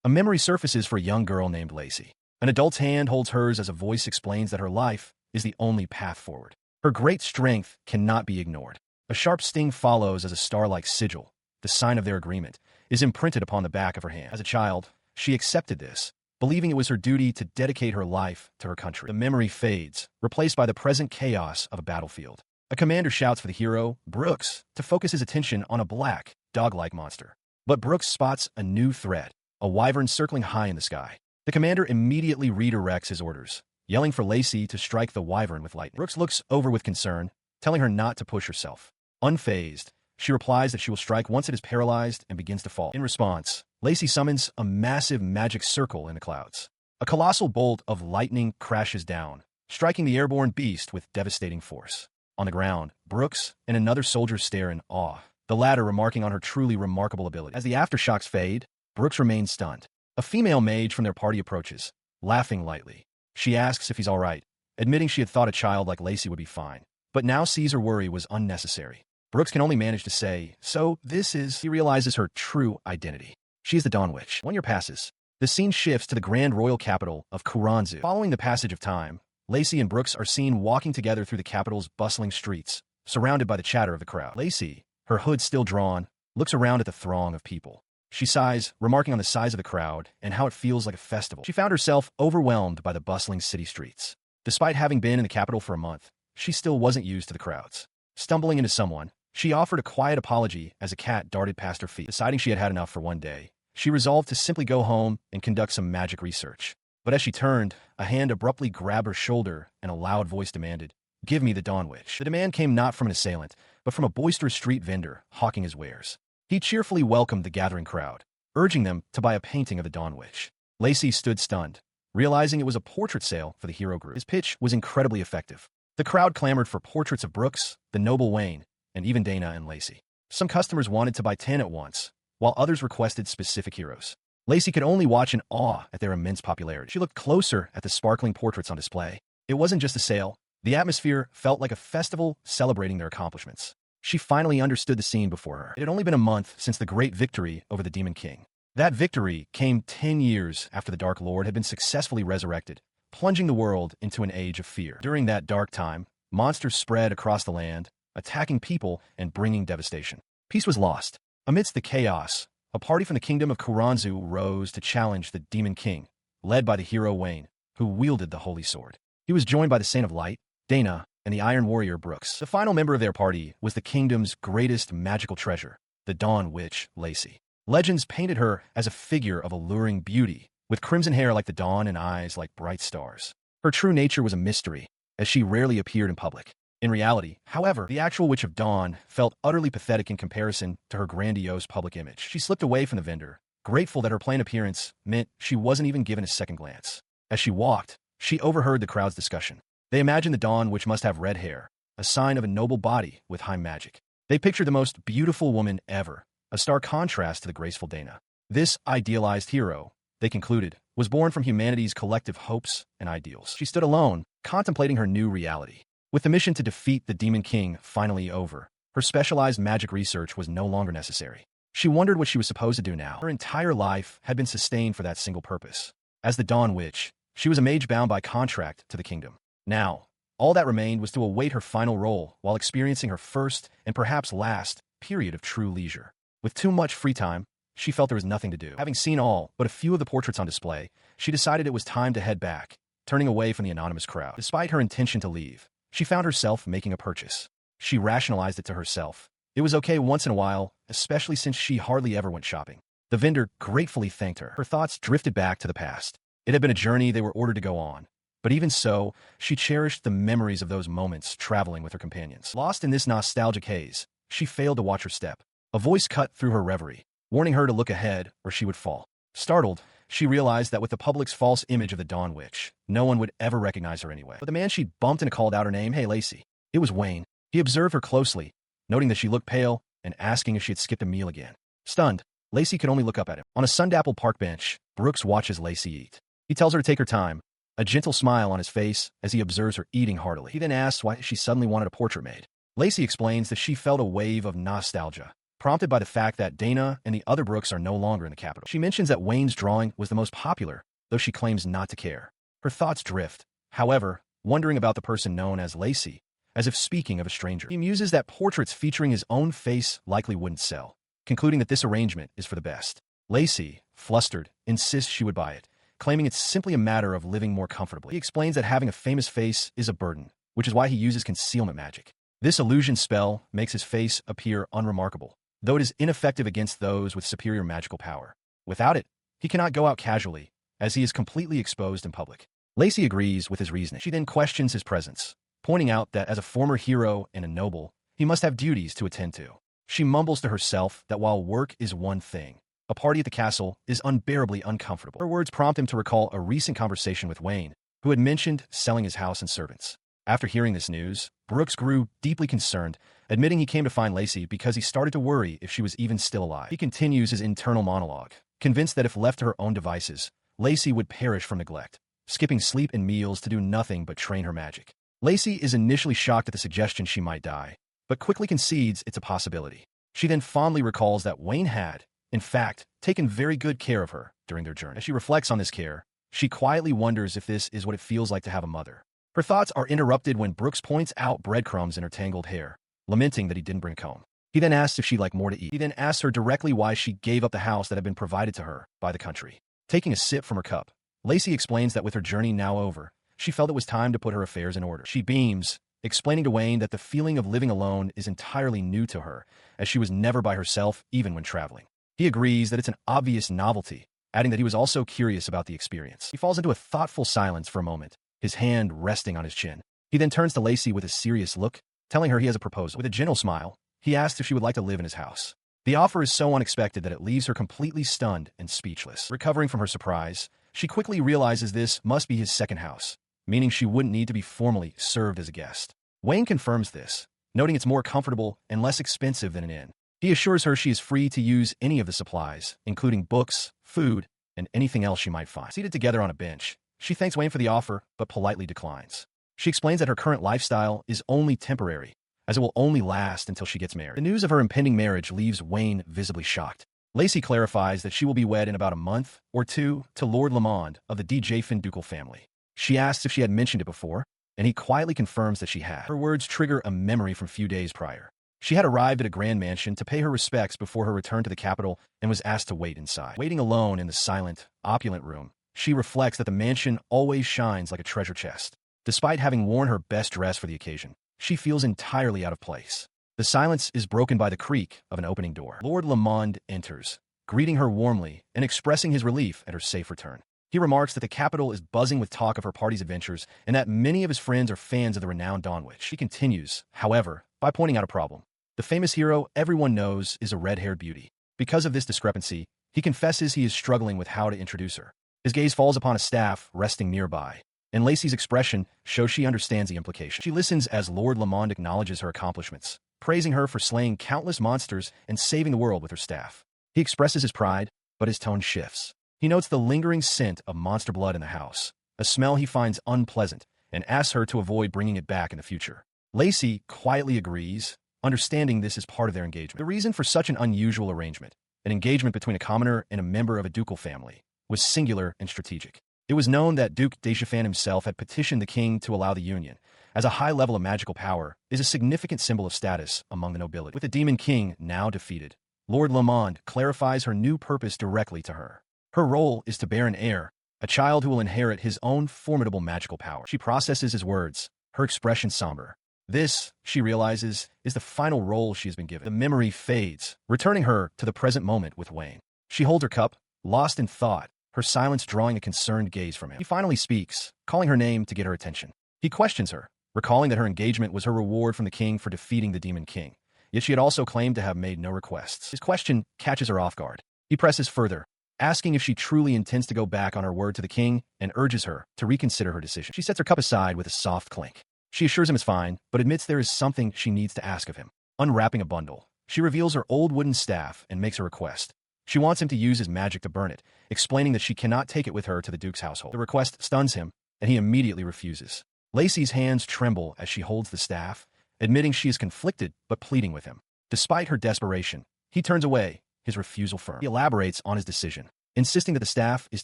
A memory surfaces for a young girl named Lacey. An adult's hand holds hers as a voice explains that her life is the only path forward. Her great strength cannot be ignored. A sharp sting follows as a star-like sigil, the sign of their agreement, is imprinted upon the back of her hand. As a child, she accepted this, believing it was her duty to dedicate her life to her country. The memory fades, replaced by the present chaos of a battlefield. A commander shouts for the hero, Brooks, to focus his attention on a black, dog-like monster. But Brooks spots a new threat, a wyvern circling high in the sky. The commander immediately redirects his orders, yelling for Lacey to strike the wyvern with lightning. Brooks looks over with concern, telling her not to push herself. Unfazed, she replies that she will strike once it is paralyzed and begins to fall. In response, Lacey summons a massive magic circle in the clouds. A colossal bolt of lightning crashes down, striking the airborne beast with devastating force. On the ground, Brooks and another soldier stare in awe, the latter remarking on her truly remarkable ability. As the aftershocks fade, Brooks remains stunned. A female mage from their party approaches, laughing lightly. She asks if he's all right, admitting she had thought a child like Lacey would be fine, but now sees her worry was unnecessary. Brooks can only manage to say, so this is... He realizes her true identity. She is the Dawn Witch. 1 year passes. The scene shifts to the grand royal capital of Kuranzu. Following the passage of time, Lacey and Brooks are seen walking together through the capital's bustling streets, surrounded by the chatter of the crowd. Lacey, her hood still drawn, looks around at the throng of people. She sighs, remarking on the size of the crowd and how it feels like a festival. She found herself overwhelmed by the bustling city streets. Despite having been in the capital for a month, she still wasn't used to the crowds. Stumbling into someone, she offered a quiet apology as a cat darted past her feet. Deciding she had had enough for one day, she resolved to simply go home and conduct some magic research. But as she turned, a hand abruptly grabbed her shoulder and a loud voice demanded, "Give me the Dawn Witch." The demand came not from an assailant, but from a boisterous street vendor hawking his wares. He cheerfully welcomed the gathering crowd, urging them to buy a painting of the Dawn Witch. Lacey stood stunned, realizing it was a portrait sale for the hero group. His pitch was incredibly effective. The crowd clamored for portraits of Brooks, the noble Wayne, and even Dana and Lacey. Some customers wanted to buy 10 at once, while others requested specific heroes. Lacey could only watch in awe at their immense popularity. She looked closer at the sparkling portraits on display. It wasn't just a sale. The atmosphere felt like a festival celebrating their accomplishments. She finally understood the scene before her. It had only been a month since the great victory over the Demon King. That victory came 10 years after the Dark Lord had been successfully resurrected, plunging the world into an age of fear. During that dark time, monsters spread across the land, attacking people and bringing devastation. Peace was lost. Amidst the chaos, a party from the kingdom of Kuranzu rose to challenge the Demon King, led by the hero Wayne, who wielded the holy sword. He was joined by the Saint of Light, Dana, and the Iron Warrior Brooks. The final member of their party was the kingdom's greatest magical treasure, the Dawn Witch, Lacey. Legends painted her as a figure of alluring beauty, with crimson hair like the dawn and eyes like bright stars. Her true nature was a mystery, as she rarely appeared in public. In reality, however, the actual Witch of Dawn felt utterly pathetic in comparison to her grandiose public image. She slipped away from the vendor, grateful that her plain appearance meant she wasn't even given a second glance. As she walked, she overheard the crowd's discussion. They imagined the Dawn Witch must have red hair, a sign of a noble body with high magic. They pictured the most beautiful woman ever, a stark contrast to the graceful Dana. This idealized hero, they concluded, was born from humanity's collective hopes and ideals. She stood alone, contemplating her new reality. With the mission to defeat the Demon King finally over, her specialized magic research was no longer necessary. She wondered what she was supposed to do now. Her entire life had been sustained for that single purpose. As the Dawn Witch, she was a mage bound by contract to the kingdom. Now, all that remained was to await her final role while experiencing her first and perhaps last period of true leisure. With too much free time, she felt there was nothing to do. Having seen all but a few of the portraits on display, she decided it was time to head back, turning away from the anonymous crowd. Despite her intention to leave, she found herself making a purchase. She rationalized it to herself. It was okay once in a while, especially since she hardly ever went shopping. The vendor gratefully thanked her. Her thoughts drifted back to the past. It had been a journey they were ordered to go on. But even so, she cherished the memories of those moments traveling with her companions. Lost in this nostalgic haze, she failed to watch her step. A voice cut through her reverie, warning her to look ahead or she would fall. Startled, she realized that with the public's false image of the Dawn Witch, no one would ever recognize her anyway. But the man she bumped and called out her name, "Hey, Lacey." It was Wayne. He observed her closely, noting that she looked pale and asking if she had skipped a meal again. Stunned, Lacey could only look up at him. On a sun-dappled park bench, Brooks watches Lacey eat. He tells her to take her time, a gentle smile on his face as he observes her eating heartily. He then asks why she suddenly wanted a portrait made. Lacey explains that she felt a wave of nostalgia, prompted by the fact that Dana and the other Brooks are no longer in the capital. She mentions that Wayne's drawing was the most popular, though she claims not to care. Her thoughts drift, however, wondering about the person known as Lacey, as if speaking of a stranger. He muses that portraits featuring his own face likely wouldn't sell, concluding that this arrangement is for the best. Lacey, flustered, insists she would buy it, claiming it's simply a matter of living more comfortably. He explains that having a famous face is a burden, which is why he uses concealment magic. This illusion spell makes his face appear unremarkable, though it is ineffective against those with superior magical power. Without it, he cannot go out casually, as he is completely exposed in public. Lacey agrees with his reasoning. She then questions his presence, pointing out that as a former hero and a noble, he must have duties to attend to. She mumbles to herself that while work is one thing, a party at the castle is unbearably uncomfortable. Her words prompt him to recall a recent conversation with Wayne, who had mentioned selling his house and servants. After hearing this news, Brooks grew deeply concerned, admitting he came to find Lacey because he started to worry if she was even still alive. He continues his internal monologue, convinced that if left to her own devices, Lacey would perish from neglect, skipping sleep and meals to do nothing but train her magic. Lacey is initially shocked at the suggestion she might die, but quickly concedes it's a possibility. She then fondly recalls that Wayne had, in fact, taken very good care of her during their journey. As she reflects on this care, she quietly wonders if this is what it feels like to have a mother. Her thoughts are interrupted when Brooks points out breadcrumbs in her tangled hair, lamenting that he didn't bring a comb. He then asks if she'd like more to eat. He then asks her directly why she gave up the house that had been provided to her by the country. Taking a sip from her cup, Lacey explains that with her journey now over, she felt it was time to put her affairs in order. She beams, explaining to Wayne that the feeling of living alone is entirely new to her, as she was never by herself even when traveling. He agrees that it's an obvious novelty, adding that he was also curious about the experience. He falls into a thoughtful silence for a moment, his hand resting on his chin. He then turns to Lacey with a serious look, telling her he has a proposal. With a gentle smile, he asks if she would like to live in his house. The offer is so unexpected that it leaves her completely stunned and speechless. Recovering from her surprise, she quickly realizes this must be his second house, meaning she wouldn't need to be formally served as a guest. Wayne confirms this, noting it's more comfortable and less expensive than an inn. He assures her she is free to use any of the supplies, including books, food, and anything else she might find. Seated together on a bench, she thanks Wayne for the offer, but politely declines. She explains that her current lifestyle is only temporary, as it will only last until she gets married. The news of her impending marriage leaves Wayne visibly shocked. Lacey clarifies that she will be wed in about a month or two to Lord Lamond of the DJ ducal family. She asks if she had mentioned it before, and he quietly confirms that she had. Her words trigger a memory from a few days prior. She had arrived at a grand mansion to pay her respects before her return to the capital and was asked to wait inside. Waiting alone in the silent, opulent room, she reflects that the mansion always shines like a treasure chest. Despite having worn her best dress for the occasion, she feels entirely out of place. The silence is broken by the creak of an opening door. Lord Lamond enters, greeting her warmly and expressing his relief at her safe return. He remarks that the capital is buzzing with talk of her party's adventures and that many of his friends are fans of the renowned Dawn Witch. She continues, however, by pointing out a problem. The famous hero everyone knows is a red-haired beauty. Because of this discrepancy, he confesses he is struggling with how to introduce her. His gaze falls upon a staff resting nearby, and Lacey's expression shows she understands the implication. She listens as Lord Lamond acknowledges her accomplishments, praising her for slaying countless monsters and saving the world with her staff. He expresses his pride, but his tone shifts. He notes the lingering scent of monster blood in the house, a smell he finds unpleasant, and asks her to avoid bringing it back in the future. Lacey quietly agrees, understanding this is part of their engagement. The reason for such an unusual arrangement, an engagement between a commoner and a member of a ducal family, was singular and strategic. It was known that Duke de Chiffon himself had petitioned the king to allow the union, as a high level of magical power is a significant symbol of status among the nobility. With the Demon King now defeated, Lord Lamond clarifies her new purpose directly to her. Her role is to bear an heir, a child who will inherit his own formidable magical power. She processes his words, her expression somber. This, she realizes, is the final role she has been given. The memory fades, returning her to the present moment with Wayne. She holds her cup, lost in thought, her silence drawing a concerned gaze from him. He finally speaks, calling her name to get her attention. He questions her, recalling that her engagement was her reward from the king for defeating the Demon King, yet she had also claimed to have made no requests. His question catches her off guard. He presses further, asking if she truly intends to go back on her word to the king and urges her to reconsider her decision. She sets her cup aside with a soft clink. She assures him it's fine, but admits there is something she needs to ask of him. Unwrapping a bundle, she reveals her old wooden staff and makes a request. She wants him to use his magic to burn it, explaining that she cannot take it with her to the Duke's household. The request stuns him, and he immediately refuses. Lacey's hands tremble as she holds the staff, admitting she is conflicted but pleading with him. Despite her desperation, He turns away, his refusal firm. He elaborates on his decision, insisting that the staff is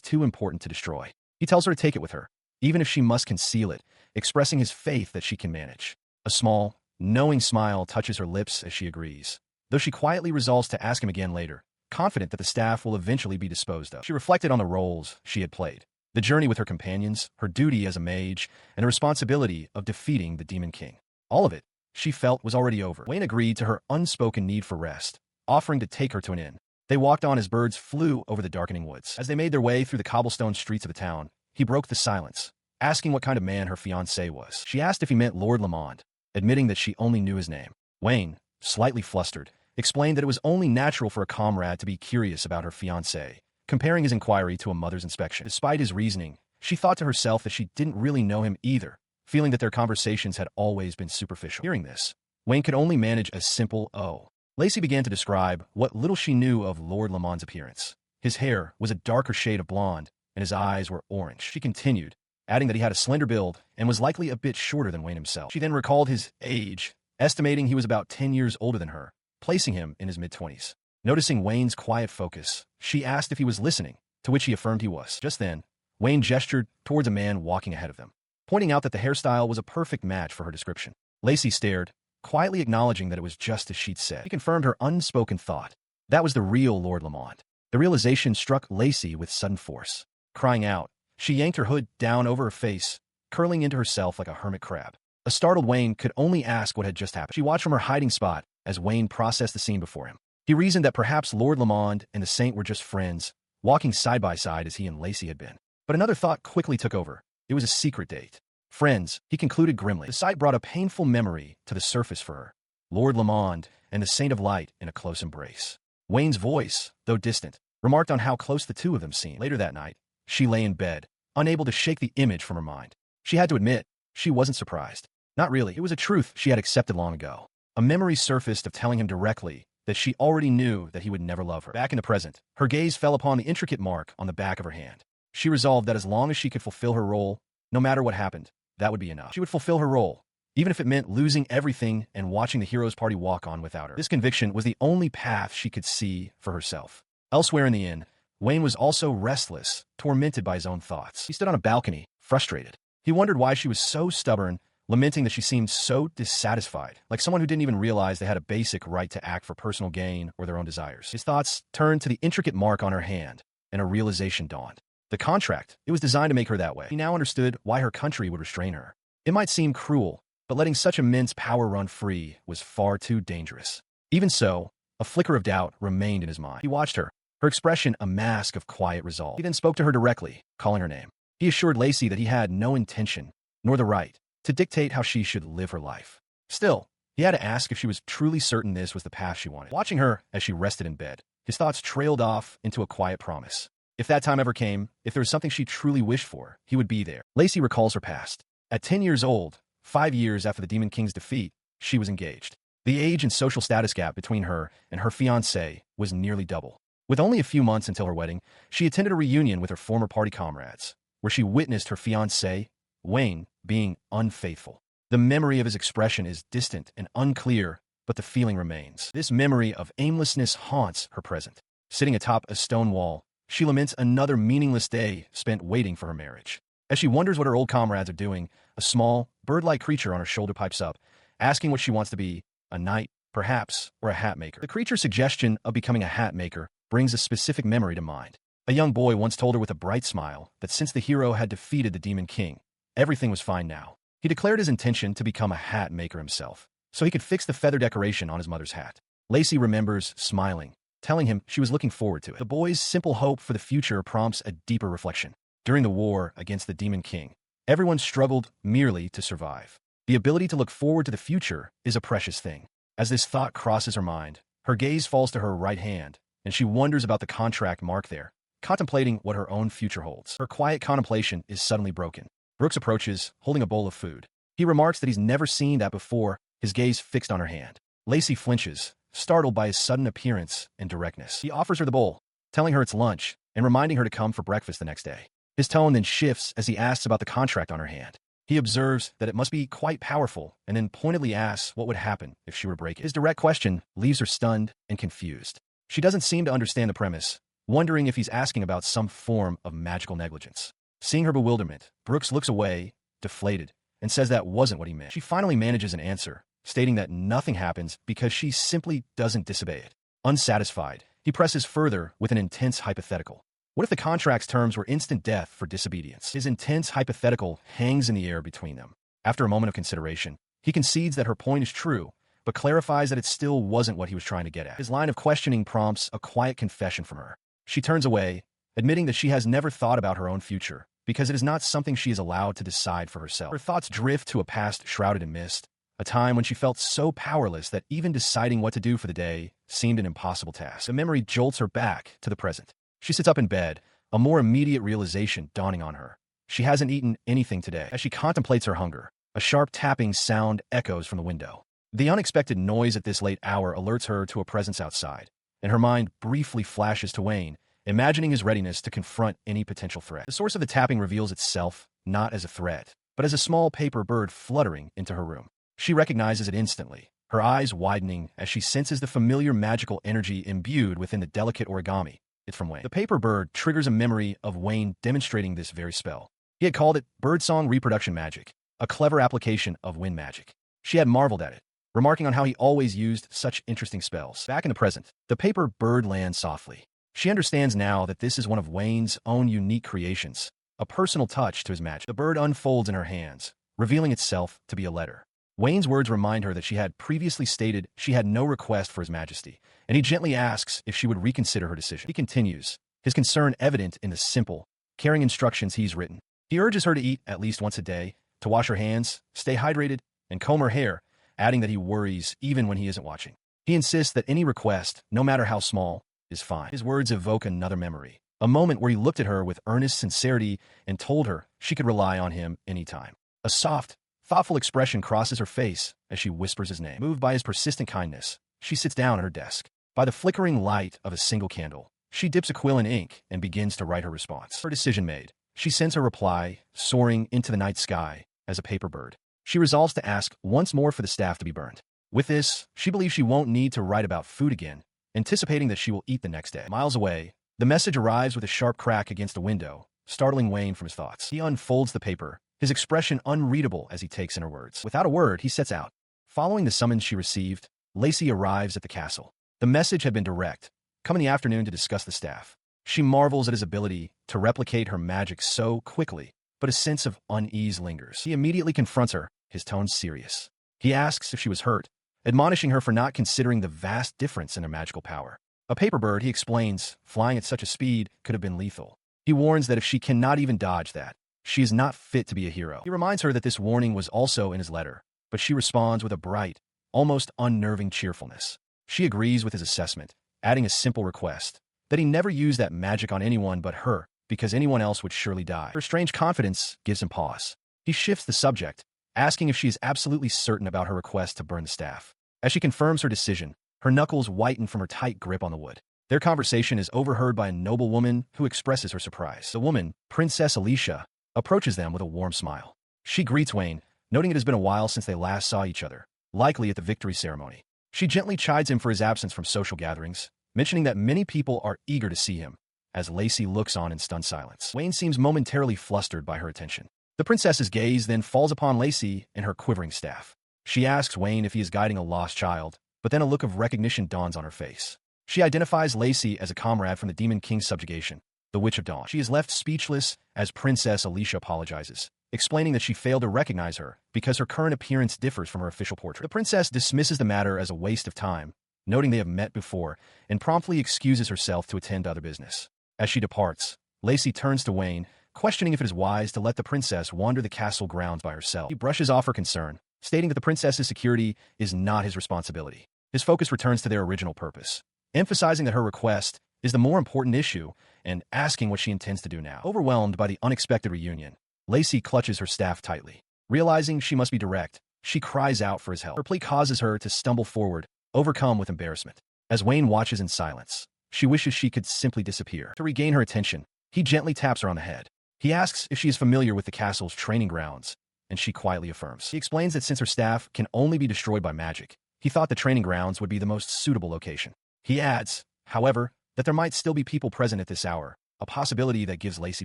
too important to destroy. He tells her to take it with her, even if she must conceal it, expressing his faith that she can manage. A small, knowing smile touches her lips as she agrees, though she quietly resolves to ask him again later, confident that the staff will eventually be disposed of. She reflected on the roles she had played, the journey with her companions, her duty as a mage, and the responsibility of defeating the Demon King. All of it, she felt, was already over. Wayne agreed to her unspoken need for rest, offering to take her to an inn. They walked on as birds flew over the darkening woods. As they made their way through the cobblestone streets of the town, he broke the silence, asking what kind of man her fiancé was. She asked if he meant Lord Lamond, admitting that she only knew his name. Wayne, slightly flustered, explained that it was only natural for a comrade to be curious about her fiancé, comparing his inquiry to a mother's inspection. Despite his reasoning, she thought to herself that she didn't really know him either, feeling that their conversations had always been superficial. Hearing this, Wayne could only manage a simple "oh." Lacey began to describe what little she knew of Lord Lamond's appearance. His hair was a darker shade of blonde, and his eyes were orange. She continued, adding that he had a slender build and was likely a bit shorter than Wayne himself. She then recalled his age, estimating he was about 10 years older than her, placing him in his mid-20s. Noticing Wayne's quiet focus, she asked if he was listening, to which he affirmed he was. Just then, Wayne gestured towards a man walking ahead of them, pointing out that the hairstyle was a perfect match for her description. Lacey stared, quietly acknowledging that it was just as she'd said. He confirmed her unspoken thought. That was the real Lord Lamond. The realization struck Lacey with sudden force. Crying out, she yanked her hood down over her face, curling into herself like a hermit crab. A startled Wayne could only ask what had just happened. She watched from her hiding spot as Wayne processed the scene before him. He reasoned that perhaps Lord Lamond and the Saint were just friends, walking side by side as he and Lacey had been. But another thought quickly took over. It was a secret date. Friends, he concluded grimly. The sight brought a painful memory to the surface for her. Lord Lamond and the Saint of Light in a close embrace. Wayne's voice, though distant, remarked on how close the two of them seemed. Later that night, she lay in bed, unable to shake the image from her mind. She had to admit, she wasn't surprised. Not really. It was a truth she had accepted long ago. A memory surfaced of telling him directly that she already knew that he would never love her. Back in the present, her gaze fell upon the intricate mark on the back of her hand. She resolved that as long as she could fulfill her role, no matter what happened, that would be enough. She would fulfill her role, even if it meant losing everything and watching the hero's party walk on without her. This conviction was the only path she could see for herself. Elsewhere in the inn, Wayne was also restless, tormented by his own thoughts. He stood on a balcony, frustrated. He wondered why she was so stubborn, lamenting that she seemed so dissatisfied, like someone who didn't even realize they had a basic right to act for personal gain or their own desires. His thoughts turned to the intricate mark on her hand, and a realization dawned. The contract, it was designed to make her that way. He now understood why her country would restrain her. It might seem cruel, but letting such immense power run free was far too dangerous. Even so, a flicker of doubt remained in his mind. He watched her, her expression a mask of quiet resolve. He then spoke to her directly, calling her name. He assured Lacey that he had no intention, nor the right, to dictate how she should live her life. Still, he had to ask if she was truly certain this was the path she wanted. Watching her as she rested in bed, his thoughts trailed off into a quiet promise. If that time ever came, if there was something she truly wished for, he would be there. Lacey recalls her past. At 10 years old, 5 years after the Demon King's defeat, she was engaged. The age and social status gap between her and her fiancé was nearly double. With only a few months until her wedding, she attended a reunion with her former party comrades, where she witnessed her fiancé, Wayne, being unfaithful. The memory of his expression is distant and unclear, but the feeling remains. This memory of aimlessness haunts her present. Sitting atop a stone wall, she laments another meaningless day spent waiting for her marriage. As she wonders what her old comrades are doing, a small, bird-like creature on her shoulder pipes up, asking what she wants to be, a knight, perhaps, or a hat maker. The creature's suggestion of becoming a hat maker brings a specific memory to mind. A young boy once told her with a bright smile that since the hero had defeated the Demon King, everything was fine now. He declared his intention to become a hat maker himself, so he could fix the feather decoration on his mother's hat. Lacey remembers smiling, telling him she was looking forward to it. The boy's simple hope for the future prompts a deeper reflection. During the war against the Demon King, everyone struggled merely to survive. The ability to look forward to the future is a precious thing. As this thought crosses her mind, her gaze falls to her right hand, and she wonders about the contract mark there, contemplating what her own future holds. Her quiet contemplation is suddenly broken. Brooks approaches, holding a bowl of food. He remarks that he's never seen that before, his gaze fixed on her hand. Lacey flinches, startled by his sudden appearance and directness. He offers her the bowl, telling her it's lunch, and reminding her to come for breakfast the next day. His tone then shifts as he asks about the contract on her hand. He observes that it must be quite powerful and then pointedly asks what would happen if she were to break it. His direct question leaves her stunned and confused. She doesn't seem to understand the premise, wondering if he's asking about some form of magical negligence. Seeing her bewilderment, Brooks looks away, deflated, and says that wasn't what he meant. She finally manages an answer, stating that nothing happens because she simply doesn't disobey it. Unsatisfied, he presses further with an intense hypothetical. What if the contract's terms were instant death for disobedience? His intense hypothetical hangs in the air between them. After a moment of consideration, he concedes that her point is true, but clarifies that it still wasn't what he was trying to get at. His line of questioning prompts a quiet confession from her. She turns away, admitting that she has never thought about her own future, because it is not something she is allowed to decide for herself. Her thoughts drift to a past shrouded in mist, a time when she felt so powerless that even deciding what to do for the day seemed an impossible task. The memory jolts her back to the present. She sits up in bed, a more immediate realization dawning on her. She hasn't eaten anything today. As she contemplates her hunger, a sharp tapping sound echoes from the window. The unexpected noise at this late hour alerts her to a presence outside, and her mind briefly flashes to Wayne, imagining his readiness to confront any potential threat. The source of the tapping reveals itself not as a threat, but as a small paper bird fluttering into her room. She recognizes it instantly, her eyes widening as she senses the familiar magical energy imbued within the delicate origami. It's from Wayne. The paper bird triggers a memory of Wayne demonstrating this very spell. He had called it birdsong reproduction magic, a clever application of wind magic. She had marveled at it, remarking on how he always used such interesting spells. Back in the present, the paper bird lands softly. She understands now that this is one of Wayne's own unique creations, a personal touch to his magic. The bird unfolds in her hands, revealing itself to be a letter. Wayne's words remind her that she had previously stated she had no request for His Majesty, and he gently asks if she would reconsider her decision. He continues, his concern evident in the simple, caring instructions he's written. He urges her to eat at least once a day, to wash her hands, stay hydrated, and comb her hair, adding that he worries even when he isn't watching. He insists that any request, no matter how small, is fine. His words evoke another memory, a moment where he looked at her with earnest sincerity and told her she could rely on him anytime. A soft, thoughtful expression crosses her face as she whispers his name. Moved by his persistent kindness, she sits down at her desk. By the flickering light of a single candle, she dips a quill in ink and begins to write her response. Her decision made, she sends her reply, soaring into the night sky as a paper bird. She resolves to ask once more for the staff to be burned. With this, she believes she won't need to write about food again, anticipating that she will eat the next day. Miles away, the message arrives with a sharp crack against the window, startling Wayne from his thoughts. He unfolds the paper, his expression unreadable as he takes in her words. Without a word, he sets out. Following the summons she received, Lacey arrives at the castle. The message had been direct, come in the afternoon to discuss the staff. She marvels at his ability to replicate her magic so quickly, but a sense of unease lingers. He immediately confronts her, his tone serious. He asks if she was hurt, admonishing her for not considering the vast difference in her magical power. A paper bird, he explains, flying at such a speed could have been lethal. He warns that if she cannot even dodge that, she is not fit to be a hero. He reminds her that this warning was also in his letter, but she responds with a bright, almost unnerving cheerfulness. She agrees with his assessment, adding a simple request, that he never use that magic on anyone but her, because anyone else would surely die. Her strange confidence gives him pause. He shifts the subject, asking if she is absolutely certain about her request to burn the staff. As she confirms her decision, her knuckles whiten from her tight grip on the wood. Their conversation is overheard by a noble woman who expresses her surprise. The woman, Princess Alicia, approaches them with a warm smile. She greets Wayne, noting it has been a while since they last saw each other, likely at the victory ceremony. She gently chides him for his absence from social gatherings, mentioning that many people are eager to see him, as Lacey looks on in stunned silence. Wayne seems momentarily flustered by her attention. The princess's gaze then falls upon Lacey and her quivering staff. She asks Wayne if he is guiding a lost child, but then a look of recognition dawns on her face. She identifies Lacey as a comrade from the Demon King's subjugation, the Witch of Dawn. She is left speechless as Princess Alicia apologizes, explaining that she failed to recognize her because her current appearance differs from her official portrait. The princess dismisses the matter as a waste of time, noting they have met before, and promptly excuses herself to attend to other business. As she departs, Lacey turns to Wayne, questioning if it is wise to let the princess wander the castle grounds by herself. He brushes off her concern, stating that the princess's security is not his responsibility. His focus returns to their original purpose, emphasizing that her request is the more important issue and asking what she intends to do now. Overwhelmed by the unexpected reunion, Lacey clutches her staff tightly. Realizing she must be direct, she cries out for his help. Her plea causes her to stumble forward, overcome with embarrassment. As Wayne watches in silence, she wishes she could simply disappear. To regain her attention, he gently taps her on the head. He asks if she is familiar with the castle's training grounds, and she quietly affirms. He explains that since her staff can only be destroyed by magic, he thought the training grounds would be the most suitable location. He adds, however, that there might still be people present at this hour, a possibility that gives Lacey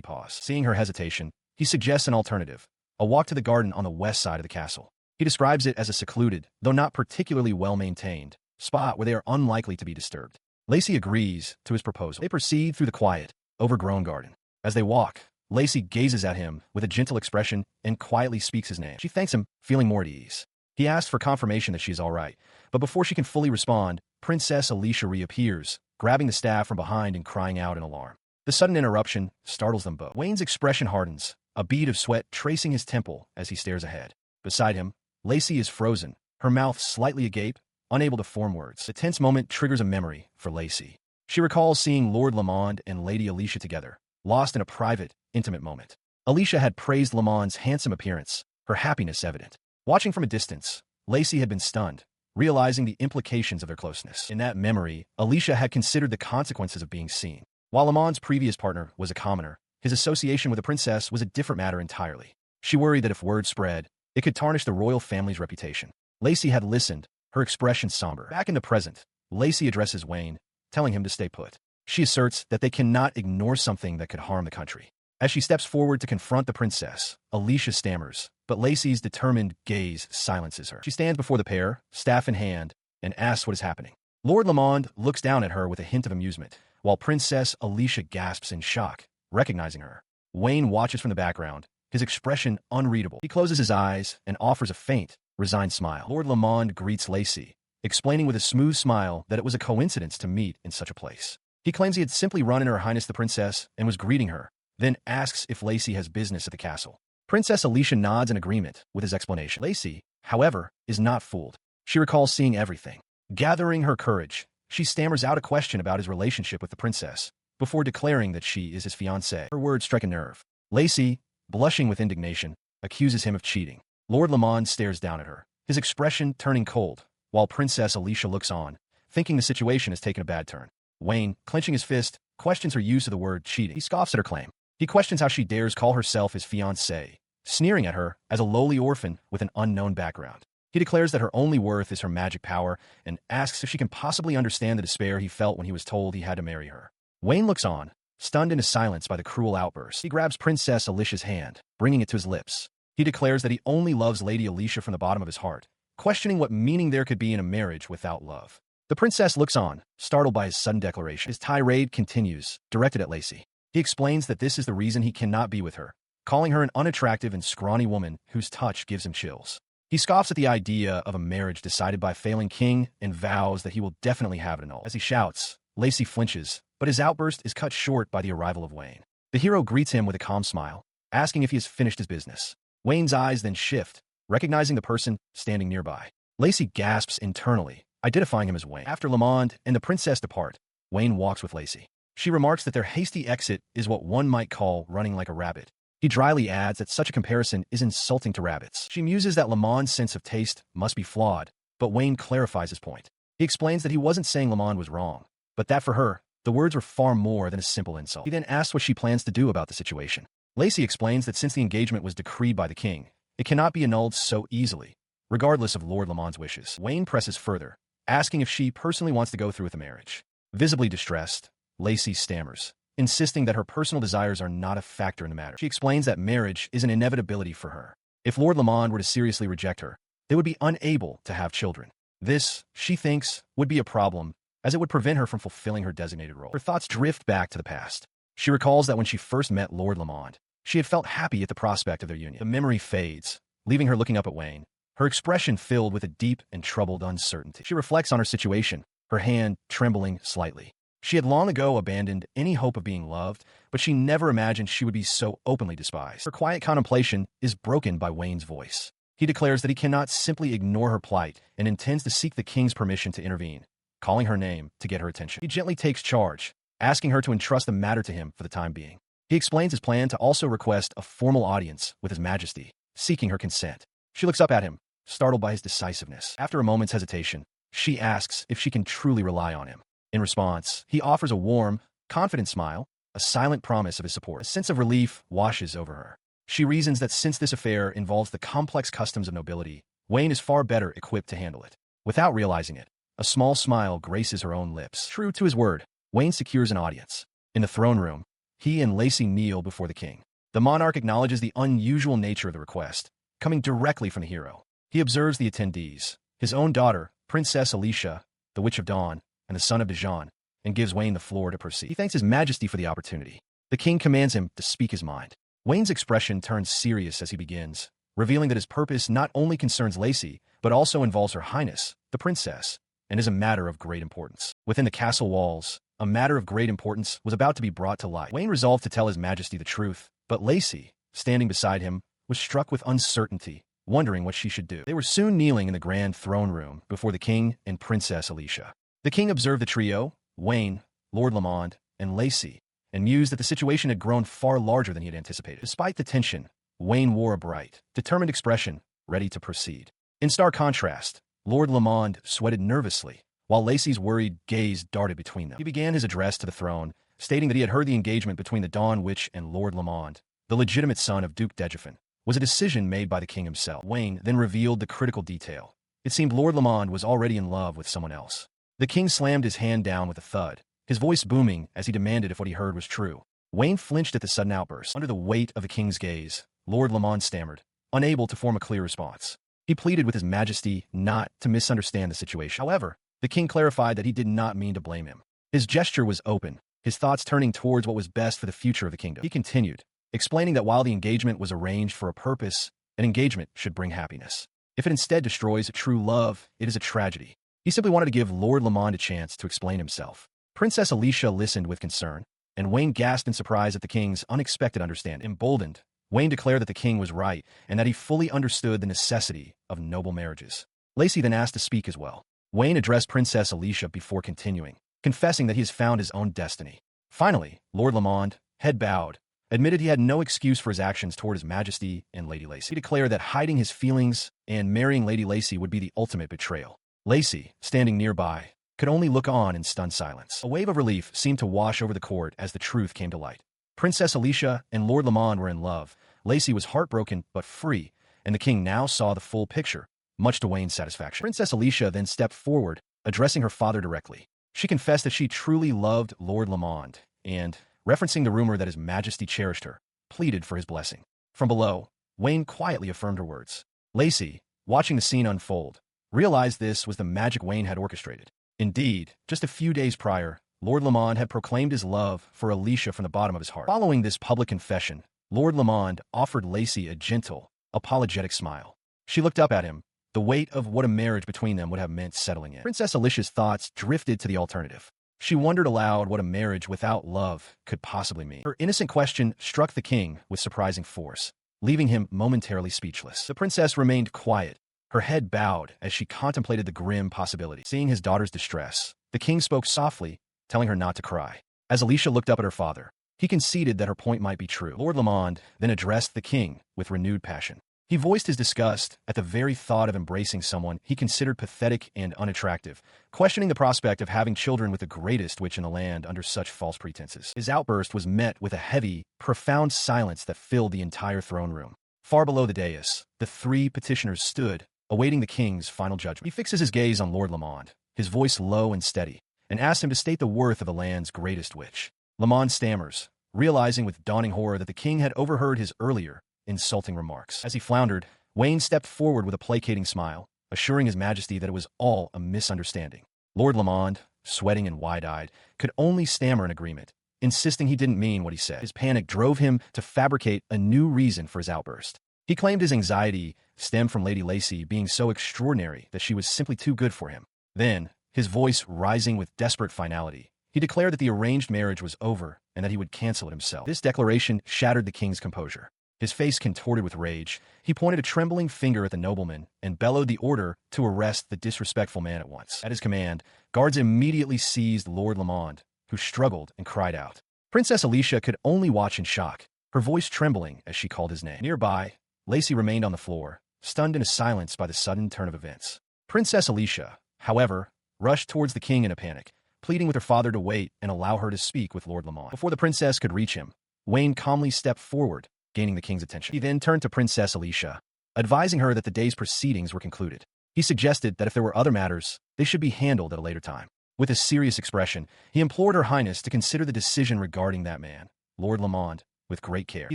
pause. Seeing her hesitation, he suggests an alternative, a walk to the garden on the west side of the castle. He describes it as a secluded, though not particularly well-maintained, spot where they are unlikely to be disturbed. Lacey agrees to his proposal. They proceed through the quiet, overgrown garden. As they walk, Lacey gazes at him with a gentle expression and quietly speaks his name. She thanks him, feeling more at ease. He asks for confirmation that she is all right, but before she can fully respond, Princess Alicia reappears, grabbing the staff from behind and crying out in alarm. The sudden interruption startles them both. Wayne's expression hardens, a bead of sweat tracing his temple as he stares ahead. Beside him, Lacey is frozen, her mouth slightly agape, unable to form words. The tense moment triggers a memory for Lacey. She recalls seeing Lord Lamond and Lady Alicia together, lost in a private, intimate moment. Alicia had praised Lamond's handsome appearance, her happiness evident. Watching from a distance, Lacey had been stunned, realizing the implications of their closeness. In that memory, Alicia had considered the consequences of being seen. While Lamond's previous partner was a commoner, his association with a princess was a different matter entirely. She worried that if word spread, it could tarnish the royal family's reputation. Lacey had listened, her expression somber. Back in the present, Lacey addresses Wayne, telling him to stay put. She asserts that they cannot ignore something that could harm the country. As she steps forward to confront the princess, Alicia stammers, but Lacey's determined gaze silences her. She stands before the pair, staff in hand, and asks what is happening. Lord Lamond looks down at her with a hint of amusement, while Princess Alicia gasps in shock, recognizing her. Wayne watches from the background, his expression unreadable. He closes his eyes and offers a faint, resigned smile. Lord Lamond greets Lacey, explaining with a smooth smile that it was a coincidence to meet in such a place. He claims he had simply run into Her Highness the Princess and was greeting her, then asks if Lacey has business at the castle. Princess Alicia nods in agreement with his explanation. Lacey, however, is not fooled. She recalls seeing everything. Gathering her courage, she stammers out a question about his relationship with the princess, before declaring that she is his fiancée. Her words strike a nerve. Lacey, blushing with indignation, accuses him of cheating. Lord Lamond stares down at her, his expression turning cold, while Princess Alicia looks on, thinking the situation has taken a bad turn. Wayne, clenching his fist, questions her use of the word cheating. He scoffs at her claim. He questions how she dares call herself his fiancée, sneering at her as a lowly orphan with an unknown background. He declares that her only worth is her magic power and asks if she can possibly understand the despair he felt when he was told he had to marry her. Wayne looks on, stunned into silence by the cruel outburst. He grabs Princess Alicia's hand, bringing it to his lips. He declares that he only loves Lady Alicia from the bottom of his heart, questioning what meaning there could be in a marriage without love. The princess looks on, startled by his sudden declaration. His tirade continues, directed at Lacey. He explains that this is the reason he cannot be with her, calling her an unattractive and scrawny woman whose touch gives him chills. He scoffs at the idea of a marriage decided by a failing king and vows that he will definitely have it annulled. As he shouts, Lacey flinches, but his outburst is cut short by the arrival of Wayne. The hero greets him with a calm smile, asking if he has finished his business. Wayne's eyes then shift, recognizing the person standing nearby. Lacey gasps internally, identifying him as Wayne. After Lamond and the princess depart, Wayne walks with Lacey. She remarks that their hasty exit is what one might call running like a rabbit. He dryly adds that such a comparison is insulting to rabbits. She muses that Lamond's sense of taste must be flawed, but Wayne clarifies his point. He explains that he wasn't saying Lamond was wrong, but that for her, the words were far more than a simple insult. He then asks what she plans to do about the situation. Lacey explains that since the engagement was decreed by the king, it cannot be annulled so easily, regardless of Lord Lamond's wishes. Wayne presses further, asking if she personally wants to go through with the marriage. Visibly distressed, Lacey stammers, insisting that her personal desires are not a factor in the matter. She explains that marriage is an inevitability for her. If Lord Lamond were to seriously reject her, they would be unable to have children. This, she thinks, would be a problem, as it would prevent her from fulfilling her designated role. Her thoughts drift back to the past. She recalls that when she first met Lord Lamond, she had felt happy at the prospect of their union. The memory fades, leaving her looking up at Wayne, her expression filled with a deep and troubled uncertainty. She reflects on her situation, her hand trembling slightly. She had long ago abandoned any hope of being loved, but she never imagined she would be so openly despised. Her quiet contemplation is broken by Wayne's voice. He declares that he cannot simply ignore her plight and intends to seek the king's permission to intervene, calling her name to get her attention. He gently takes charge, asking her to entrust the matter to him for the time being. He explains his plan to also request a formal audience with His Majesty, seeking her consent. She looks up at him, startled by his decisiveness. After a moment's hesitation, she asks if she can truly rely on him. In response, he offers a warm, confident smile, a silent promise of his support. A sense of relief washes over her. She reasons that since this affair involves the complex customs of nobility, Wayne is far better equipped to handle it. Without realizing it, a small smile graces her own lips. True to his word, Wayne secures an audience. In the throne room, he and Lacey kneel before the king. The monarch acknowledges the unusual nature of the request, coming directly from the hero. He observes the attendees, his own daughter, Princess Alicia, the Witch of Dawn, and the son of Dijon, and gives Wayne the floor to proceed. He thanks His Majesty for the opportunity. The king commands him to speak his mind. Wayne's expression turns serious as he begins, revealing that his purpose not only concerns Lacey, but also involves Her Highness, the princess, and is a matter of great importance. Within the castle walls, a matter of great importance was about to be brought to light. Wayne resolved to tell His Majesty the truth, but Lacey, standing beside him, was struck with uncertainty, wondering what she should do. They were soon kneeling in the grand throne room before the king and Princess Alicia. The king observed the trio, Wayne, Lord Lamond, and Lacey, and mused that the situation had grown far larger than he had anticipated. Despite the tension, Wayne wore a bright, determined expression, ready to proceed. In stark contrast, Lord Lamond sweated nervously, while Lacey's worried gaze darted between them. He began his address to the throne, stating that he had heard the engagement between the Dawn Witch and Lord Lamond, the legitimate son of Duke Dejafin, was a decision made by the king himself. Wayne then revealed the critical detail. It seemed Lord Lamond was already in love with someone else. The king slammed his hand down with a thud, his voice booming as he demanded if what he heard was true. Wayne flinched at the sudden outburst. Under the weight of the king's gaze, Lord Lamond stammered, unable to form a clear response. He pleaded with His Majesty not to misunderstand the situation. However, the king clarified that he did not mean to blame him. His gesture was open, his thoughts turning towards what was best for the future of the kingdom. He continued, explaining that while the engagement was arranged for a purpose, an engagement should bring happiness. If it instead destroys true love, it is a tragedy. He simply wanted to give Lord Lamond a chance to explain himself. Princess Alicia listened with concern, and Wayne gasped in surprise at the king's unexpected understanding. Emboldened, Wayne declared that the king was right and that he fully understood the necessity of noble marriages. Lacey then asked to speak as well. Wayne addressed Princess Alicia before continuing, confessing that he has found his own destiny. Finally, Lord Lamond, head bowed, admitted he had no excuse for his actions toward His Majesty and Lady Lacey. He declared that hiding his feelings and marrying Lady Lacey would be the ultimate betrayal. Lacey, standing nearby, could only look on in stunned silence. A wave of relief seemed to wash over the court as the truth came to light. Princess Alicia and Lord Lamond were in love. Lacey was heartbroken but free, and the king now saw the full picture, much to Wayne's satisfaction. Princess Alicia then stepped forward, addressing her father directly. She confessed that she truly loved Lord Lamond, and, referencing the rumor that His Majesty cherished her, pleaded for his blessing. From below, Wayne quietly affirmed her words. Lacey, watching the scene unfold, realized this was the magic Wayne had orchestrated. Indeed, just a few days prior, Lord Lamond had proclaimed his love for Alicia from the bottom of his heart. Following this public confession, Lord Lamond offered Lacey a gentle, apologetic smile. She looked up at him, the weight of what a marriage between them would have meant settling in. Princess Alicia's thoughts drifted to the alternative. She wondered aloud what a marriage without love could possibly mean. Her innocent question struck the king with surprising force, leaving him momentarily speechless. The princess remained quiet, her head bowed as she contemplated the grim possibility. Seeing his daughter's distress, the king spoke softly, telling her not to cry. As Alicia looked up at her father, he conceded that her point might be true. Lord Lamond then addressed the king with renewed passion. He voiced his disgust at the very thought of embracing someone he considered pathetic and unattractive, questioning the prospect of having children with the greatest witch in the land under such false pretenses. His outburst was met with a heavy, profound silence that filled the entire throne room. Far below the dais, the three petitioners stood, awaiting the king's final judgment. He fixes his gaze on Lord Lamond, his voice low and steady, and asks him to state the worth of the land's greatest witch. Lamond stammers, realizing with dawning horror that the king had overheard his earlier, insulting remarks. As he floundered, Wayne stepped forward with a placating smile, assuring His Majesty that it was all a misunderstanding. Lord Lamond, sweating and wide-eyed, could only stammer in agreement, insisting he didn't mean what he said. His panic drove him to fabricate a new reason for his outburst. He claimed his anxiety stemmed from Lady Lacey being so extraordinary that she was simply too good for him. Then, his voice rising with desperate finality, he declared that the arranged marriage was over and that he would cancel it himself. This declaration shattered the king's composure. His face contorted with rage, he pointed a trembling finger at the nobleman and bellowed the order to arrest the disrespectful man at once. At his command, guards immediately seized Lord Lamond, who struggled and cried out. Princess Alicia could only watch in shock, her voice trembling as she called his name. Nearby, Lacey remained on the floor, stunned into silence by the sudden turn of events. Princess Alicia, however, rushed towards the king in a panic, pleading with her father to wait and allow her to speak with Lord Lamond. Before the princess could reach him, Wayne calmly stepped forward, gaining the king's attention. He then turned to Princess Alicia, advising her that the day's proceedings were concluded. He suggested that if there were other matters, they should be handled at a later time. With a serious expression, he implored Her Highness to consider the decision regarding that man, Lord Lamond, with great care. He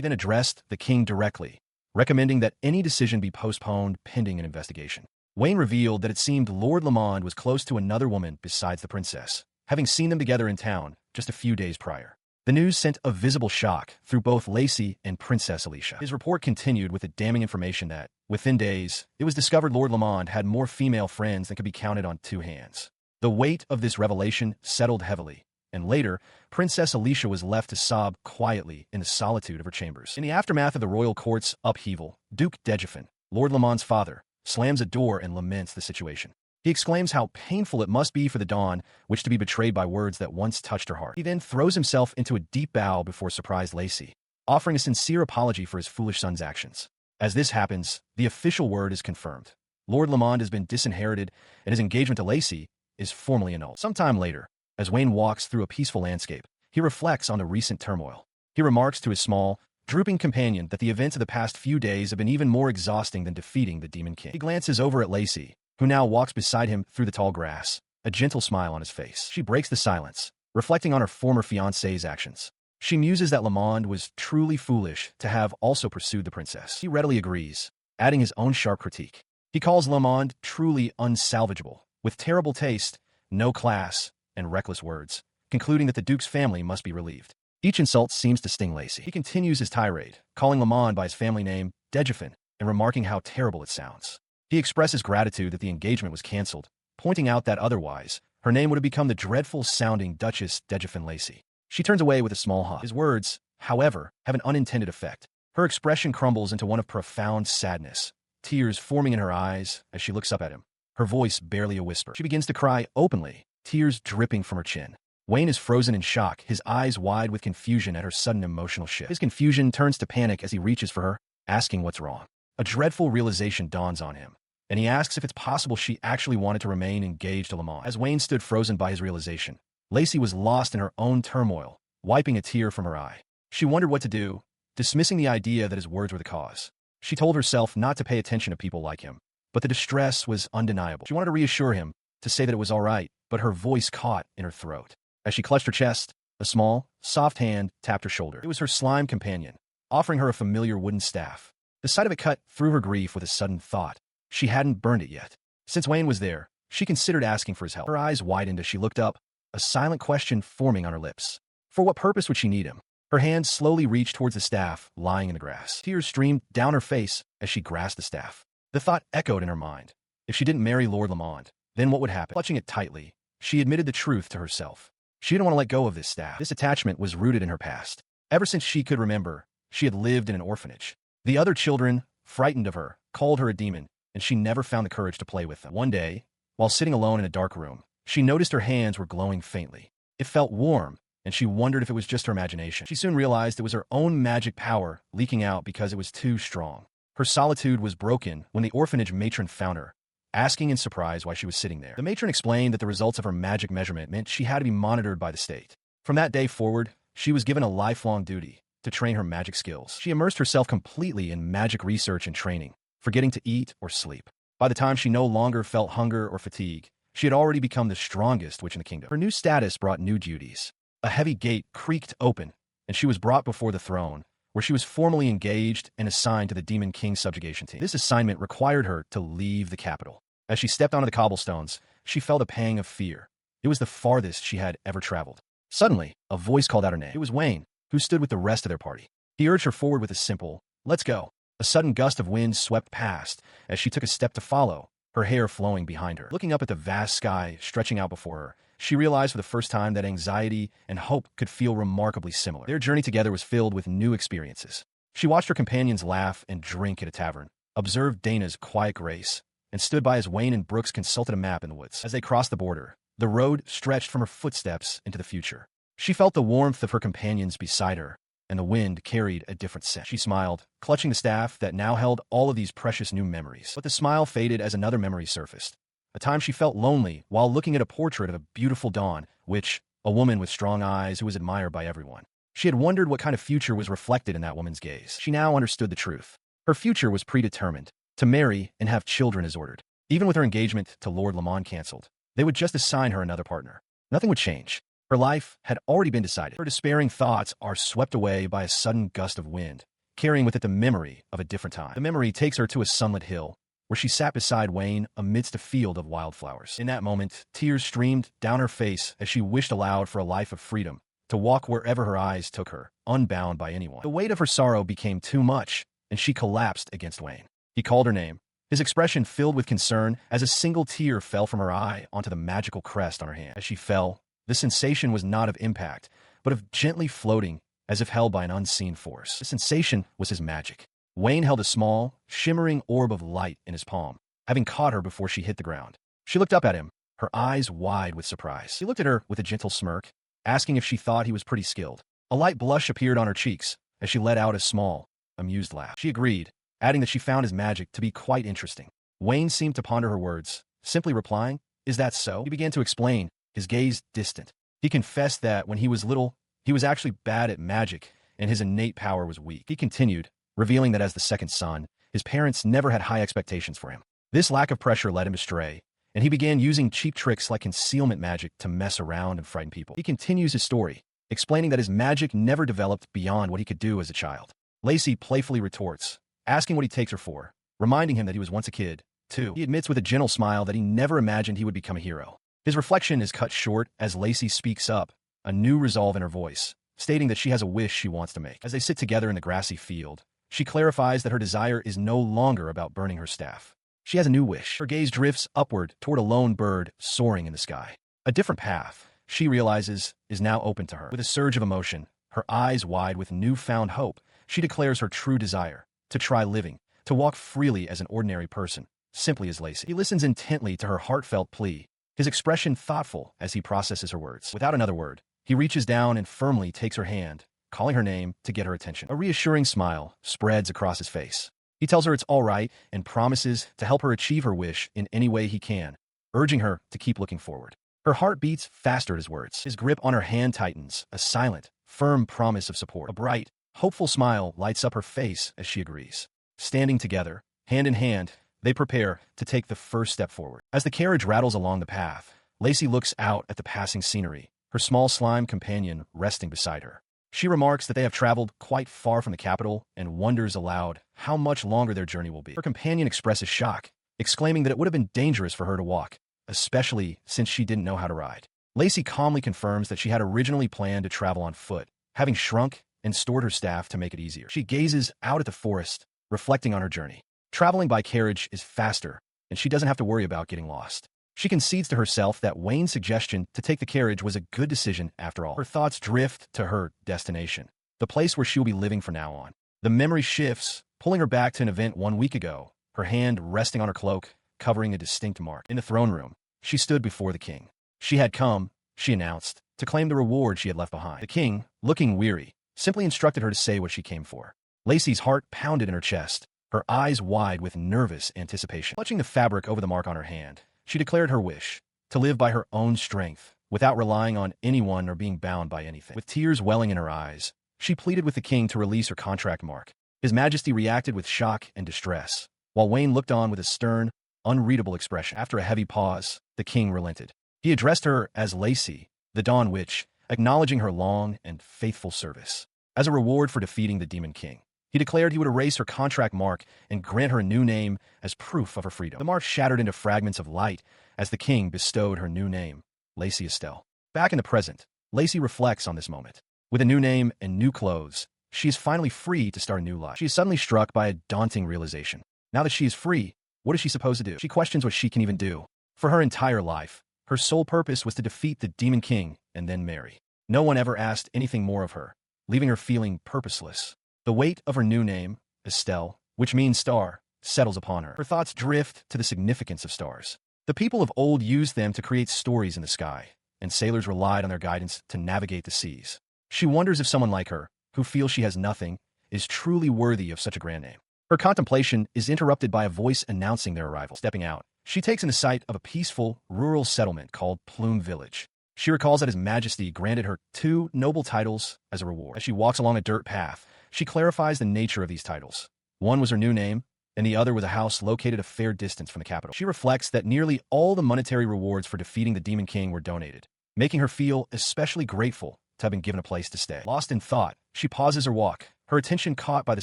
then addressed the king directly, recommending that any decision be postponed pending an investigation. Wayne revealed that it seemed Lord Lamond was close to another woman besides the princess, having seen them together in town just a few days prior. The news sent a visible shock through both Lacey and Princess Alicia. His report continued with the damning information that, within days, it was discovered Lord Lamond had more female friends than could be counted on two hands. The weight of this revelation settled heavily, and later, Princess Alicia was left to sob quietly in the solitude of her chambers. In the aftermath of the royal court's upheaval, Duke Dejafin, Lord Lamond's father, slams a door and laments the situation. He exclaims how painful it must be for the Dawn, which to be betrayed by words that once touched her heart. He then throws himself into a deep bow before surprised Lacey, offering a sincere apology for his foolish son's actions. As this happens, the official word is confirmed. Lord Lamond has been disinherited, and his engagement to Lacey is formally annulled. Sometime later, as Wayne walks through a peaceful landscape, he reflects on the recent turmoil. He remarks to his small, drooping companion that the events of the past few days have been even more exhausting than defeating the Demon King. He glances over at Lacey, who now walks beside him through the tall grass, a gentle smile on his face. She breaks the silence, reflecting on her former fiancé's actions. She muses that Lamond was truly foolish to have also pursued the princess. He readily agrees, adding his own sharp critique. He calls Lamond truly unsalvageable, with terrible taste, no class, and reckless words, concluding that the Duke's family must be relieved. Each insult seems to sting Lacey. He continues his tirade, calling Lamond by his family name, Dejafin, and remarking how terrible it sounds. He expresses gratitude that the engagement was cancelled, pointing out that otherwise, her name would have become the dreadful-sounding Duchess Dejafin Lacey. She turns away with a small hug. His words, however, have an unintended effect. Her expression crumbles into one of profound sadness, tears forming in her eyes as she looks up at him, her voice barely a whisper. She begins to cry openly, tears dripping from her chin. Wayne is frozen in shock, his eyes wide with confusion at her sudden emotional shift. His confusion turns to panic as he reaches for her, asking what's wrong. A dreadful realization dawns on him, and he asks if it's possible she actually wanted to remain engaged to Lamond. As Wayne stood frozen by his realization, Lacey was lost in her own turmoil, wiping a tear from her eye. She wondered what to do, dismissing the idea that his words were the cause. She told herself not to pay attention to people like him, but the distress was undeniable. She wanted to reassure him, to say that it was all right, but her voice caught in her throat. As she clutched her chest, a small, soft hand tapped her shoulder. It was her slime companion, offering her a familiar wooden staff. The sight of it cut through her grief with a sudden thought. She hadn't burned it yet. Since Wayne was there, she considered asking for his help. Her eyes widened as she looked up, a silent question forming on her lips. For what purpose would she need him? Her hand slowly reached towards the staff lying in the grass. Tears streamed down her face as she grasped the staff. The thought echoed in her mind. If she didn't marry Lord Lamond, then what would happen? Clutching it tightly, she admitted the truth to herself. She didn't want to let go of this staff. This attachment was rooted in her past. Ever since she could remember, she had lived in an orphanage. The other children, frightened of her, called her a demon, and she never found the courage to play with them. One day, while sitting alone in a dark room, she noticed her hands were glowing faintly. It felt warm, and she wondered if it was just her imagination. She soon realized it was her own magic power leaking out because it was too strong. Her solitude was broken when the orphanage matron found her, asking in surprise why she was sitting there. The matron explained that the results of her magic measurement meant she had to be monitored by the state. From that day forward, she was given a lifelong duty to train her magic skills. She immersed herself completely in magic research and training, forgetting to eat or sleep. By the time she no longer felt hunger or fatigue, she had already become the strongest witch in the kingdom. Her new status brought new duties. A heavy gate creaked open, and she was brought before the throne, where she was formally engaged and assigned to the Demon King subjugation team. This assignment required her to leave the capital. As she stepped onto the cobblestones, she felt a pang of fear. It was the farthest she had ever traveled. Suddenly, a voice called out her name. It was Wayne, who stood with the rest of their party. He urged her forward with a simple, "Let's go." A sudden gust of wind swept past as she took a step to follow, her hair flowing behind her. Looking up at the vast sky stretching out before her, she realized for the first time that anxiety and hope could feel remarkably similar. Their journey together was filled with new experiences. She watched her companions laugh and drink at a tavern, observed Dana's quiet grace, and stood by as Wayne and Brooks consulted a map in the woods. As they crossed the border, the road stretched from her footsteps into the future. She felt the warmth of her companions beside her, and the wind carried a different scent. She smiled, clutching the staff that now held all of these precious new memories. But the smile faded as another memory surfaced. A time she felt lonely while looking at a portrait of a beautiful Dawn, a woman with strong eyes who was admired by everyone. She had wondered what kind of future was reflected in that woman's gaze. She now understood the truth. Her future was predetermined, to marry and have children as ordered. Even with her engagement to Lord Lamont cancelled, they would just assign her another partner. Nothing would change. Her life had already been decided. Her despairing thoughts are swept away by a sudden gust of wind, carrying with it the memory of a different time. The memory takes her to a sunlit hill, where she sat beside Wayne amidst a field of wildflowers. In that moment, tears streamed down her face as she wished aloud for a life of freedom, to walk wherever her eyes took her, unbound by anyone. The weight of her sorrow became too much, and she collapsed against Wayne. He called her name, his expression filled with concern as a single tear fell from her eye onto the magical crest on her hand. As she fell, the sensation was not of impact, but of gently floating, as if held by an unseen force. The sensation was his magic. Wayne held a small, shimmering orb of light in his palm, having caught her before she hit the ground. She looked up at him, her eyes wide with surprise. He looked at her with a gentle smirk, asking if she thought he was pretty skilled. A light blush appeared on her cheeks as she let out a small, amused laugh. She agreed, adding that she found his magic to be quite interesting. Wayne seemed to ponder her words, simply replying, "Is that so?" He began to explain, his gaze distant. He confessed that when he was little, he was actually bad at magic, and his innate power was weak. He continued, revealing that as the second son, his parents never had high expectations for him. This lack of pressure led him astray, and he began using cheap tricks like concealment magic to mess around and frighten people. He continues his story, explaining that his magic never developed beyond what he could do as a child. Lacey playfully retorts, asking what he takes her for, reminding him that he was once a kid, too. He admits with a gentle smile that he never imagined he would become a hero. His reflection is cut short as Lacey speaks up, a new resolve in her voice, stating that she has a wish she wants to make. As they sit together in the grassy field, she clarifies that her desire is no longer about burning her staff. She has a new wish. Her gaze drifts upward toward a lone bird soaring in the sky. A different path, she realizes, is now open to her. With a surge of emotion, her eyes wide with newfound hope, she declares her true desire, to try living, to walk freely as an ordinary person, simply as Lacey. He listens intently to her heartfelt plea, his expression thoughtful as he processes her words. Without another word, he reaches down and firmly takes her hand, calling her name to get her attention. A reassuring smile spreads across his face. He tells her it's all right and promises to help her achieve her wish in any way he can, urging her to keep looking forward. Her heart beats faster at his words. His grip on her hand tightens, a silent, firm promise of support. A bright, hopeful smile lights up her face as she agrees. Standing together, hand in hand, they prepare to take the first step forward. As the carriage rattles along the path, Lacey looks out at the passing scenery, her small slime companion resting beside her. She remarks that they have traveled quite far from the capital and wonders aloud how much longer their journey will be. Her companion expresses shock, exclaiming that it would have been dangerous for her to walk, especially since she didn't know how to ride. Lacey calmly confirms that she had originally planned to travel on foot, having shrunk and stored her staff to make it easier. She gazes out at the forest, reflecting on her journey. Traveling by carriage is faster, and she doesn't have to worry about getting lost. She concedes to herself that Wayne's suggestion to take the carriage was a good decision after all. Her thoughts drift to her destination, the place where she will be living from now on. The memory shifts, pulling her back to an event 1 week ago, her hand resting on her cloak, covering a distinct mark. In the throne room, she stood before the king. She had come, she announced, to claim the reward she had left behind. The king, looking weary, simply instructed her to say what she came for. Lacey's heart pounded in her chest, her eyes wide with nervous anticipation. Clutching the fabric over the mark on her hand, she declared her wish, to live by her own strength, without relying on anyone or being bound by anything. With tears welling in her eyes, she pleaded with the king to release her contract mark. His Majesty reacted with shock and distress, while Wayne looked on with a stern, unreadable expression. After a heavy pause, the king relented. He addressed her as Lacey, the Dawn Witch, acknowledging her long and faithful service. As a reward for defeating the Demon King, he declared he would erase her contract mark and grant her a new name as proof of her freedom. The mark shattered into fragments of light as the king bestowed her new name, Lacey Estelle. Back in the present, Lacey reflects on this moment. With a new name and new clothes, she is finally free to start a new life. She is suddenly struck by a daunting realization. Now that she is free, what is she supposed to do? She questions what she can even do. For her entire life, her sole purpose was to defeat the Demon King and then marry. No one ever asked anything more of her, leaving her feeling purposeless. The weight of her new name, Estelle, which means star, settles upon her. Her thoughts drift to the significance of stars. The people of old used them to create stories in the sky, and sailors relied on their guidance to navigate the seas. She wonders if someone like her, who feels she has nothing, is truly worthy of such a grand name. Her contemplation is interrupted by a voice announcing their arrival. Stepping out, she takes in the sight of a peaceful, rural settlement called Plume Village. She recalls that His Majesty granted her 2 noble titles as a reward. As she walks along a dirt path, she clarifies the nature of these titles. One was her new name, and the other was a house located a fair distance from the capital. She reflects that nearly all the monetary rewards for defeating the Demon King were donated, making her feel especially grateful to have been given a place to stay. Lost in thought, she pauses her walk, her attention caught by the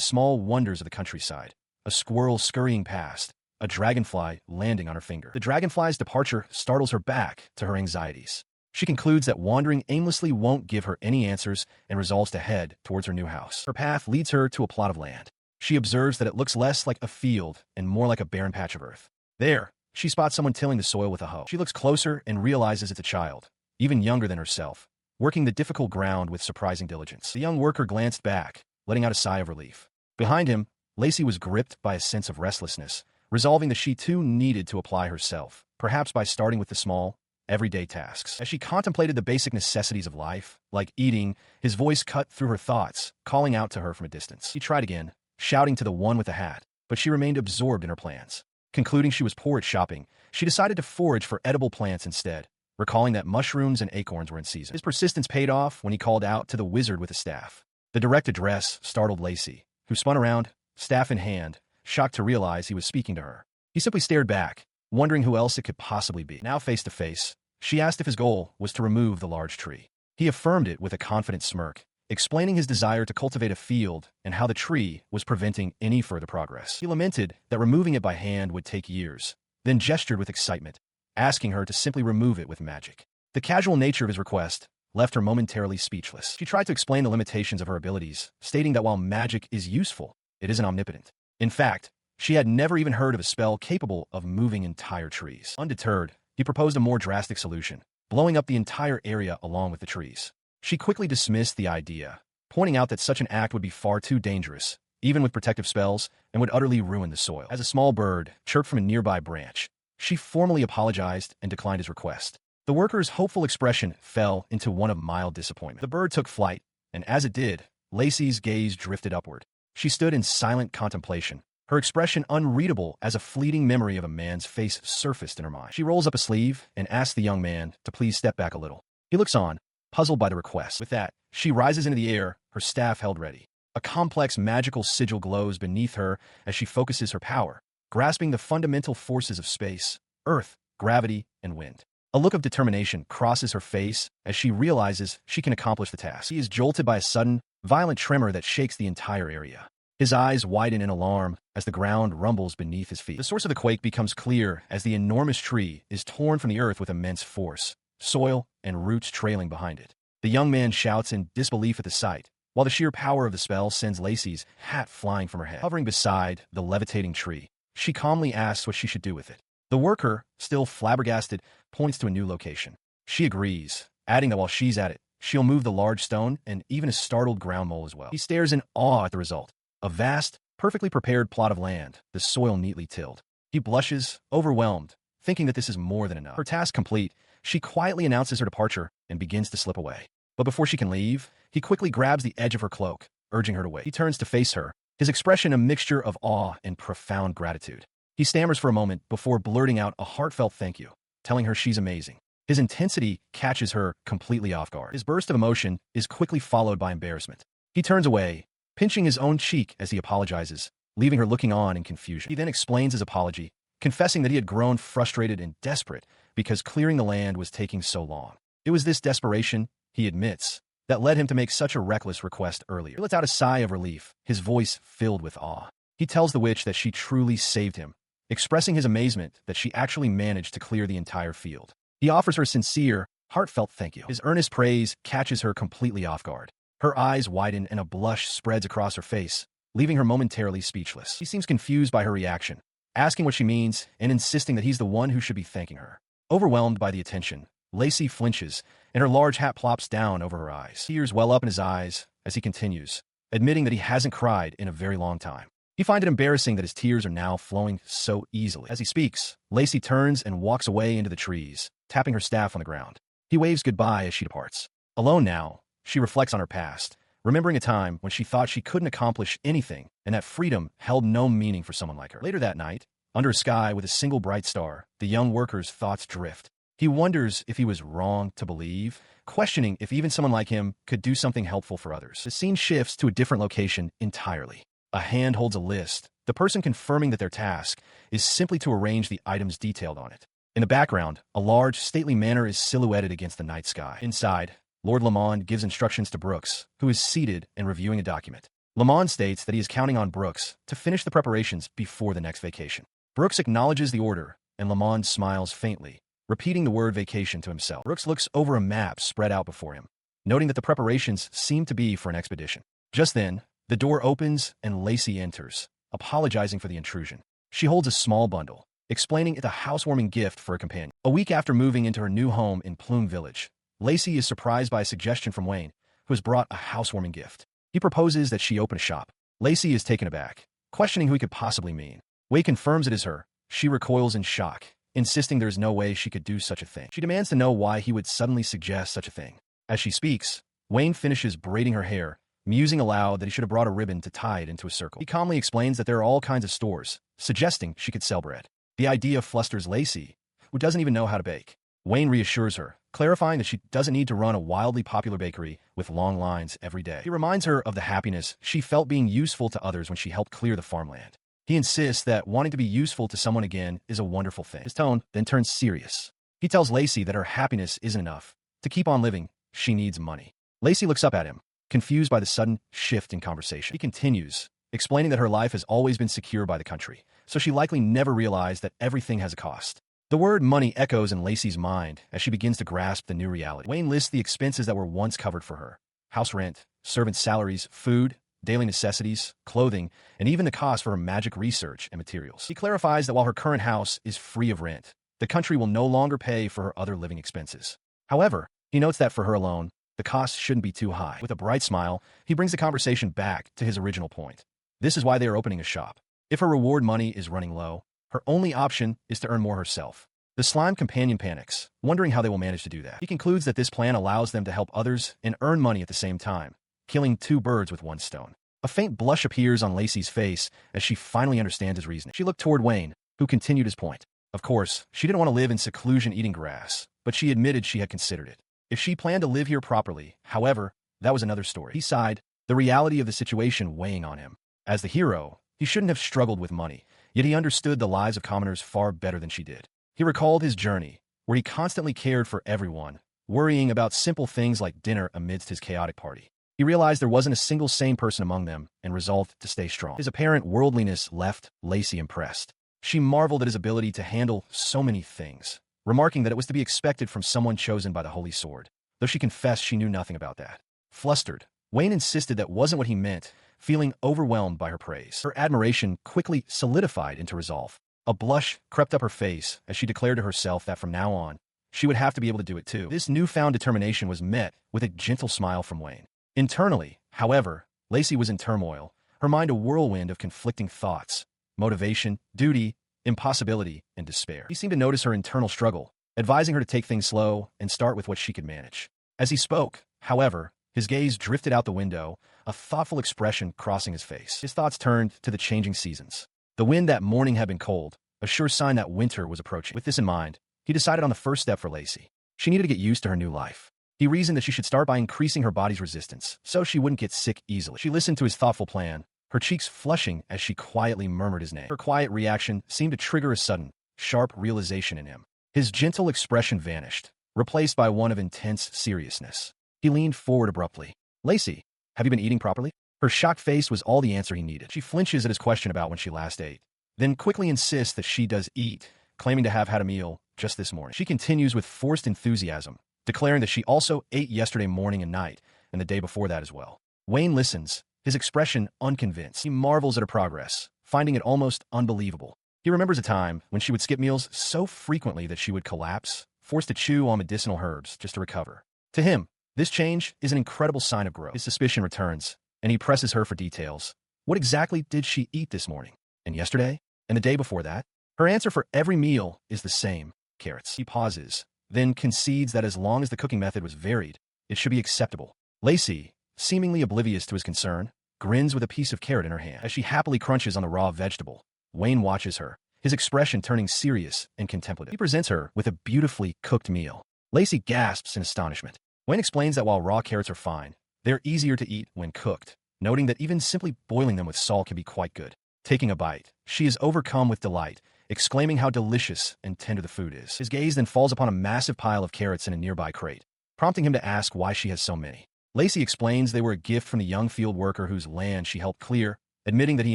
small wonders of the countryside. A squirrel scurrying past, a dragonfly landing on her finger. The dragonfly's departure startles her back to her anxieties. She concludes that wandering aimlessly won't give her any answers and resolves to head towards her new house. Her path leads her to a plot of land. She observes that it looks less like a field and more like a barren patch of earth. There, she spots someone tilling the soil with a hoe. She looks closer and realizes it's a child, even younger than herself, working the difficult ground with surprising diligence. The young worker glanced back, letting out a sigh of relief. Behind him, Lacey was gripped by a sense of restlessness, resolving that she too needed to apply herself, perhaps by starting with the small, everyday tasks. As she contemplated the basic necessities of life, like eating, his voice cut through her thoughts, calling out to her from a distance. He tried again, shouting to the one with the hat, but she remained absorbed in her plans. Concluding she was poor at shopping, she decided to forage for edible plants instead, recalling that mushrooms and acorns were in season. His persistence paid off when he called out to the wizard with a staff. The direct address startled Lacey, who spun around, staff in hand, shocked to realize he was speaking to her. He simply stared back, wondering who else it could possibly be. Now face to face, she asked if his goal was to remove the large tree. He affirmed it with a confident smirk, explaining his desire to cultivate a field and how the tree was preventing any further progress. He lamented that removing it by hand would take years, then gestured with excitement, asking her to simply remove it with magic. The casual nature of his request left her momentarily speechless. She tried to explain the limitations of her abilities, stating that while magic is useful, it isn't omnipotent. In fact, she had never even heard of a spell capable of moving entire trees. Undeterred, he proposed a more drastic solution, blowing up the entire area along with the trees. She quickly dismissed the idea, pointing out that such an act would be far too dangerous, even with protective spells, and would utterly ruin the soil. As a small bird chirped from a nearby branch, she formally apologized and declined his request. The worker's hopeful expression fell into one of mild disappointment. The bird took flight, and as it did, Lacey's gaze drifted upward. She stood in silent contemplation, her expression unreadable as a fleeting memory of a man's face surfaced in her mind. She rolls up a sleeve and asks the young man to please step back a little. He looks on, puzzled by the request. With that, she rises into the air, her staff held ready. A complex magical sigil glows beneath her as she focuses her power, grasping the fundamental forces of space, earth, gravity, and wind. A look of determination crosses her face as she realizes she can accomplish the task. He is jolted by a sudden, violent tremor that shakes the entire area. His eyes widen in alarm as the ground rumbles beneath his feet. The source of the quake becomes clear as the enormous tree is torn from the earth with immense force, soil and roots trailing behind it. The young man shouts in disbelief at the sight, while the sheer power of the spell sends Lacey's hat flying from her head. Hovering beside the levitating tree, she calmly asks what she should do with it. The worker, still flabbergasted, points to a new location. She agrees, adding that while she's at it, she'll move the large stone and even a startled ground mole as well. He stares in awe at the result. A vast, perfectly prepared plot of land, the soil neatly tilled. He blushes, overwhelmed, thinking that this is more than enough. Her task complete, she quietly announces her departure and begins to slip away. But before she can leave, he quickly grabs the edge of her cloak, urging her to wait. He turns to face her, his expression a mixture of awe and profound gratitude. He stammers for a moment before blurting out a heartfelt thank you, telling her she's amazing. His intensity catches her completely off guard. His burst of emotion is quickly followed by embarrassment. He turns away, pinching his own cheek as he apologizes, leaving her looking on in confusion. He then explains his apology, confessing that he had grown frustrated and desperate because clearing the land was taking so long. It was this desperation, he admits, that led him to make such a reckless request earlier. He lets out a sigh of relief, his voice filled with awe. He tells the witch that she truly saved him, expressing his amazement that she actually managed to clear the entire field. He offers her sincere, heartfelt thank you. His earnest praise catches her completely off guard. Her eyes widen and a blush spreads across her face, leaving her momentarily speechless. He seems confused by her reaction, asking what she means and insisting that he's the one who should be thanking her. Overwhelmed by the attention, Lacey flinches, and her large hat plops down over her eyes. Tears well up in his eyes as he continues, admitting that he hasn't cried in a very long time. He finds it embarrassing that his tears are now flowing so easily. As he speaks, Lacey turns and walks away into the trees, tapping her staff on the ground. He waves goodbye as she departs. Alone now, she reflects on her past, remembering a time when she thought she couldn't accomplish anything and that freedom held no meaning for someone like her. Later that night, under a sky with a single bright star, the young worker's thoughts drift, He wonders if he was wrong to believe, questioning if even someone like him could do something helpful for others. The scene shifts to a different location entirely. A hand holds a list, the person confirming that their task is simply to arrange the items detailed on it. In the background, a large, stately manor is silhouetted against the night sky. Inside, Lord Lamond gives instructions to Brooks, who is seated and reviewing a document. Lamond states that he is counting on Brooks to finish the preparations before the next vacation. Brooks acknowledges the order, and Lamond smiles faintly, repeating the word vacation to himself. Brooks looks over a map spread out before him, noting that the preparations seem to be for an expedition. Just then, the door opens and Lacey enters, apologizing for the intrusion. She holds a small bundle, explaining it's a housewarming gift for a companion. A week after moving into her new home in Plume Village, Lacey is surprised by a suggestion from Wayne, who has brought a housewarming gift. He proposes that she open a shop. Lacey is taken aback, questioning who he could possibly mean. Wayne confirms it is her. She recoils in shock, insisting there is no way she could do such a thing. She demands to know why he would suddenly suggest such a thing. As she speaks, Wayne finishes braiding her hair, musing aloud that he should have brought a ribbon to tie it into a circle. He calmly explains that there are all kinds of stores, suggesting she could sell bread. The idea flusters Lacey, who doesn't even know how to bake. Wayne reassures her, clarifying that she doesn't need to run a wildly popular bakery with long lines every day. He reminds her of the happiness she felt being useful to others when she helped clear the farmland. He insists that wanting to be useful to someone again is a wonderful thing. His tone then turns serious. He tells Lacey that her happiness isn't enough. To keep on living, she needs money. Lacey looks up at him, confused by the sudden shift in conversation. He continues, explaining that her life has always been secure by the country, so she likely never realized that everything has a cost. The word money echoes in Lacey's mind as she begins to grasp the new reality. Wayne lists the expenses that were once covered for her: house rent, servant salaries, food, daily necessities, clothing, and even the cost for her magic research and materials. He clarifies that while her current house is free of rent, the country will no longer pay for her other living expenses. However, he notes that for her alone, the cost shouldn't be too high. With a bright smile, he brings the conversation back to his original point. This is why they are opening a shop. If her reward money is running low, her only option is to earn more herself. The slime companion panics, wondering how they will manage to do that. He concludes that this plan allows them to help others and earn money at the same time, killing two birds with one stone. A faint blush appears on Lacey's face as she finally understands his reasoning. She looked toward Wayne, who continued his point. Of course, she didn't want to live in seclusion eating grass, but she admitted she had considered it. If she planned to live here properly, however, that was another story. He sighed, the reality of the situation weighing on him. As the hero, he shouldn't have struggled with money, yet he understood the lives of commoners far better than she did. He recalled his journey, where he constantly cared for everyone, worrying about simple things like dinner amidst his chaotic party. He realized there wasn't a single sane person among them and resolved to stay strong. His apparent worldliness left Lacey impressed. She marveled at his ability to handle so many things, remarking that it was to be expected from someone chosen by the Holy Sword, though she confessed she knew nothing about that. Flustered, Wayne insisted that wasn't what he meant, feeling overwhelmed by her praise. Her admiration quickly solidified into resolve. A blush crept up her face as she declared to herself that from now on, she would have to be able to do it too. This newfound determination was met with a gentle smile from Wayne. Internally, however, Lacey was in turmoil, her mind a whirlwind of conflicting thoughts: motivation, duty, impossibility, and despair. He seemed to notice her internal struggle, advising her to take things slow and start with what she could manage. As he spoke, however, his gaze drifted out the window, a thoughtful expression crossing his face. His thoughts turned to the changing seasons. The wind that morning had been cold, a sure sign that winter was approaching. With this in mind, he decided on the first step for Lacey. She needed to get used to her new life. He reasoned that she should start by increasing her body's resistance, so she wouldn't get sick easily. She listened to his thoughtful plan, her cheeks flushing as she quietly murmured his name. Her quiet reaction seemed to trigger a sudden, sharp realization in him. His gentle expression vanished, replaced by one of intense seriousness. He leaned forward abruptly. "Lacey, have you been eating properly?" Her shocked face was all the answer he needed. She flinches at his question about when she last ate, then quickly insists that she does eat, claiming to have had a meal just this morning. She continues with forced enthusiasm, declaring that she also ate yesterday morning and night, and the day before that as well. Wayne listens, his expression unconvinced. He marvels at her progress, finding it almost unbelievable. He remembers a time when she would skip meals so frequently that she would collapse, forced to chew on medicinal herbs just to recover. To him, this change is an incredible sign of growth. His suspicion returns, and he presses her for details. What exactly did she eat this morning? And yesterday? And the day before that? Her answer for every meal is the same: carrots. He pauses, then concedes that as long as the cooking method was varied, it should be acceptable. Lacey, seemingly oblivious to his concern, grins with a piece of carrot in her hand. As she happily crunches on the raw vegetable, Wayne watches her, his expression turning serious and contemplative. He presents her with a beautifully cooked meal. Lacey gasps in astonishment. Wayne explains that while raw carrots are fine, they're easier to eat when cooked, noting that even simply boiling them with salt can be quite good. Taking a bite, she is overcome with delight, exclaiming how delicious and tender the food is. His gaze then falls upon a massive pile of carrots in a nearby crate, prompting him to ask why she has so many. Lacey explains they were a gift from the young field worker whose land she helped clear, admitting that he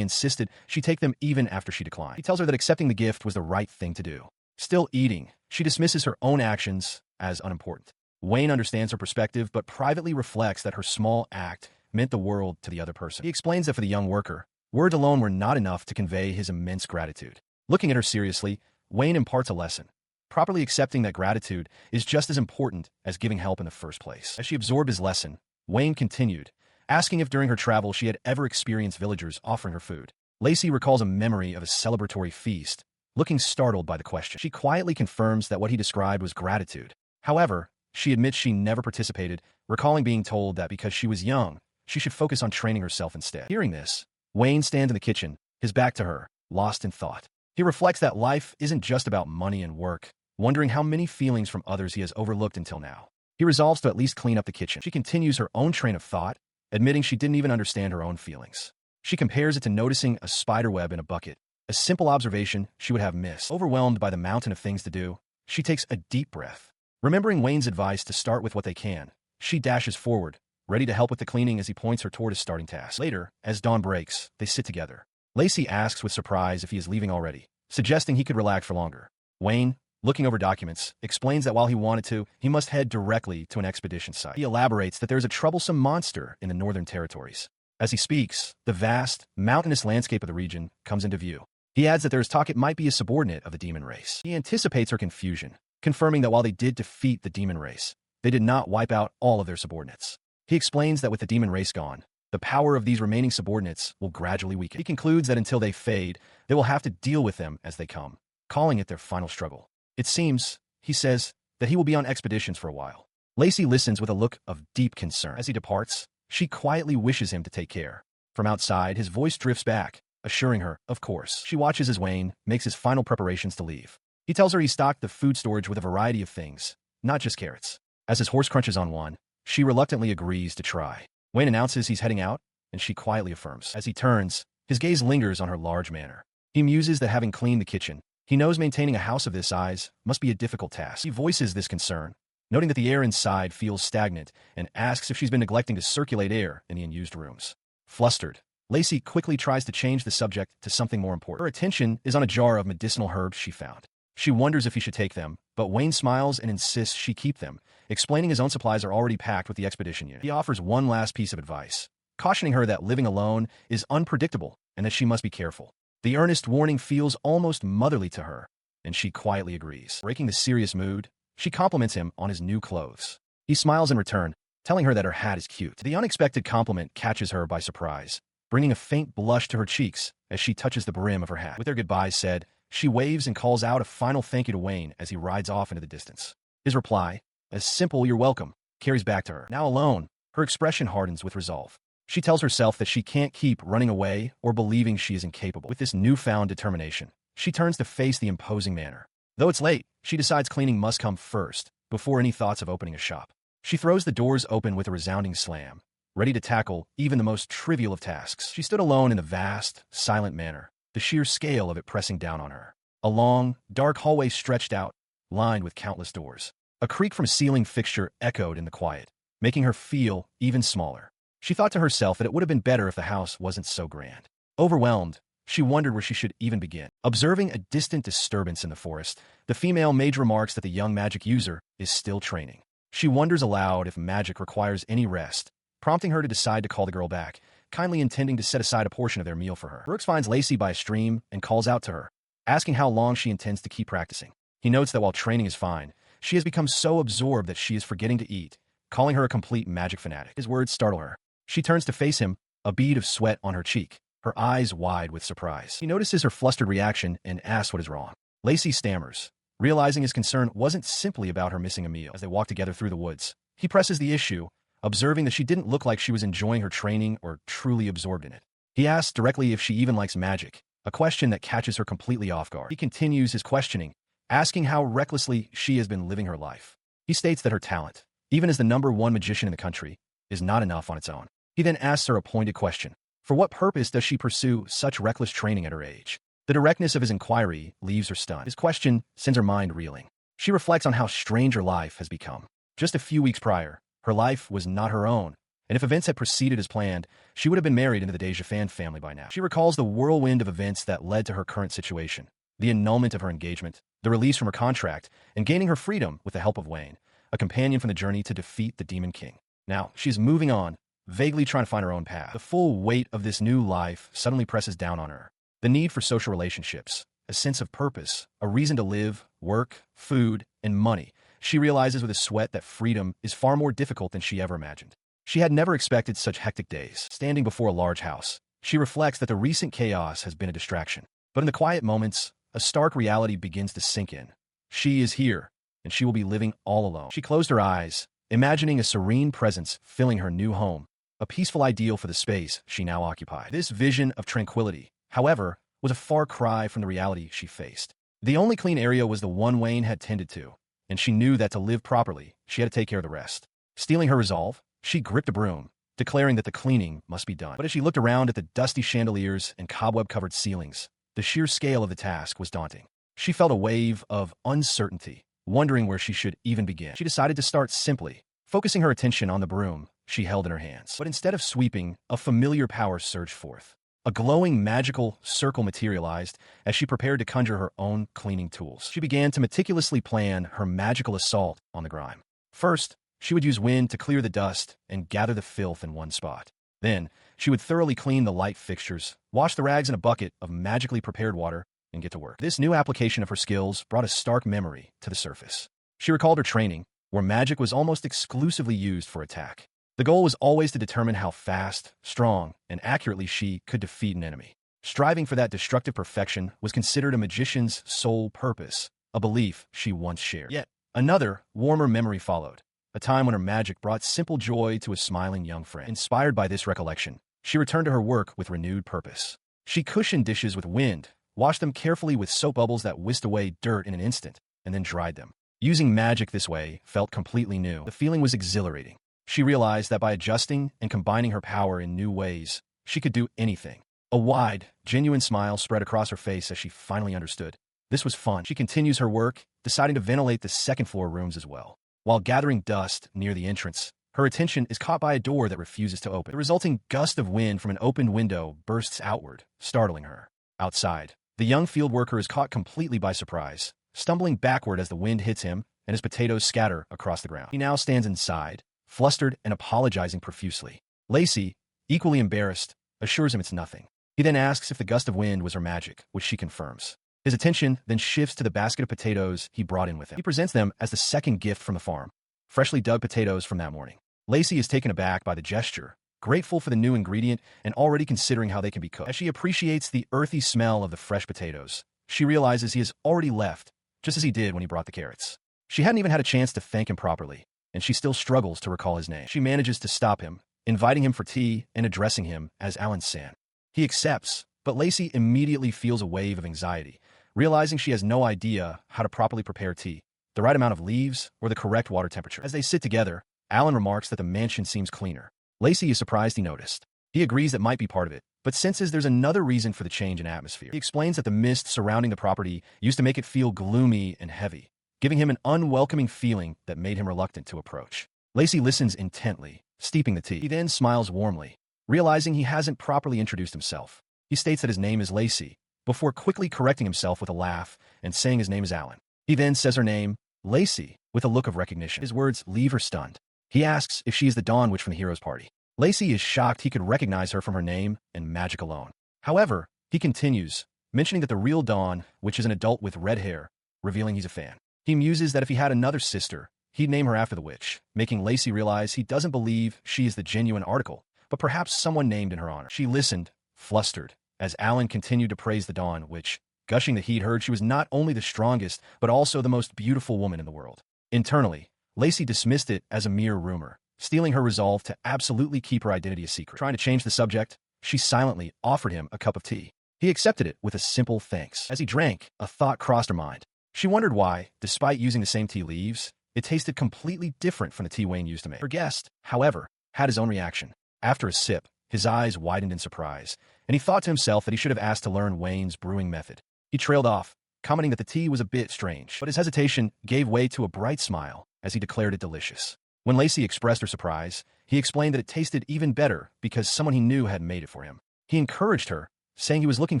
insisted she take them even after she declined. He tells her that accepting the gift was the right thing to do. Still eating, she dismisses her own actions as unimportant. Wayne understands her perspective, but privately reflects that her small act meant the world to the other person. He explains that for the young worker, words alone were not enough to convey his immense gratitude. Looking at her seriously, Wayne imparts a lesson. Properly accepting that gratitude is just as important as giving help in the first place. As she absorbed his lesson, Wayne continued, asking if during her travel she had ever experienced villagers offering her food. Lacey recalls a memory of a celebratory feast, looking startled by the question. She quietly confirms that what he described was gratitude. However, she admits she never participated, recalling being told that because she was young, she should focus on training herself instead. Hearing this, Wayne stands in the kitchen, his back to her, lost in thought. He reflects that life isn't just about money and work, wondering how many feelings from others he has overlooked until now. He resolves to at least clean up the kitchen. She continues her own train of thought, admitting she didn't even understand her own feelings. She compares it to noticing a spider web in a bucket, a simple observation she would have missed. Overwhelmed by the mountain of things to do, she takes a deep breath. Remembering Wayne's advice to start with what they can, she dashes forward, ready to help with the cleaning as he points her toward his starting task. Later, as dawn breaks, they sit together. Lacey asks with surprise if he is leaving already, suggesting he could relax for longer. Wayne, looking over documents, explains that while he wanted to, he must head directly to an expedition site. He elaborates that there is a troublesome monster in the Northern Territories. As he speaks, the vast, mountainous landscape of the region comes into view. He adds that there is talk it might be a subordinate of the demon race. He anticipates her confusion, confirming that while they did defeat the demon race, they did not wipe out all of their subordinates. He explains that with the demon race gone, the power of these remaining subordinates will gradually weaken. He concludes that until they fade, they will have to deal with them as they come, calling it their final struggle. It seems, he says, that he will be on expeditions for a while. Lacey listens with a look of deep concern. As he departs, she quietly wishes him to take care. From outside, his voice drifts back, assuring her, of course. She watches as Wayne makes his final preparations to leave. He tells her he stocked the food storage with a variety of things, not just carrots. As his horse crunches on one, she reluctantly agrees to try. Wayne announces he's heading out, and she quietly affirms. As he turns, his gaze lingers on her large manor. He muses that having cleaned the kitchen, he knows maintaining a house of this size must be a difficult task. He voices this concern, noting that the air inside feels stagnant, and asks if she's been neglecting to circulate air in the unused rooms. Flustered, Lacey quickly tries to change the subject to something more important. Her attention is on a jar of medicinal herbs she found. She wonders if he should take them, but Wayne smiles and insists she keep them, explaining his own supplies are already packed with the expedition unit. He offers one last piece of advice, cautioning her that living alone is unpredictable and that she must be careful. The earnest warning feels almost motherly to her, and she quietly agrees. Breaking the serious mood, she compliments him on his new clothes. He smiles in return, telling her that her hat is cute. The unexpected compliment catches her by surprise, bringing a faint blush to her cheeks as she touches the brim of her hat. With their goodbyes said, she waves and calls out a final thank you to Wayne as he rides off into the distance. His reply, a simple "you're welcome," carries back to her. Now alone, her expression hardens with resolve. She tells herself that she can't keep running away or believing she is incapable. With this newfound determination, she turns to face the imposing manor. Though it's late, she decides cleaning must come first, before any thoughts of opening a shop. She throws the doors open with a resounding slam, ready to tackle even the most trivial of tasks. She stood alone in the vast, silent manor, the sheer scale of it pressing down on her. A long, dark hallway stretched out, lined with countless doors. A creak from a ceiling fixture echoed in the quiet, making her feel even smaller. She thought to herself that it would have been better if the house wasn't so grand. Overwhelmed, she wondered where she should even begin. Observing a distant disturbance in the forest, the female mage remarks that the young magic user is still training. She wonders aloud if magic requires any rest, prompting her to decide to call the girl back, kindly intending to set aside a portion of their meal for her. Brooks finds Lacey by a stream and calls out to her, asking how long she intends to keep practicing. He notes that while training is fine, she has become so absorbed that she is forgetting to eat, calling her a complete magic fanatic. His words startle her. She turns to face him, a bead of sweat on her cheek, her eyes wide with surprise. He notices her flustered reaction and asks what is wrong. Lacey stammers, realizing his concern wasn't simply about her missing a meal. As they walk together through the woods, he presses the issue, observing that she didn't look like she was enjoying her training or truly absorbed in it. He asks directly if she even likes magic, a question that catches her completely off guard. He continues his questioning, asking how recklessly she has been living her life. He states that her talent, even as the #1 magician in the country, is not enough on its own. He then asks her a pointed question. For what purpose does she pursue such reckless training at her age? The directness of his inquiry leaves her stunned. His question sends her mind reeling. She reflects on how strange her life has become. Just a few weeks prior, her life was not her own, and if events had proceeded as planned, she would have been married into the Dejafan family by now. She recalls the whirlwind of events that led to her current situation, the annulment of her engagement, the release from her contract, and gaining her freedom with the help of Wayne, a companion from the journey to defeat the Demon King. Now, she's moving on, vaguely trying to find her own path. The full weight of this new life suddenly presses down on her. The need for social relationships, a sense of purpose, a reason to live, work, food, and money. She realizes with a sweat that freedom is far more difficult than she ever imagined. She had never expected such hectic days. Standing before a large house, she reflects that the recent chaos has been a distraction. But in the quiet moments, a stark reality begins to sink in. She is here, and she will be living all alone. She closed her eyes, imagining a serene presence filling her new home, a peaceful ideal for the space she now occupied. This vision of tranquility, however, was a far cry from the reality she faced. The only clean area was the one Wayne had tended to, and she knew that to live properly, she had to take care of the rest. Steeling her resolve, she gripped a broom, declaring that the cleaning must be done. But as she looked around at the dusty chandeliers and cobweb-covered ceilings, the sheer scale of the task was daunting. She felt a wave of uncertainty, wondering where she should even begin. She decided to start simply, focusing her attention on the broom she held in her hands. But instead of sweeping, a familiar power surged forth. A glowing magical circle materialized as she prepared to conjure her own cleaning tools. She began to meticulously plan her magical assault on the grime. First, she would use wind to clear the dust and gather the filth in one spot. Then, she would thoroughly clean the light fixtures, wash the rags in a bucket of magically prepared water, and get to work. This new application of her skills brought a stark memory to the surface. She recalled her training, where magic was almost exclusively used for attack. The goal was always to determine how fast, strong, and accurately she could defeat an enemy. Striving for that destructive perfection was considered a magician's sole purpose, a belief she once shared. Yet, another, warmer memory followed, a time when her magic brought simple joy to a smiling young friend. Inspired by this recollection, she returned to her work with renewed purpose. She cushioned dishes with wind, washed them carefully with soap bubbles that whisked away dirt in an instant, and then dried them. Using magic this way felt completely new. The feeling was exhilarating. She realized that by adjusting and combining her power in new ways, she could do anything. A wide, genuine smile spread across her face as she finally understood. This was fun. She continues her work, deciding to ventilate the second-floor rooms as well. While gathering dust near the entrance, her attention is caught by a door that refuses to open. The resulting gust of wind from an opened window bursts outward, startling her. Outside, the young field worker is caught completely by surprise, stumbling backward as the wind hits him and his potatoes scatter across the ground. He now stands inside, flustered and apologizing profusely. Lacey, equally embarrassed, assures him it's nothing. He then asks if the gust of wind was her magic, which she confirms. His attention then shifts to the basket of potatoes he brought in with him. He presents them as the second gift from the farm, freshly dug potatoes from that morning. Lacey is taken aback by the gesture, grateful for the new ingredient and already considering how they can be cooked. As she appreciates the earthy smell of the fresh potatoes, she realizes he has already left, just as he did when he brought the carrots. She hadn't even had a chance to thank him properly, and she still struggles to recall his name. She manages to stop him, inviting him for tea and addressing him as Alan San. He accepts, but Lacey immediately feels a wave of anxiety, realizing she has no idea how to properly prepare tea, the right amount of leaves, or the correct water temperature. As they sit together, Alan remarks that the mansion seems cleaner. Lacey is surprised he noticed. He agrees that might be part of it, but senses there's another reason for the change in atmosphere. He explains that the mist surrounding the property used to make it feel gloomy and heavy, giving him an unwelcoming feeling that made him reluctant to approach. Lacey listens intently, steeping the tea. He then smiles warmly, realizing he hasn't properly introduced himself. He states that his name is Lacey, before quickly correcting himself with a laugh and saying his name is Alan. He then says her name, Lacey, with a look of recognition. His words leave her stunned. He asks if she is the Dawn Witch from the hero's party. Lacey is shocked he could recognize her from her name and magic alone. However, he continues, mentioning that the real Dawn, which is an adult with red hair, revealing he's a fan. He muses that if he had another sister, he'd name her after the witch, making Lacey realize he doesn't believe she is the genuine article, but perhaps someone named in her honor. She listened, flustered, as Alan continued to praise the Dawn, which, gushing that he'd heard she was not only the strongest, but also the most beautiful woman in the world. Internally, Lacey dismissed it as a mere rumor, stealing her resolve to absolutely keep her identity a secret. Trying to change the subject, she silently offered him a cup of tea. He accepted it with a simple thanks. As he drank, a thought crossed her mind. She wondered why, despite using the same tea leaves, it tasted completely different from the tea Wayne used to make. Her guest, however, had his own reaction. After a sip, his eyes widened in surprise, and he thought to himself that he should have asked to learn Wayne's brewing method. He trailed off, commenting that the tea was a bit strange, but his hesitation gave way to a bright smile as he declared it delicious. When Lacey expressed her surprise, he explained that it tasted even better because someone he knew had made it for him. He encouraged her, saying he was looking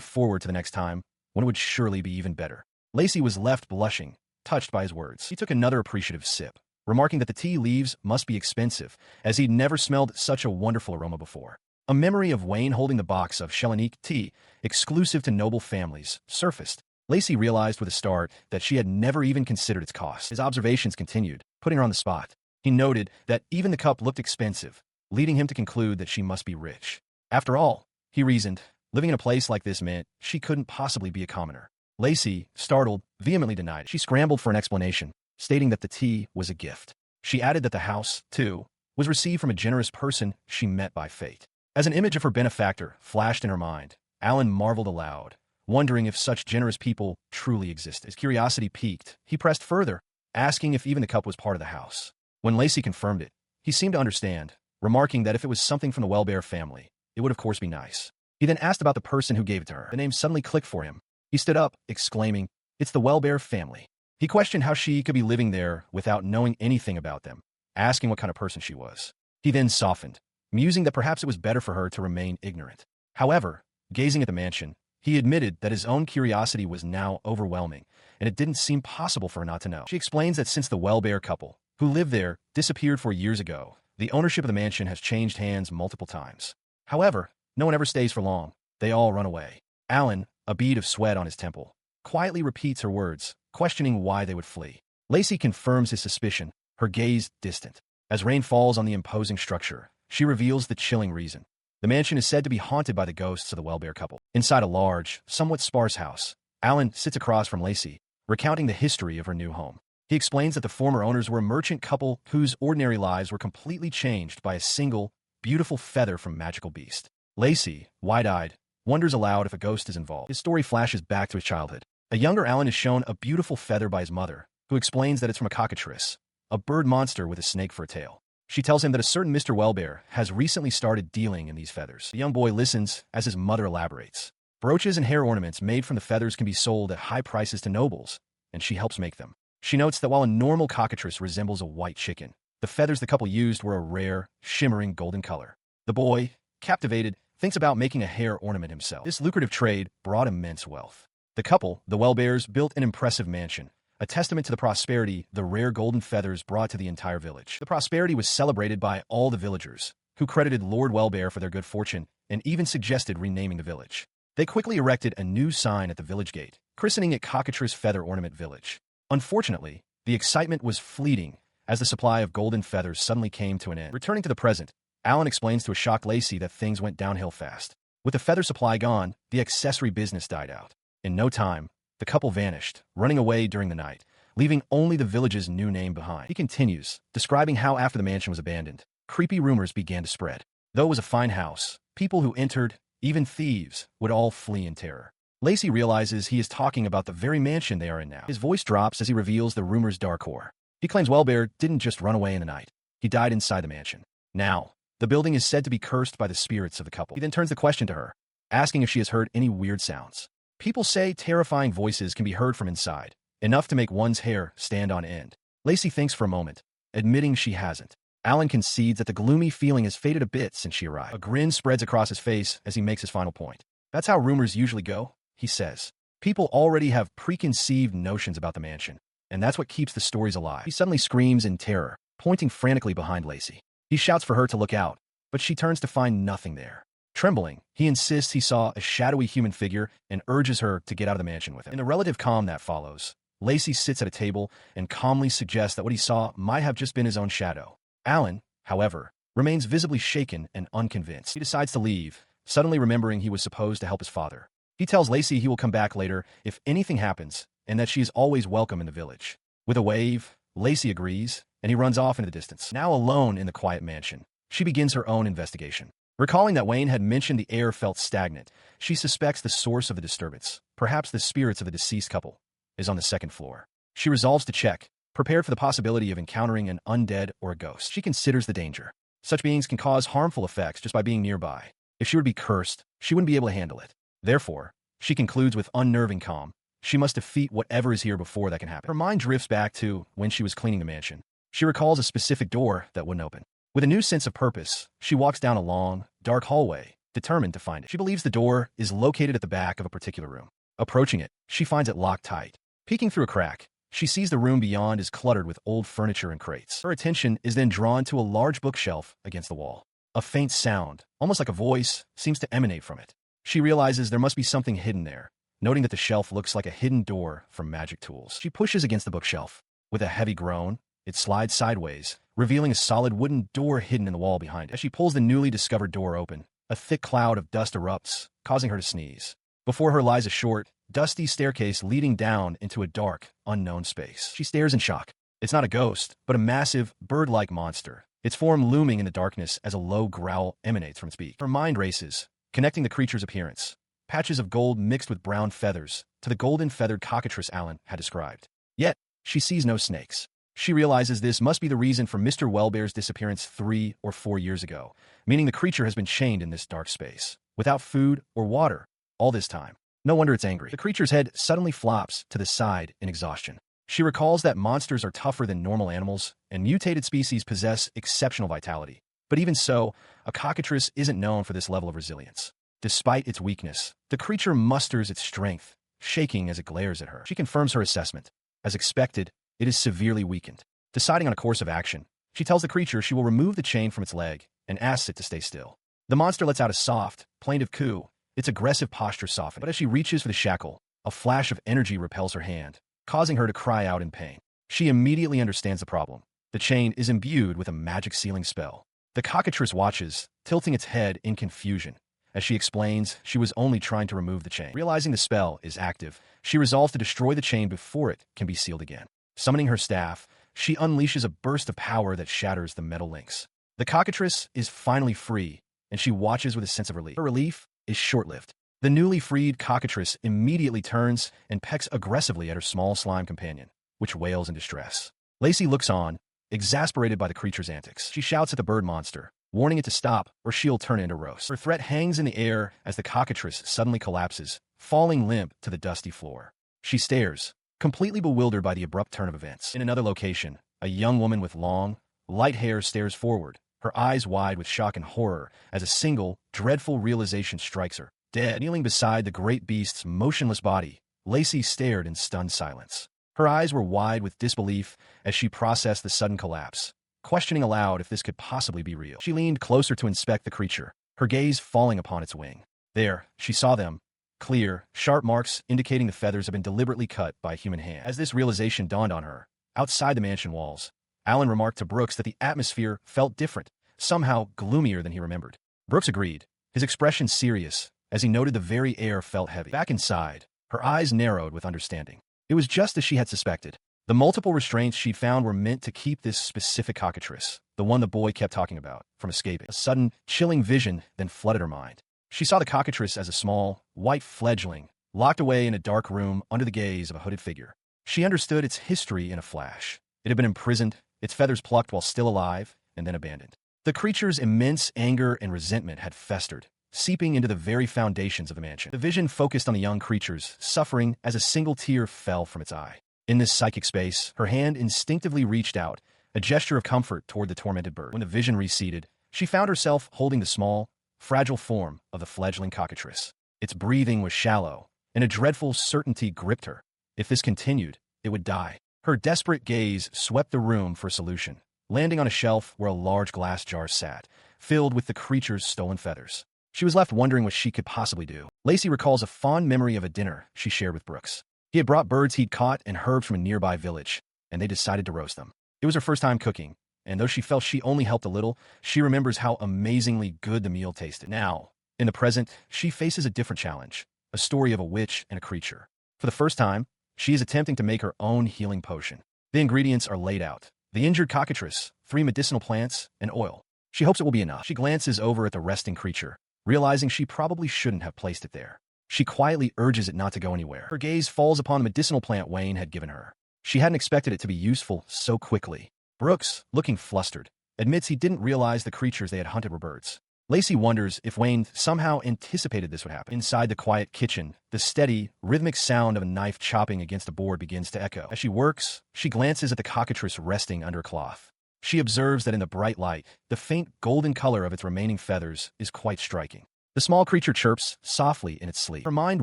forward to the next time, when it would surely be even better. Lacey was left blushing, touched by his words. He took another appreciative sip, remarking that the tea leaves must be expensive, as he'd never smelled such a wonderful aroma before. A memory of Wayne holding the box of Shelonique tea, exclusive to noble families, surfaced. Lacey realized with a start that she had never even considered its cost. His observations continued, putting her on the spot. He noted that even the cup looked expensive, leading him to conclude that she must be rich. After all, he reasoned, living in a place like this meant she couldn't possibly be a commoner. Lacey, startled, vehemently denied it. She scrambled for an explanation, stating that the tea was a gift. She added that the house, too, was received from a generous person she met by fate. As an image of her benefactor flashed in her mind, Alan marveled aloud, wondering if such generous people truly existed. His curiosity piqued. He pressed further, asking if even the cup was part of the house. When Lacey confirmed it, he seemed to understand, remarking that if it was something from the Welbear family, it would of course be nice. He then asked about the person who gave it to her. The name suddenly clicked for him. He stood up, exclaiming, "It's the Welbear family." He questioned how she could be living there without knowing anything about them, asking what kind of person she was. He then softened, musing that perhaps it was better for her to remain ignorant. However, gazing at the mansion, he admitted that his own curiosity was now overwhelming, and it didn't seem possible for her not to know. She explains that since the Welbear couple, who lived there, disappeared 4 years ago, the ownership of the mansion has changed hands multiple times. However, no one ever stays for long. They all run away. Alan, a bead of sweat on his temple, quietly repeats her words, questioning why they would flee. Lacey confirms his suspicion, her gaze distant. As rain falls on the imposing structure, she reveals the chilling reason. The mansion is said to be haunted by the ghosts of the Welbear couple. Inside a large, somewhat sparse house, Alan sits across from Lacey, recounting the history of her new home. He explains that the former owners were a merchant couple whose ordinary lives were completely changed by a single, beautiful feather from magical beast. Lacey, wide-eyed, wonders aloud if a ghost is involved. His story flashes back to his childhood. A younger Alan is shown a beautiful feather by his mother, who explains that it's from a cockatrice, a bird monster with a snake for a tail. She tells him that a certain Mr. Welbear has recently started dealing in these feathers. The young boy listens as his mother elaborates. Brooches and hair ornaments made from the feathers can be sold at high prices to nobles, and she helps make them. She notes that while a normal cockatrice resembles a white chicken, the feathers the couple used were a rare, shimmering golden color. The boy, captivated, thinks about making a hair ornament himself. This lucrative trade brought immense wealth. The couple, the Welbears, built an impressive mansion, a testament to the prosperity the rare golden feathers brought to the entire village. The prosperity was celebrated by all the villagers, who credited Lord Welbear for their good fortune and even suggested renaming the village. They quickly erected a new sign at the village gate, christening it Cockatrice Feather Ornament Village. Unfortunately, the excitement was fleeting as the supply of golden feathers suddenly came to an end. Returning to the present, Alan explains to a shocked Lacey that things went downhill fast. With the feather supply gone, the accessory business died out. In no time, the couple vanished, running away during the night, leaving only the village's new name behind. He continues, describing how after the mansion was abandoned, creepy rumors began to spread. Though it was a fine house, people who entered, even thieves, would all flee in terror. Lacey realizes he is talking about the very mansion they are in now. His voice drops as he reveals the rumor's dark core. He claims Welbear didn't just run away in the night. He died inside the mansion. Now, the building is said to be cursed by the spirits of the couple. He then turns the question to her, asking if she has heard any weird sounds. People say terrifying voices can be heard from inside, enough to make one's hair stand on end. Lacey thinks for a moment, admitting she hasn't. Alan concedes that the gloomy feeling has faded a bit since she arrived. A grin spreads across his face as he makes his final point. That's how rumors usually go, he says. People already have preconceived notions about the mansion, and that's what keeps the stories alive. He suddenly screams in terror, pointing frantically behind Lacey. He shouts for her to look out, but she turns to find nothing there. Trembling, he insists he saw a shadowy human figure and urges her to get out of the mansion with him. In the relative calm that follows, Lacey sits at a table and calmly suggests that what he saw might have just been his own shadow. Alan, however, remains visibly shaken and unconvinced. He decides to leave, suddenly remembering he was supposed to help his father. He tells Lacey he will come back later if anything happens and that she is always welcome in the village. With a wave, Lacey agrees, and he runs off into the distance. Now alone in the quiet mansion, she begins her own investigation. Recalling that Wayne had mentioned the air felt stagnant, she suspects the source of the disturbance, perhaps the spirits of the deceased couple, is on the second floor. She resolves to check, prepared for the possibility of encountering an undead or a ghost. She considers the danger. Such beings can cause harmful effects just by being nearby. If she were to be cursed, she wouldn't be able to handle it. Therefore, she concludes with unnerving calm, she must defeat whatever is here before that can happen. Her mind drifts back to when she was cleaning the mansion. She recalls a specific door that wouldn't open. With a new sense of purpose, she walks down a long, dark hallway, determined to find it. She believes the door is located at the back of a particular room. Approaching it, she finds it locked tight. Peeking through a crack, she sees the room beyond is cluttered with old furniture and crates. Her attention is then drawn to a large bookshelf against the wall. A faint sound, almost like a voice, seems to emanate from it. She realizes there must be something hidden there, noting that the shelf looks like a hidden door from magic tools. She pushes against the bookshelf. With a heavy groan, it slides sideways, revealing a solid wooden door hidden in the wall behind it. As she pulls the newly discovered door open, a thick cloud of dust erupts, causing her to sneeze. Before her lies a short, dusty staircase leading down into a dark, unknown space. She stares in shock. It's not a ghost, but a massive, bird-like monster, its form looming in the darkness as a low growl emanates from its beak. Her mind races, connecting the creature's appearance, patches of gold mixed with brown feathers, to the golden-feathered cockatrice Alan had described. Yet, she sees no snakes. She realizes this must be the reason for Mr. Wellbear's disappearance 3 or 4 years ago, meaning the creature has been chained in this dark space, without food or water, all this time. No wonder it's angry. The creature's head suddenly flops to the side in exhaustion. She recalls that monsters are tougher than normal animals, and mutated species possess exceptional vitality. But even so, a cockatrice isn't known for this level of resilience. Despite its weakness, the creature musters its strength, shaking as it glares at her. She confirms her assessment. As expected, it is severely weakened. Deciding on a course of action, she tells the creature she will remove the chain from its leg and asks it to stay still. The monster lets out a soft, plaintive coo, its aggressive posture softened. But as she reaches for the shackle, a flash of energy repels her hand, causing her to cry out in pain. She immediately understands the problem. The chain is imbued with a magic sealing spell. The cockatrice watches, tilting its head in confusion. As she explains, she was only trying to remove the chain. Realizing the spell is active, she resolves to destroy the chain before it can be sealed again. Summoning her staff, she unleashes a burst of power that shatters the metal links. The cockatrice is finally free, and she watches with a sense of relief. Her relief is short-lived. The newly freed cockatrice immediately turns and pecks aggressively at her small slime companion, which wails in distress. Lacey looks on, exasperated by the creature's antics. She shouts at the bird monster, warning it to stop or she'll turn into roast. Her threat hangs in the air as the cockatrice suddenly collapses, falling limp to the dusty floor. She stares, completely bewildered by the abrupt turn of events. In another location, a young woman with long, light hair stares forward, her eyes wide with shock and horror as a single, dreadful realization strikes her. Dead, kneeling beside the great beast's motionless body, Lacey stared in stunned silence. Her eyes were wide with disbelief as she processed the sudden collapse, questioning aloud if this could possibly be real. She leaned closer to inspect the creature, her gaze falling upon its wing. There, she saw them. Clear, sharp marks indicating the feathers had been deliberately cut by a human hand. As this realization dawned on her, outside the mansion walls, Alan remarked to Brooks that the atmosphere felt different, somehow gloomier than he remembered. Brooks agreed, his expression serious, as he noted the very air felt heavy. Back inside, her eyes narrowed with understanding. It was just as she had suspected. The multiple restraints she'd found were meant to keep this specific cockatrice, the one the boy kept talking about, from escaping. A sudden, chilling vision then flooded her mind. She saw the cockatrice as a small, white fledgling, locked away in a dark room under the gaze of a hooded figure. She understood its history in a flash. It had been imprisoned, its feathers plucked while still alive, and then abandoned. The creature's immense anger and resentment had festered, seeping into the very foundations of the mansion. The vision focused on the young creature's suffering as a single tear fell from its eye. In this psychic space, her hand instinctively reached out, a gesture of comfort toward the tormented bird. When the vision receded, she found herself holding the small, fragile form of the fledgling cockatrice. Its breathing was shallow, and a dreadful certainty gripped her. If this continued, it would die. Her desperate gaze swept the room for a solution, landing on a shelf where a large glass jar sat, filled with the creature's stolen feathers. She was left wondering what she could possibly do. Lacey recalls a fond memory of a dinner she shared with Brooks. He had brought birds he'd caught and herbs from a nearby village, and they decided to roast them. It was her first time cooking, and though she felt she only helped a little, she remembers how amazingly good the meal tasted. Now, in the present, she faces a different challenge, a story of a witch and a creature. For the first time, she is attempting to make her own healing potion. The ingredients are laid out. The injured cockatrice, 3 medicinal plants, and oil. She hopes it will be enough. She glances over at the resting creature, realizing she probably shouldn't have placed it there. She quietly urges it not to go anywhere. Her gaze falls upon the medicinal plant Wayne had given her. She hadn't expected it to be useful so quickly. Brooks, looking flustered, admits he didn't realize the creatures they had hunted were birds. Lacey wonders if Wayne somehow anticipated this would happen. Inside the quiet kitchen, the steady, rhythmic sound of a knife chopping against a board begins to echo. As she works, she glances at the cockatrice resting under a cloth. She observes that in the bright light, the faint golden color of its remaining feathers is quite striking. The small creature chirps softly in its sleep. Her mind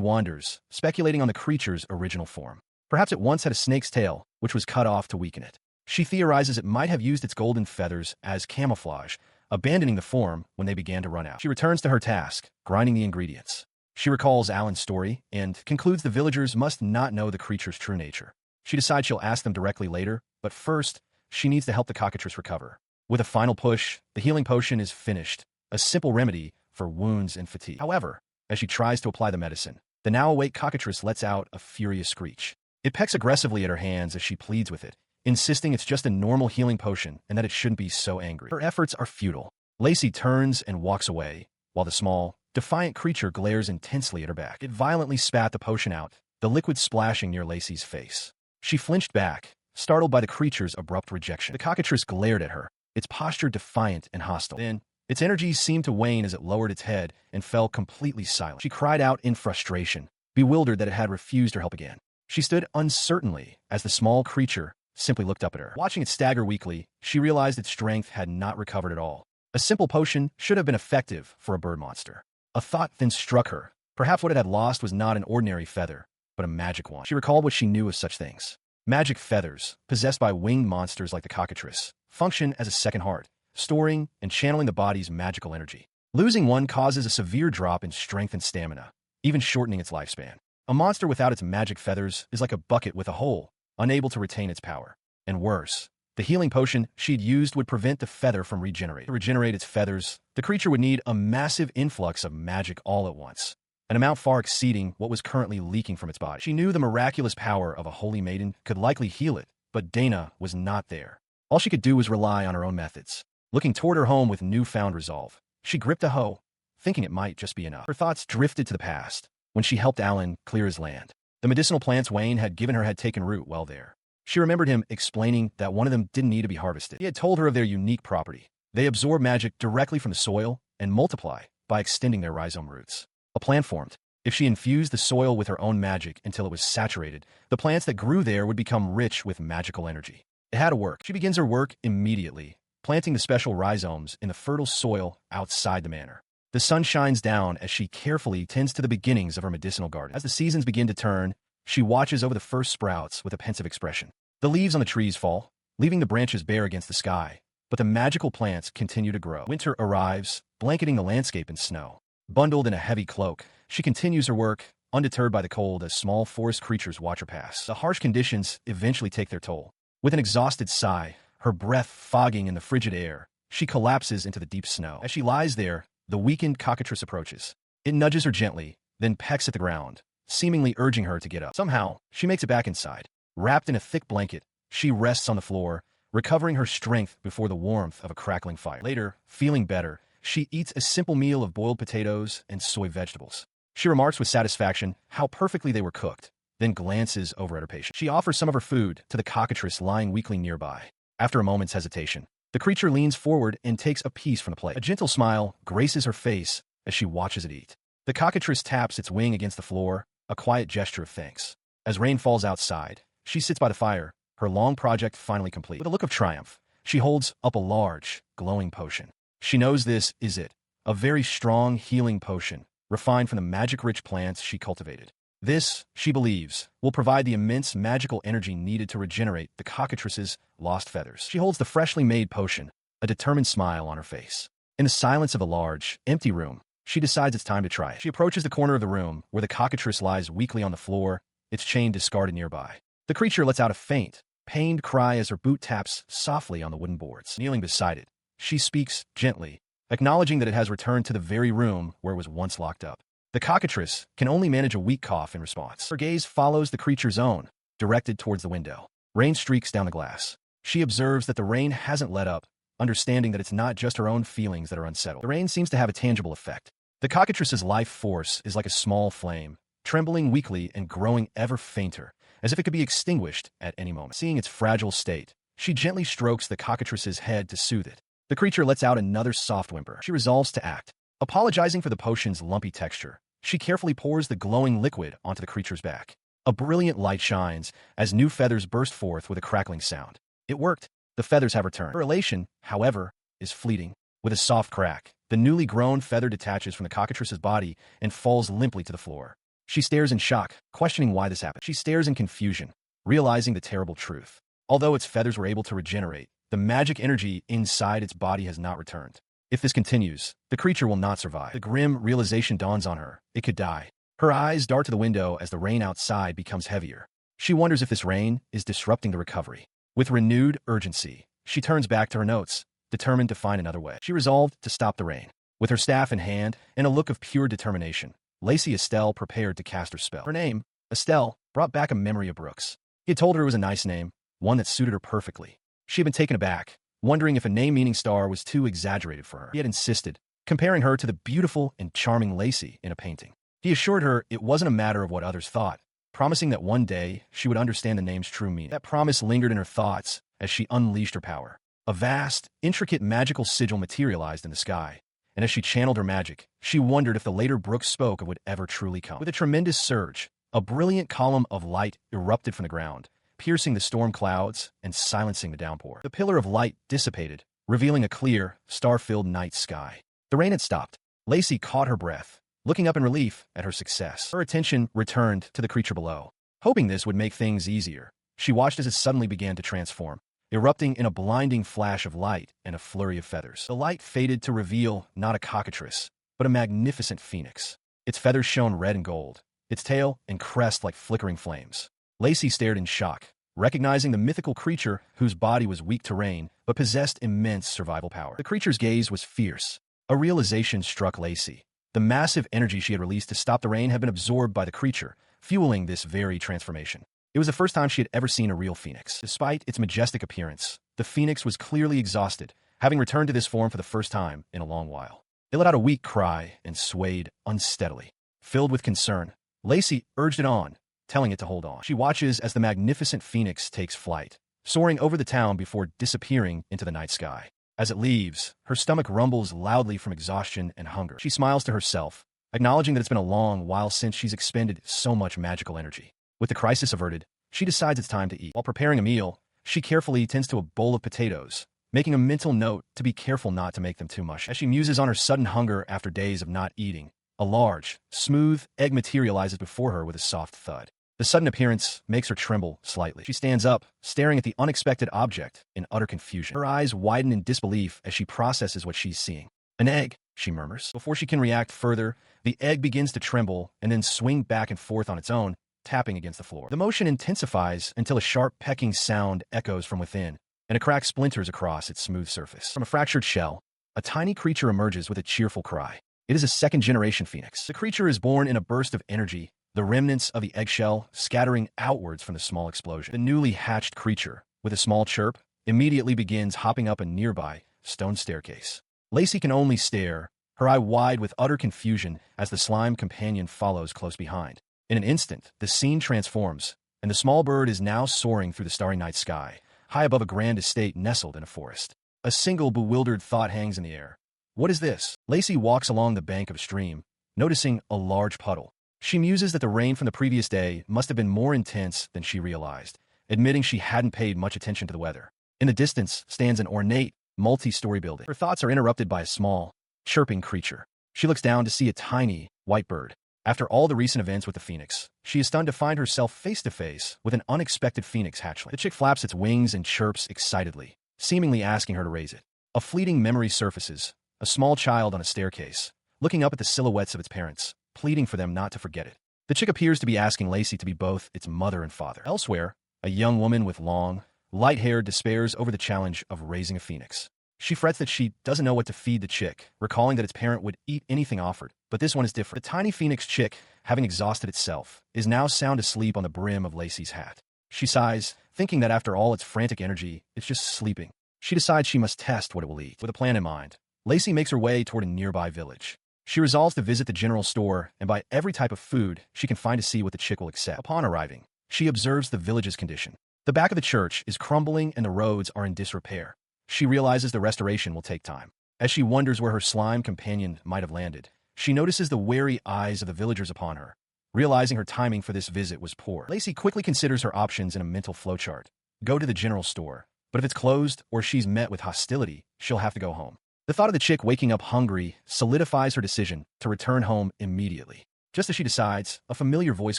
wanders, speculating on the creature's original form. Perhaps it once had a snake's tail, which was cut off to weaken it. She theorizes it might have used its golden feathers as camouflage, abandoning the form when they began to run out. She returns to her task, grinding the ingredients. She recalls Alan's story and concludes the villagers must not know the creature's true nature. She decides she'll ask them directly later, but first, she needs to help the cockatrice recover. With a final push, the healing potion is finished, a simple remedy for wounds and fatigue. However, as she tries to apply the medicine, the now awake cockatrice lets out a furious screech. It pecks aggressively at her hands as she pleads with it, insisting it's just a normal healing potion and that it shouldn't be so angry. Her efforts are futile. Lacey turns and walks away, while the small, defiant creature glares intensely at her back. It violently spat the potion out, the liquid splashing near Lacey's face. She flinched back, startled by the creature's abrupt rejection. The cockatrice glared at her, its posture defiant and hostile. Then, its energy seemed to wane as it lowered its head and fell completely silent. She cried out in frustration, bewildered that it had refused her help again. She stood uncertainly as the small creature simply looked up at her. Watching it stagger weakly, she realized its strength had not recovered at all. A simple potion should have been effective for a bird monster. A thought then struck her. Perhaps what it had lost was not an ordinary feather, but a magic one. She recalled what she knew of such things. Magic feathers, possessed by winged monsters like the cockatrice, function as a second heart, storing and channeling the body's magical energy. Losing one causes a severe drop in strength and stamina, even shortening its lifespan. A monster without its magic feathers is like a bucket with a hole, unable to retain its power. And worse, the healing potion she'd used would prevent the feather from regenerating. To regenerate its feathers, the creature would need a massive influx of magic all at once, an amount far exceeding what was currently leaking from its body. She knew the miraculous power of a holy maiden could likely heal it, but Dana was not there. All she could do was rely on her own methods. Looking toward her home with newfound resolve, she gripped a hoe, thinking it might just be enough. Her thoughts drifted to the past, when she helped Alan clear his land. The medicinal plants Wayne had given her had taken root while there. She remembered him explaining that one of them didn't need to be harvested. He had told her of their unique property. They absorb magic directly from the soil and multiply by extending their rhizome roots. A plan formed. If she infused the soil with her own magic until it was saturated, the plants that grew there would become rich with magical energy. It had to work. She begins her work immediately, planting the special rhizomes in the fertile soil outside the manor. The sun shines down as she carefully tends to the beginnings of her medicinal garden. As the seasons begin to turn, she watches over the first sprouts with a pensive expression. The leaves on the trees fall, leaving the branches bare against the sky, but the magical plants continue to grow. Winter arrives, blanketing the landscape in snow. Bundled in a heavy cloak, she continues her work, undeterred by the cold as small forest creatures watch her pass. The harsh conditions eventually take their toll. With an exhausted sigh, her breath fogging in the frigid air, she collapses into the deep snow. As she lies there, the weakened cockatrice approaches. It nudges her gently, then pecks at the ground, seemingly urging her to get up. Somehow, she makes it back inside. Wrapped in a thick blanket, she rests on the floor, recovering her strength before the warmth of a crackling fire. Later, feeling better, she eats a simple meal of boiled potatoes and soy vegetables. She remarks with satisfaction how perfectly they were cooked, then glances over at her patient. She offers some of her food to the cockatrice lying weakly nearby. After a moment's hesitation, the creature leans forward and takes a piece from the plate. A gentle smile graces her face as she watches it eat. The cockatrice taps its wing against the floor, a quiet gesture of thanks. As rain falls outside, she sits by the fire, her long project finally complete. With a look of triumph, she holds up a large, glowing potion. She knows this is it, a very strong healing potion, refined from the magic-rich plants she cultivated. This, she believes, will provide the immense magical energy needed to regenerate the cockatrice's lost feathers. She holds the freshly made potion, a determined smile on her face. In the silence of a large, empty room, she decides it's time to try it. She approaches the corner of the room where the cockatrice lies weakly on the floor, its chain discarded nearby. The creature lets out a faint, pained cry as her boot taps softly on the wooden boards. Kneeling beside it, she speaks gently, acknowledging that it has returned to the very room where it was once locked up. The cockatrice can only manage a weak cough in response. Her gaze follows the creature's own, directed towards the window. Rain streaks down the glass. She observes that the rain hasn't let up, understanding that it's not just her own feelings that are unsettled. The rain seems to have a tangible effect. The cockatrice's life force is like a small flame, trembling weakly and growing ever fainter, as if it could be extinguished at any moment. Seeing its fragile state, she gently strokes the cockatrice's head to soothe it. The creature lets out another soft whimper. She resolves to act. Apologizing for the potion's lumpy texture, she carefully pours the glowing liquid onto the creature's back. A brilliant light shines as new feathers burst forth with a crackling sound. It worked. The feathers have returned. Her elation, however, is fleeting. With a soft crack, the newly grown feather detaches from the cockatrice's body and falls limply to the floor. She stares in shock, questioning why this happened. She stares in confusion, realizing the terrible truth. Although its feathers were able to regenerate, the magic energy inside its body has not returned. If this continues, the creature will not survive. The grim realization dawns on her. It could die. Her eyes dart to the window as the rain outside becomes heavier. She wonders if this rain is disrupting the recovery. With renewed urgency, she turns back to her notes, determined to find another way. She resolved to stop the rain. With her staff in hand and a look of pure determination, Lacey Estelle prepared to cast her spell. Her name, Estelle, brought back a memory of Brooks. He had told her it was a nice name, one that suited her perfectly. She had been taken aback, wondering if a name meaning star was too exaggerated for her. He had insisted, comparing her to the beautiful and charming Lacey in a painting. He assured her it wasn't a matter of what others thought, promising that one day she would understand the name's true meaning. That promise lingered in her thoughts as she unleashed her power. A vast, intricate magical sigil materialized in the sky, and as she channeled her magic, she wondered if the later Brooks spoke of would ever truly come. With a tremendous surge, a brilliant column of light erupted from the ground, piercing the storm clouds and silencing the downpour. The pillar of light dissipated, revealing a clear, star-filled night sky. The rain had stopped. Lacey caught her breath, looking up in relief at her success. Her attention returned to the creature below. Hoping this would make things easier, she watched as it suddenly began to transform, erupting in a blinding flash of light and a flurry of feathers. The light faded to reveal not a cockatrice, but a magnificent phoenix. Its feathers shone red and gold, its tail and crest like flickering flames. Lacey stared in shock, recognizing the mythical creature whose body was weak to rain but possessed immense survival power. The creature's gaze was fierce. A realization struck Lacey. The massive energy she had released to stop the rain had been absorbed by the creature, fueling this very transformation. It was the first time she had ever seen a real phoenix. Despite its majestic appearance, the phoenix was clearly exhausted, having returned to this form for the first time in a long while. It let out a weak cry and swayed unsteadily. Filled with concern, Lacey urged it on, telling it to hold on. She watches as the magnificent phoenix takes flight, soaring over the town before disappearing into the night sky. As it leaves, her stomach rumbles loudly from exhaustion and hunger. She smiles to herself, acknowledging that it's been a long while since she's expended so much magical energy. With the crisis averted, she decides it's time to eat. While preparing a meal, she carefully tends to a bowl of potatoes, making a mental note to be careful not to make them too mushy. As she muses on her sudden hunger after days of not eating, a large, smooth egg materializes before her with a soft thud. The sudden appearance makes her tremble slightly. She stands up, staring at the unexpected object in utter confusion. Her eyes widen in disbelief as she processes what she's seeing. An egg, she murmurs. Before she can react further, the egg begins to tremble and then swing back and forth on its own, tapping against the floor. The motion intensifies until a sharp pecking sound echoes from within, and a crack splinters across its smooth surface. From a fractured shell, a tiny creature emerges with a cheerful cry. It is a second-generation phoenix. The creature is born in a burst of energy, the remnants of the eggshell scattering outwards from the small explosion. The newly hatched creature, with a small chirp, immediately begins hopping up a nearby stone staircase. Lacey can only stare, her eye wide with utter confusion as the slime companion follows close behind. In an instant, the scene transforms, and the small bird is now soaring through the starry night sky, high above a grand estate nestled in a forest. A single bewildered thought hangs in the air. What is this? Lacey walks along the bank of a stream, noticing a large puddle. She muses that the rain from the previous day must have been more intense than she realized, admitting she hadn't paid much attention to the weather. In the distance stands an ornate, multi-story building. Her thoughts are interrupted by a small, chirping creature. She looks down to see a tiny, white bird. After all the recent events with the phoenix, she is stunned to find herself face-to-face with an unexpected phoenix hatchling. The chick flaps its wings and chirps excitedly, seemingly asking her to raise it. A fleeting memory surfaces, a small child on a staircase, looking up at the silhouettes of its parents, pleading for them not to forget it. The chick appears to be asking Lacey to be both its mother and father. Elsewhere, a young woman with long, light hair despairs over the challenge of raising a phoenix. She frets that she doesn't know what to feed the chick, recalling that its parent would eat anything offered, but this one is different. The tiny phoenix chick, having exhausted itself, is now sound asleep on the brim of Lacey's hat. She sighs, thinking that after all its frantic energy, it's just sleeping. She decides she must test what it will eat. With a plan in mind, Lacey makes her way toward a nearby village. She resolves to visit the general store and buy every type of food she can find to see what the chick will accept. Upon arriving, she observes the village's condition. The back of the church is crumbling and the roads are in disrepair. She realizes the restoration will take time. As she wonders where her slime companion might have landed, she notices the wary eyes of the villagers upon her. Realizing her timing for this visit was poor, Lacey quickly considers her options in a mental flowchart. Go to the general store, but if it's closed or she's met with hostility, she'll have to go home. The thought of the chick waking up hungry solidifies her decision to return home immediately. Just as she decides, a familiar voice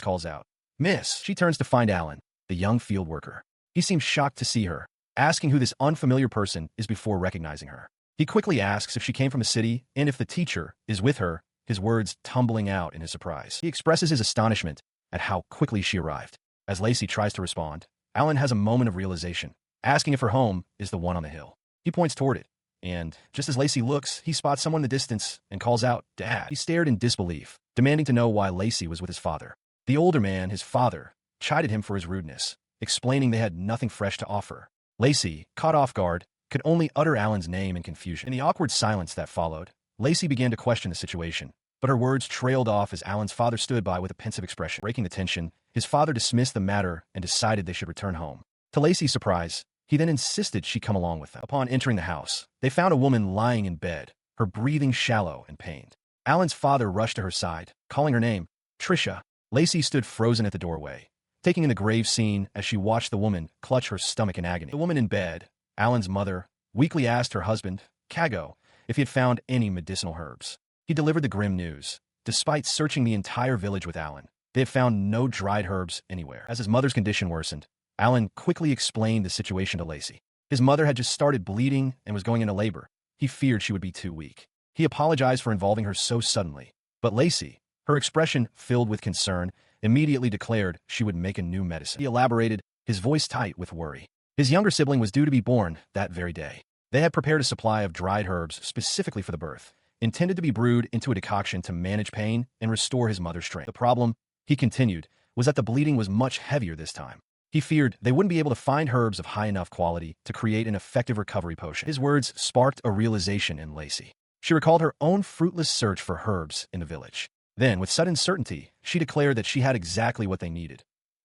calls out, "Miss." She turns to find Alan, the young field worker. He seems shocked to see her, asking who this unfamiliar person is before recognizing her. He quickly asks if she came from the city and if the teacher is with her, his words tumbling out in his surprise. He expresses his astonishment at how quickly she arrived. As Lacey tries to respond, Alan has a moment of realization, asking if her home is the one on the hill. He points toward it, and just as Lacey looks, he spots someone in the distance and calls out, "Dad." He stared in disbelief, demanding to know why Lacey was with his father. The older man, his father, chided him for his rudeness, explaining they had nothing fresh to offer. Lacey, caught off guard, could only utter Alan's name in confusion. In the awkward silence that followed, Lacey began to question the situation, but her words trailed off as Alan's father stood by with a pensive expression. Breaking the tension, his father dismissed the matter and decided they should return home. To Lacey's surprise, he then insisted she come along with them. Upon entering the house, they found a woman lying in bed, her breathing shallow and pained. Alan's father rushed to her side, calling her name, Trisha. Lacey stood frozen at the doorway, taking in the grave scene as she watched the woman clutch her stomach in agony. The woman in bed, Alan's mother, weakly asked her husband, Kago, if he had found any medicinal herbs. He delivered the grim news. Despite searching the entire village with Alan, they had found no dried herbs anywhere. As his mother's condition worsened, Alan quickly explained the situation to Lacey. His mother had just started bleeding and was going into labor. He feared she would be too weak. He apologized for involving her so suddenly, but Lacey, her expression filled with concern, immediately declared she would make a new medicine. He elaborated, his voice tight with worry. His younger sibling was due to be born that very day. They had prepared a supply of dried herbs specifically for the birth, intended to be brewed into a decoction to manage pain and restore his mother's strength. The problem, he continued, was that the bleeding was much heavier this time. He feared they wouldn't be able to find herbs of high enough quality to create an effective recovery potion. His words sparked a realization in Lacey. She recalled her own fruitless search for herbs in the village. Then, with sudden certainty, she declared that she had exactly what they needed,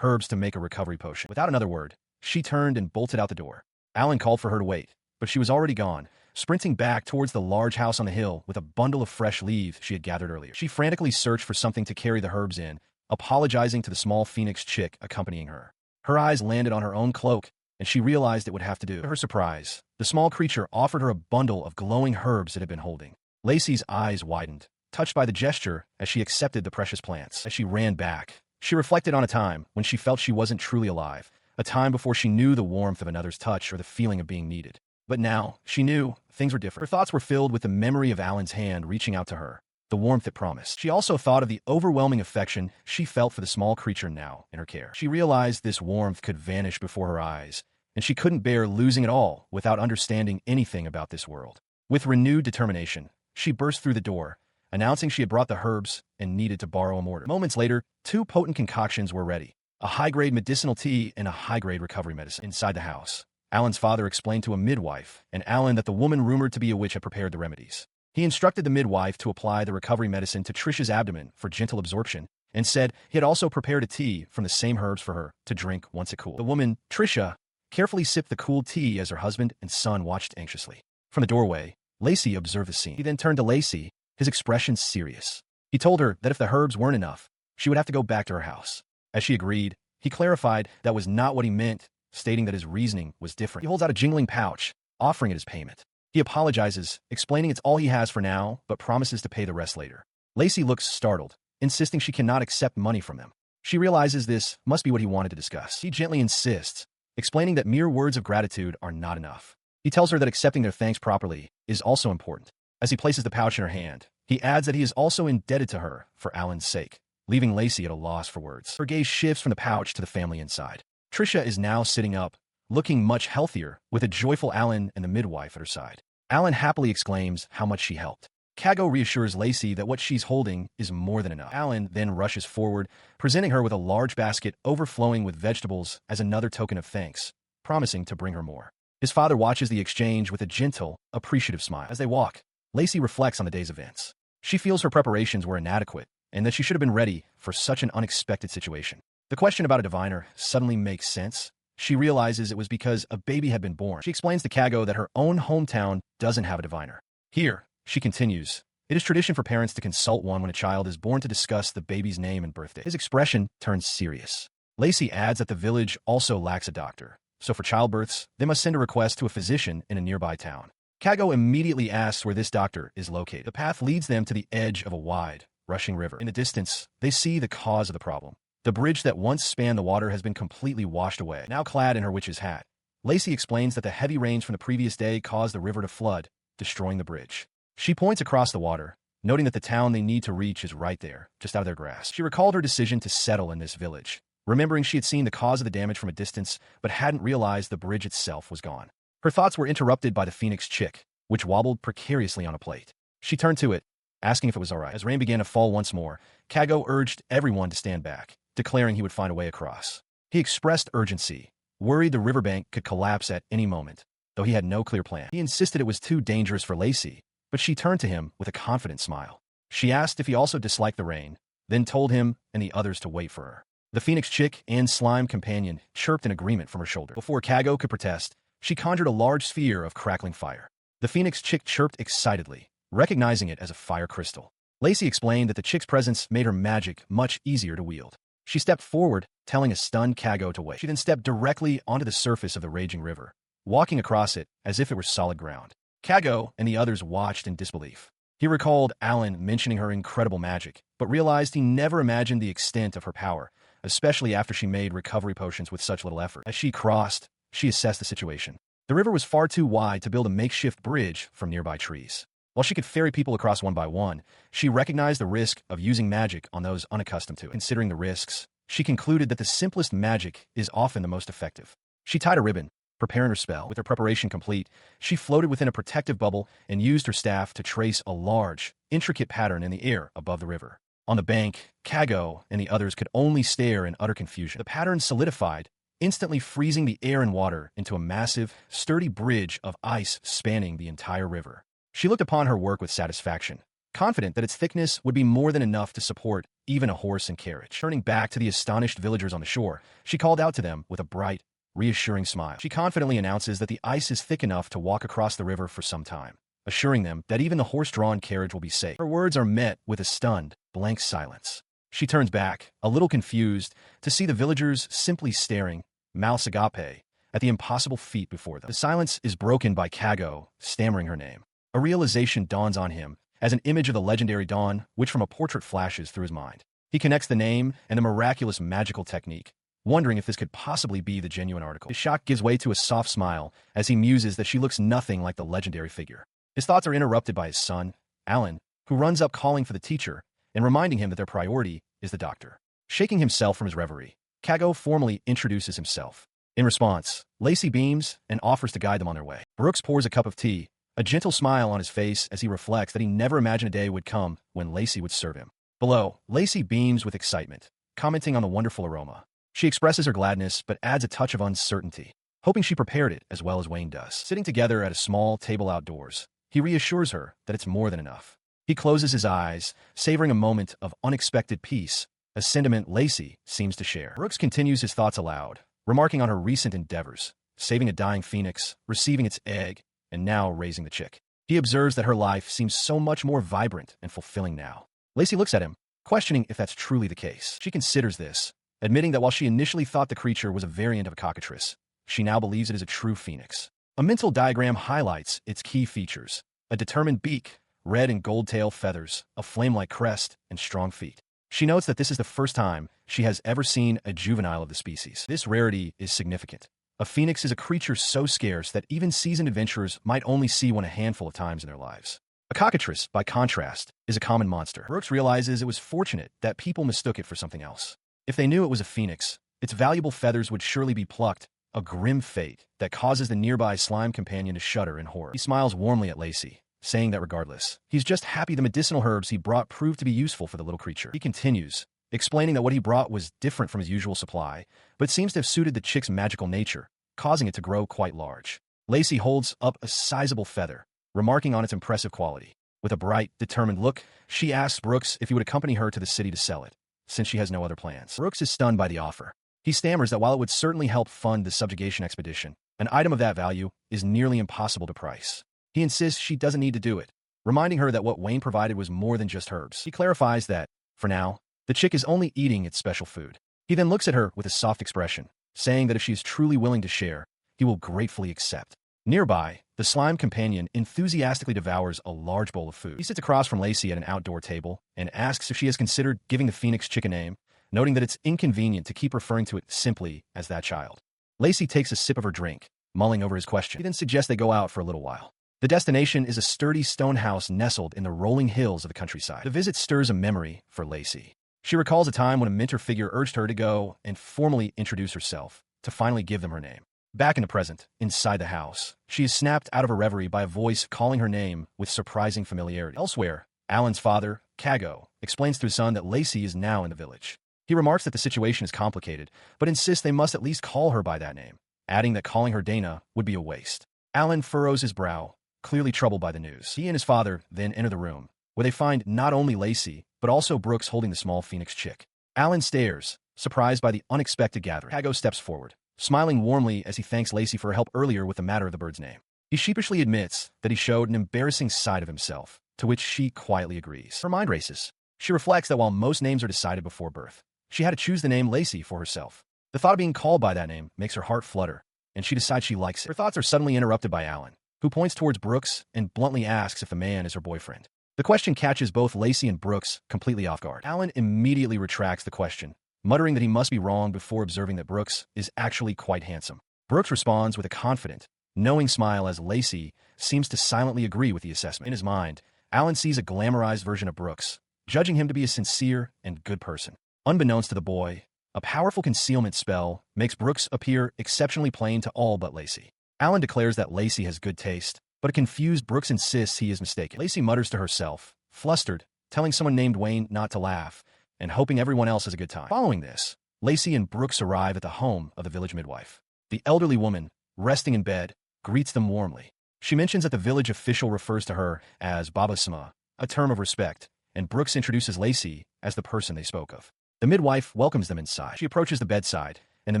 herbs to make a recovery potion. Without another word, she turned and bolted out the door. Alan called for her to wait, but she was already gone, sprinting back towards the large house on the hill with a bundle of fresh leaves she had gathered earlier. She frantically searched for something to carry the herbs in, apologizing to the small phoenix chick accompanying her. Her eyes landed on her own cloak, and she realized it would have to do. To her surprise, the small creature offered her a bundle of glowing herbs it had been holding. Lacey's eyes widened, touched by the gesture as she accepted the precious plants. As she ran back, she reflected on a time when she felt she wasn't truly alive, a time before she knew the warmth of another's touch or the feeling of being needed. But now, she knew, things were different. Her thoughts were filled with the memory of Alan's hand reaching out to her, the warmth it promised. She also thought of the overwhelming affection she felt for the small creature now in her care. She realized this warmth could vanish before her eyes, and she couldn't bear losing it all without understanding anything about this world. With renewed determination, she burst through the door, announcing she had brought the herbs and needed to borrow a mortar. Moments later, two potent concoctions were ready, a high-grade medicinal tea and a high-grade recovery medicine. Inside the house, Alan's father explained to a midwife and Alan that the woman rumored to be a witch had prepared the remedies. He instructed the midwife to apply the recovery medicine to Trisha's abdomen for gentle absorption and said he had also prepared a tea from the same herbs for her to drink once it cooled. The woman, Trisha, carefully sipped the cooled tea as her husband and son watched anxiously. From the doorway, Lacey observed the scene. He then turned to Lacey, his expression serious. He told her that if the herbs weren't enough, she would have to go back to her house. As she agreed, he clarified that was not what he meant, stating that his reasoning was different. He holds out a jingling pouch, offering it as payment. He apologizes, explaining it's all he has for now, but promises to pay the rest later. Lacey looks startled, insisting she cannot accept money from him. She realizes this must be what he wanted to discuss. He gently insists, explaining that mere words of gratitude are not enough. He tells her that accepting their thanks properly is also important. As he places the pouch in her hand, he adds that he is also indebted to her for Alan's sake, leaving Lacey at a loss for words. Her gaze shifts from the pouch to the family inside. Trisha is now sitting up, looking much healthier, with a joyful Alan and the midwife at her side. Alan happily exclaims how much she helped. Kago reassures Lacey that what she's holding is more than enough. Alan then rushes forward, presenting her with a large basket overflowing with vegetables as another token of thanks, promising to bring her more. His father watches the exchange with a gentle, appreciative smile. As they walk, Lacey reflects on the day's events. She feels her preparations were inadequate and that she should have been ready for such an unexpected situation. The question about a diviner suddenly makes sense. She realizes it was because a baby had been born. She explains to Kago that her own hometown doesn't have a diviner. Here, she continues, it is tradition for parents to consult one when a child is born to discuss the baby's name and birthday. His expression turns serious. Lacey adds that the village also lacks a doctor, so for childbirths, they must send a request to a physician in a nearby town. Kago immediately asks where this doctor is located. The path leads them to the edge of a wide, rushing river. In the distance, they see the cause of the problem. The bridge that once spanned the water has been completely washed away. Now clad in her witch's hat, Lacey explains that the heavy rains from the previous day caused the river to flood, destroying the bridge. She points across the water, noting that the town they need to reach is right there, just out of their grasp. She recalled her decision to settle in this village, remembering she had seen the cause of the damage from a distance, but hadn't realized the bridge itself was gone. Her thoughts were interrupted by the phoenix chick, which wobbled precariously on a plate. She turned to it, asking if it was all right. As rain began to fall once more, Kago urged everyone to stand back, declaring he would find a way across. He expressed urgency, worried the riverbank could collapse at any moment, though he had no clear plan. He insisted it was too dangerous for Lacey, but she turned to him with a confident smile. She asked if he also disliked the rain, then told him and the others to wait for her. The phoenix chick and slime companion chirped in agreement from her shoulder. Before Kago could protest, she conjured a large sphere of crackling fire. The phoenix chick chirped excitedly, recognizing it as a fire crystal. Lacey explained that the chick's presence made her magic much easier to wield. She stepped forward, telling a stunned Kago to wait. She then stepped directly onto the surface of the raging river, walking across it as if it were solid ground. Kago and the others watched in disbelief. He recalled Alan mentioning her incredible magic, but realized he never imagined the extent of her power, especially after she made recovery potions with such little effort. As she crossed, she assessed the situation. The river was far too wide to build a makeshift bridge from nearby trees. While she could ferry people across one by one, she recognized the risk of using magic on those unaccustomed to it. Considering the risks, she concluded that the simplest magic is often the most effective. She tied a ribbon, preparing her spell. With her preparation complete, she floated within a protective bubble and used her staff to trace a large, intricate pattern in the air above the river. On the bank, Kago and the others could only stare in utter confusion. The pattern solidified, instantly freezing the air and water into a massive, sturdy bridge of ice spanning the entire river. She looked upon her work with satisfaction, confident that its thickness would be more than enough to support even a horse and carriage. Turning back to the astonished villagers on the shore, she called out to them with a bright, reassuring smile. She confidently announces that the ice is thick enough to walk across the river for some time, assuring them that even the horse-drawn carriage will be safe. Her words are met with a stunned, blank silence. She turns back, a little confused, to see the villagers simply staring, mouths agape, at the impossible feat before them. The silence is broken by Kago, stammering her name. A realization dawns on him, as an image of the legendary Dawn, which from a portrait flashes through his mind. He connects the name and the miraculous magical technique, wondering if this could possibly be the genuine article. His shock gives way to a soft smile as he muses that she looks nothing like the legendary figure. His thoughts are interrupted by his son, Alan, who runs up calling for the teacher and reminding him that their priority is the doctor. Shaking himself from his reverie, Kago formally introduces himself. In response, Lacey beams and offers to guide them on their way. Brooks pours a cup of tea, a gentle smile on his face as he reflects that he never imagined a day would come when Lacey would serve him. Below, Lacey beams with excitement, commenting on the wonderful aroma. She expresses her gladness but adds a touch of uncertainty, hoping she prepared it as well as Wayne does. Sitting together at a small table outdoors, he reassures her that it's more than enough. He closes his eyes, savoring a moment of unexpected peace, a sentiment Lacey seems to share. Brooks continues his thoughts aloud, remarking on her recent endeavors, saving a dying phoenix, receiving its egg, and now raising the chick. He observes that her life seems so much more vibrant and fulfilling now. Lacey looks at him, questioning if that's truly the case. She considers this, admitting that while she initially thought the creature was a variant of a cockatrice, she now believes it is a true phoenix. A mental diagram highlights its key features: a determined beak, red and gold tail feathers, a flame-like crest, and strong feet. She notes that this is the first time she has ever seen a juvenile of the species. This rarity is significant. A phoenix is a creature so scarce that even seasoned adventurers might only see one a handful of times in their lives. A cockatrice, by contrast, is a common monster. Brooks realizes it was fortunate that people mistook it for something else. If they knew it was a phoenix, its valuable feathers would surely be plucked, a grim fate that causes the nearby slime companion to shudder in horror. He smiles warmly at Lacey, saying that regardless, he's just happy the medicinal herbs he brought proved to be useful for the little creature. He continues, explaining that what he brought was different from his usual supply, but seems to have suited the chick's magical nature, causing it to grow quite large. Lacey holds up a sizable feather, remarking on its impressive quality. With a bright, determined look, she asks Brooks if he would accompany her to the city to sell it, since she has no other plans. Brooks is stunned by the offer. He stammers that while it would certainly help fund the subjugation expedition, an item of that value is nearly impossible to price. He insists she doesn't need to do it, reminding her that what Wayne provided was more than just herbs. He clarifies that, for now, the chick is only eating its special food. He then looks at her with a soft expression, saying that if she is truly willing to share, he will gratefully accept. Nearby, the slime companion enthusiastically devours a large bowl of food. He sits across from Lacey at an outdoor table and asks if she has considered giving the Phoenix chick a name, noting that it's inconvenient to keep referring to it simply as that child. Lacey takes a sip of her drink, mulling over his question. He then suggests they go out for a little while. The destination is a sturdy stone house nestled in the rolling hills of the countryside. The visit stirs a memory for Lacey. She recalls a time when a mentor figure urged her to go and formally introduce herself, to finally give them her name. Back in the present, inside the house, she is snapped out of a reverie by a voice calling her name with surprising familiarity. Elsewhere, Alan's father, Kago, explains to his son that Lacey is now in the village. He remarks that the situation is complicated, but insists they must at least call her by that name, adding that calling her Dana would be a waste. Alan furrows his brow, clearly troubled by the news. He and his father then enter the room, where they find not only Lacey, but also Brooks holding the small Phoenix chick. Alan stares, surprised by the unexpected gathering. Kago steps forward, smiling warmly as he thanks Lacey for her help earlier with the matter of the bird's name. He sheepishly admits that he showed an embarrassing side of himself, to which she quietly agrees. Her mind races. She reflects that while most names are decided before birth, she had to choose the name Lacey for herself. The thought of being called by that name makes her heart flutter, and she decides she likes it. Her thoughts are suddenly interrupted by Alan, who points towards Brooks and bluntly asks if the man is her boyfriend. The question catches both Lacey and Brooks completely off guard. Alan immediately retracts the question, muttering that he must be wrong before observing that Brooks is actually quite handsome. Brooks responds with a confident, knowing smile as Lacey seems to silently agree with the assessment. In his mind, Alan sees a glamorized version of Brooks, judging him to be a sincere and good person. Unbeknownst to the boy, a powerful concealment spell makes Brooks appear exceptionally plain to all but Lacey. Alan declares that Lacey has good taste, but a confused Brooks insists he is mistaken. Lacey mutters to herself, flustered, telling someone named Wayne not to laugh, and hoping everyone else has a good time. Following this, Lacey and Brooks arrive at the home of the village midwife. The elderly woman, resting in bed, greets them warmly. She mentions that the village official refers to her as Baba-sama, a term of respect, and Brooks introduces Lacey as the person they spoke of. The midwife welcomes them inside. She approaches the bedside, and the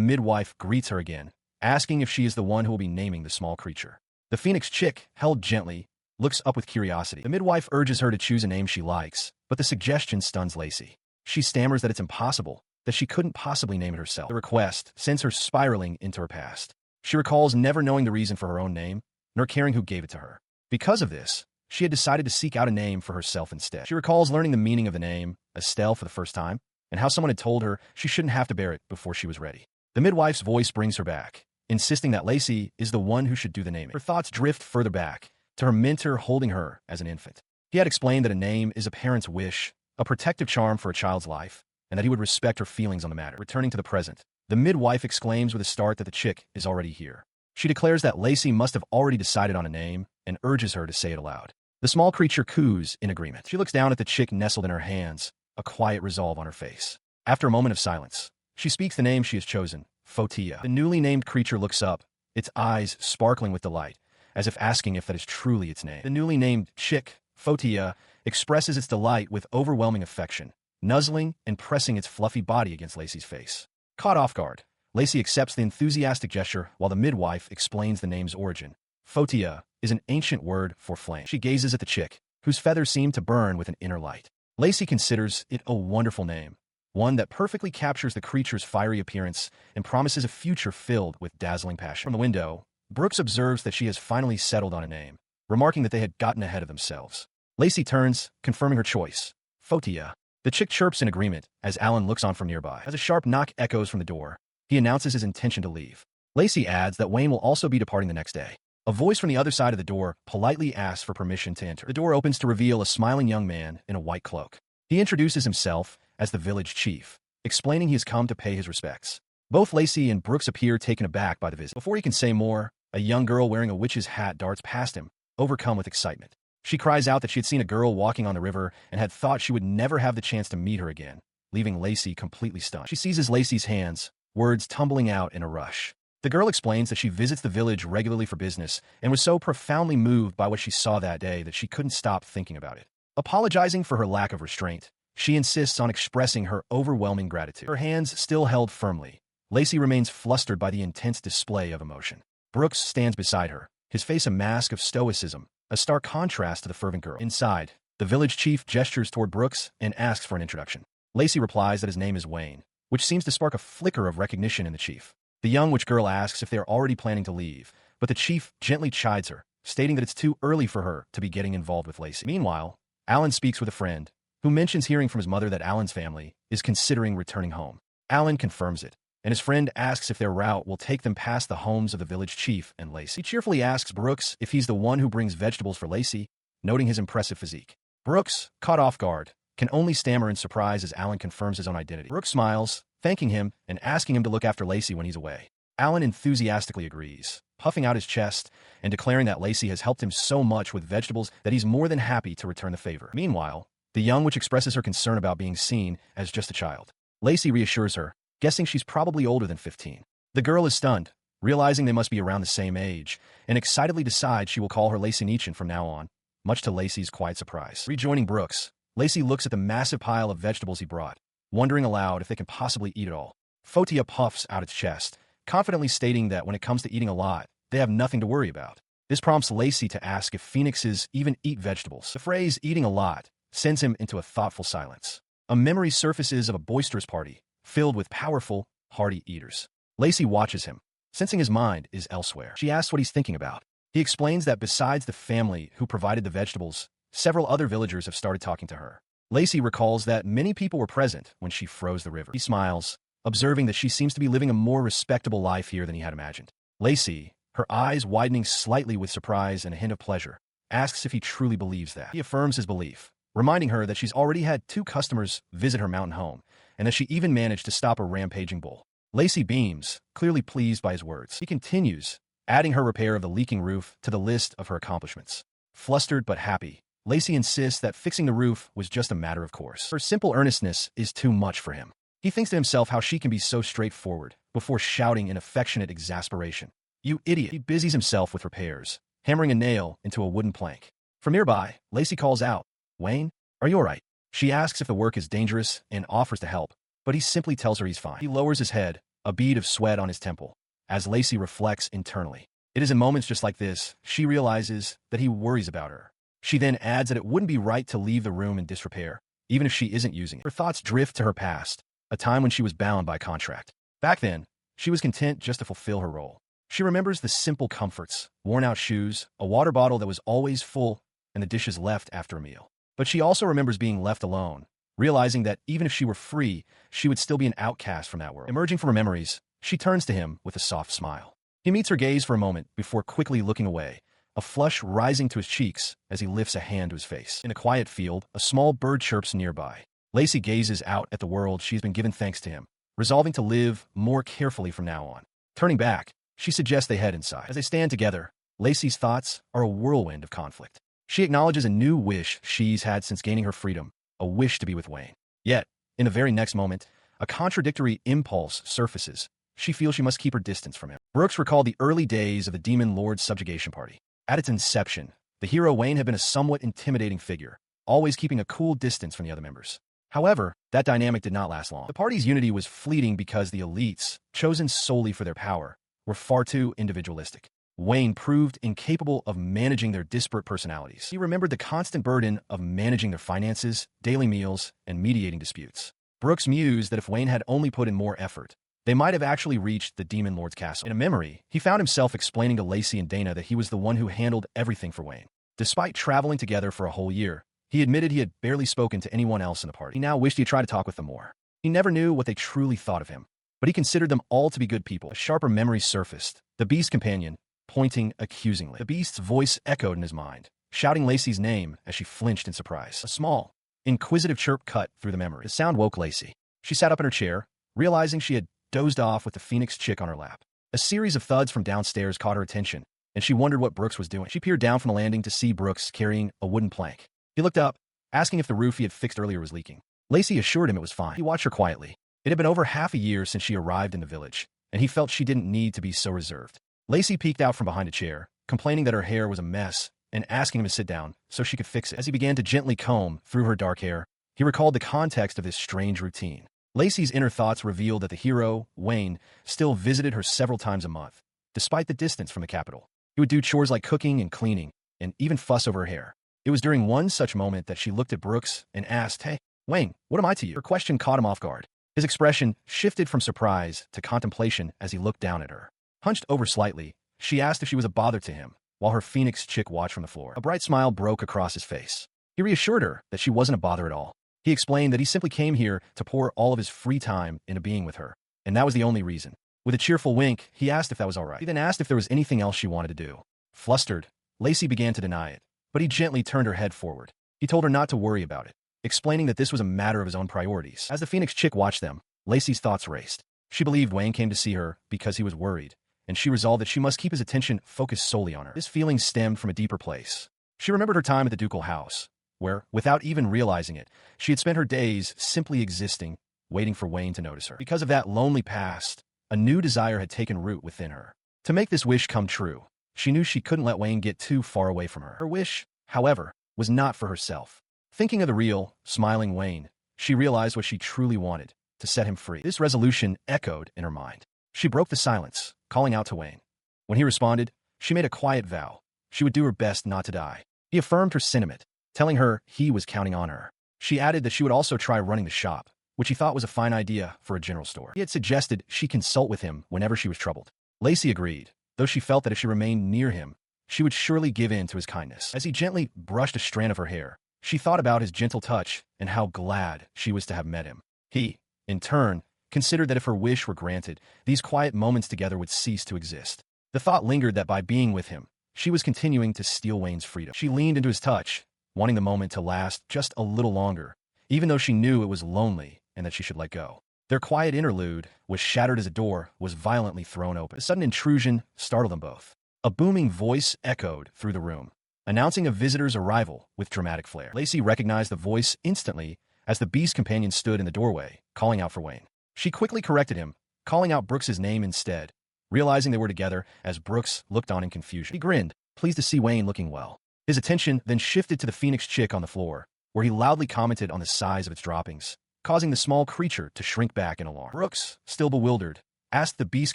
midwife greets her again, asking if she is the one who will be naming the small creature. The Phoenix chick, held gently, looks up with curiosity. The midwife urges her to choose a name she likes, but the suggestion stuns Lacey. She stammers that it's impossible, that she couldn't possibly name it herself. The request sends her spiraling into her past. She recalls never knowing the reason for her own name, nor caring who gave it to her. Because of this, she had decided to seek out a name for herself instead. She recalls learning the meaning of the name, Estelle, for the first time, and how someone had told her she shouldn't have to bear it before she was ready. The midwife's voice brings her back, insisting that Lacey is the one who should do the naming. Her thoughts drift further back, to her mentor holding her as an infant. He had explained that a name is a parent's wish, a protective charm for a child's life, and that he would respect her feelings on the matter. Returning to the present, the midwife exclaims with a start that the chick is already here. She declares that Lacey must have already decided on a name and urges her to say it aloud. The small creature coos in agreement. She looks down at the chick nestled in her hands, a quiet resolve on her face. After a moment of silence, she speaks the name she has chosen, Fotia. The newly named creature looks up, its eyes sparkling with delight, as if asking if that is truly its name. The newly named chick, Fotia, expresses its delight with overwhelming affection, nuzzling and pressing its fluffy body against Lacey's face. Caught off guard, Lacey accepts the enthusiastic gesture while the midwife explains the name's origin. Fotia is an ancient word for flame. She gazes at the chick, whose feathers seem to burn with an inner light. Lacey considers it a wonderful name, one that perfectly captures the creature's fiery appearance and promises a future filled with dazzling passion. From the window, Brooks observes that she has finally settled on a name, remarking that they had gotten ahead of themselves. Lacey turns, confirming her choice, Fotia. The chick chirps in agreement as Alan looks on from nearby. As a sharp knock echoes from the door, he announces his intention to leave. Lacey adds that Wayne will also be departing the next day. A voice from the other side of the door politely asks for permission to enter. The door opens to reveal a smiling young man in a white cloak. He introduces himself as the village chief, explaining he has come to pay his respects. Both Lacey and Brooks appear taken aback by the visit. Before he can say more, a young girl wearing a witch's hat darts past him, overcome with excitement. She cries out that she had seen a girl walking on the river and had thought she would never have the chance to meet her again, leaving Lacey completely stunned. She seizes Lacey's hands, words tumbling out in a rush. The girl explains that she visits the village regularly for business and was so profoundly moved by what she saw that day that she couldn't stop thinking about it. Apologizing for her lack of restraint, she insists on expressing her overwhelming gratitude. Her hands still held firmly, Lacey remains flustered by the intense display of emotion. Brooks stands beside her, his face a mask of stoicism, a stark contrast to the fervent girl. Inside, the village chief gestures toward Brooks and asks for an introduction. Lacey replies that his name is Wayne, which seems to spark a flicker of recognition in the chief. The young witch girl asks if they are already planning to leave, but the chief gently chides her, stating that it's too early for her to be getting involved with Lacey. Meanwhile, Alan speaks with a friend, who mentions hearing from his mother that Alan's family is considering returning home. Alan confirms it, and his friend asks if their route will take them past the homes of the village chief and Lacey. He cheerfully asks Brooks if he's the one who brings vegetables for Lacey, noting his impressive physique. Brooks, caught off guard, can only stammer in surprise as Alan confirms his own identity. Brooks smiles, thanking him and asking him to look after Lacey when he's away. Alan enthusiastically agrees, puffing out his chest and declaring that Lacey has helped him so much with vegetables that he's more than happy to return the favor. Meanwhile, the young witch expresses her concern about being seen as just a child. Lacey reassures her, guessing she's probably older than 15. The girl is stunned, realizing they must be around the same age, and excitedly decides she will call her Lacey Nichin from now on, much to Lacey's quiet surprise. Rejoining Brooks, Lacey looks at the massive pile of vegetables he brought, wondering aloud if they can possibly eat it all. Fotia puffs out its chest, confidently stating that when it comes to eating a lot, they have nothing to worry about. This prompts Lacey to ask if phoenixes even eat vegetables. The phrase eating a lot sends him into a thoughtful silence. A memory surfaces of a boisterous party, filled with powerful, hearty eaters. Lacey watches him, sensing his mind is elsewhere. She asks what he's thinking about. He explains that besides the family who provided the vegetables, several other villagers have started talking to her. Lacey recalls that many people were present when she froze the river. He smiles, observing that she seems to be living a more respectable life here than he had imagined. Lacey, her eyes widening slightly with surprise and a hint of pleasure, asks if he truly believes that. He affirms his belief, reminding her that she's already had 2 customers visit her mountain home, and that she even managed to stop a rampaging bull. Lacey beams, clearly pleased by his words. He continues, adding her repair of the leaking roof to the list of her accomplishments. Flustered but happy, Lacey insists that fixing the roof was just a matter of course. Her simple earnestness is too much for him. He thinks to himself how she can be so straightforward, before shouting in affectionate exasperation, "You idiot!" He busies himself with repairs, hammering a nail into a wooden plank. From nearby, Lacey calls out, "Wayne, are you all right?" She asks if the work is dangerous and offers to help, but he simply tells her he's fine. He lowers his head, a bead of sweat on his temple, as Lacey reflects internally. It is in moments just like this she realizes that he worries about her. She then adds that it wouldn't be right to leave the room in disrepair, even if she isn't using it. Her thoughts drift to her past, a time when she was bound by contract. Back then, she was content just to fulfill her role. She remembers the simple comforts, worn-out shoes, a water bottle that was always full, and the dishes left after a meal. But she also remembers being left alone, realizing that even if she were free, she would still be an outcast from that world. Emerging from her memories, she turns to him with a soft smile. He meets her gaze for a moment before quickly looking away, a flush rising to his cheeks as he lifts a hand to his face. In a quiet field, a small bird chirps nearby. Lacey gazes out at the world she's been given thanks to him, resolving to live more carefully from now on. Turning back, she suggests they head inside. As they stand together, Lacey's thoughts are a whirlwind of conflict. She acknowledges a new wish she's had since gaining her freedom, a wish to be with Wayne. Yet, in the very next moment, a contradictory impulse surfaces. She feels she must keep her distance from him. Brooks recalled the early days of the Demon Lord's subjugation party. At its inception, the hero Wayne had been a somewhat intimidating figure, always keeping a cool distance from the other members. However, that dynamic did not last long. The party's unity was fleeting because the elites, chosen solely for their power, were far too individualistic. Wayne proved incapable of managing their disparate personalities. He remembered the constant burden of managing their finances, daily meals, and mediating disputes. Brooks mused that if Wayne had only put in more effort, they might have actually reached the Demon Lord's castle. In a memory, he found himself explaining to Lacey and Dana that he was the one who handled everything for Wayne. Despite traveling together for a whole year, he admitted he had barely spoken to anyone else in the party. He now wished he had tried to talk with them more. He never knew what they truly thought of him, but he considered them all to be good people. A sharper memory surfaced, the beast companion, pointing accusingly. The beast's voice echoed in his mind, shouting Lacey's name as she flinched in surprise. A small, inquisitive chirp cut through the memory. The sound woke Lacey. She sat up in her chair, realizing she had dozed off with the phoenix chick on her lap. A series of thuds from downstairs caught her attention, and she wondered what Brooks was doing. She peered down from the landing to see Brooks carrying a wooden plank. He looked up, asking if the roof he had fixed earlier was leaking. Lacey assured him it was fine. He watched her quietly. It had been over half a year since she arrived in the village, and he felt she didn't need to be so reserved. Lacey peeked out from behind a chair, complaining that her hair was a mess and asking him to sit down so she could fix it. As he began to gently comb through her dark hair, he recalled the context of this strange routine. Lacey's inner thoughts revealed that the hero, Wayne, still visited her several times a month, despite the distance from the capital. He would do chores like cooking and cleaning, and even fuss over her hair. It was during one such moment that she looked at Brooks and asked, "Hey, Wayne, what am I to you?" Her question caught him off guard. His expression shifted from surprise to contemplation as he looked down at her. Hunched over slightly, she asked if she was a bother to him, while her Phoenix chick watched from the floor. A bright smile broke across his face. He reassured her that she wasn't a bother at all. He explained that he simply came here to pour all of his free time into being with her, and that was the only reason. With a cheerful wink, he asked if that was all right. He then asked if there was anything else she wanted to do. Flustered, Lacey began to deny it, but he gently turned her head forward. He told her not to worry about it, explaining that this was a matter of his own priorities. As the Phoenix chick watched them, Lacey's thoughts raced. She believed Wayne came to see her because he was worried, and she resolved that she must keep his attention focused solely on her. This feeling stemmed from a deeper place. She remembered her time at the ducal house, where, without even realizing it, she had spent her days simply existing, waiting for Wayne to notice her. Because of that lonely past, a new desire had taken root within her. To make this wish come true, she knew she couldn't let Wayne get too far away from her. Her wish, however, was not for herself. Thinking of the real, smiling Wayne, she realized what she truly wanted, to set him free. This resolution echoed in her mind. She broke the silence, calling out to Wayne. When he responded, she made a quiet vow. She would do her best not to die. He affirmed her sentiment, telling her he was counting on her. She added that she would also try running the shop, which he thought was a fine idea for a general store. He had suggested she consult with him whenever she was troubled. Lacey agreed, though she felt that if she remained near him, she would surely give in to his kindness. As he gently brushed a strand of her hair, she thought about his gentle touch and how glad she was to have met him. He, in turn, considered that if her wish were granted, these quiet moments together would cease to exist. The thought lingered that by being with him, she was continuing to steal Wayne's freedom. She leaned into his touch, wanting the moment to last just a little longer, even though she knew it was lonely and that she should let go. Their quiet interlude was shattered as a door was violently thrown open. A sudden intrusion startled them both. A booming voice echoed through the room, announcing a visitor's arrival with dramatic flair. Lacey recognized the voice instantly as the Beast companion stood in the doorway, calling out for Wayne. She quickly corrected him, calling out Brooks's name instead, realizing they were together as Brooks looked on in confusion. He grinned, pleased to see Wayne looking well. His attention then shifted to the Phoenix chick on the floor, where he loudly commented on the size of its droppings, causing the small creature to shrink back in alarm. Brooks, still bewildered, asked the Beast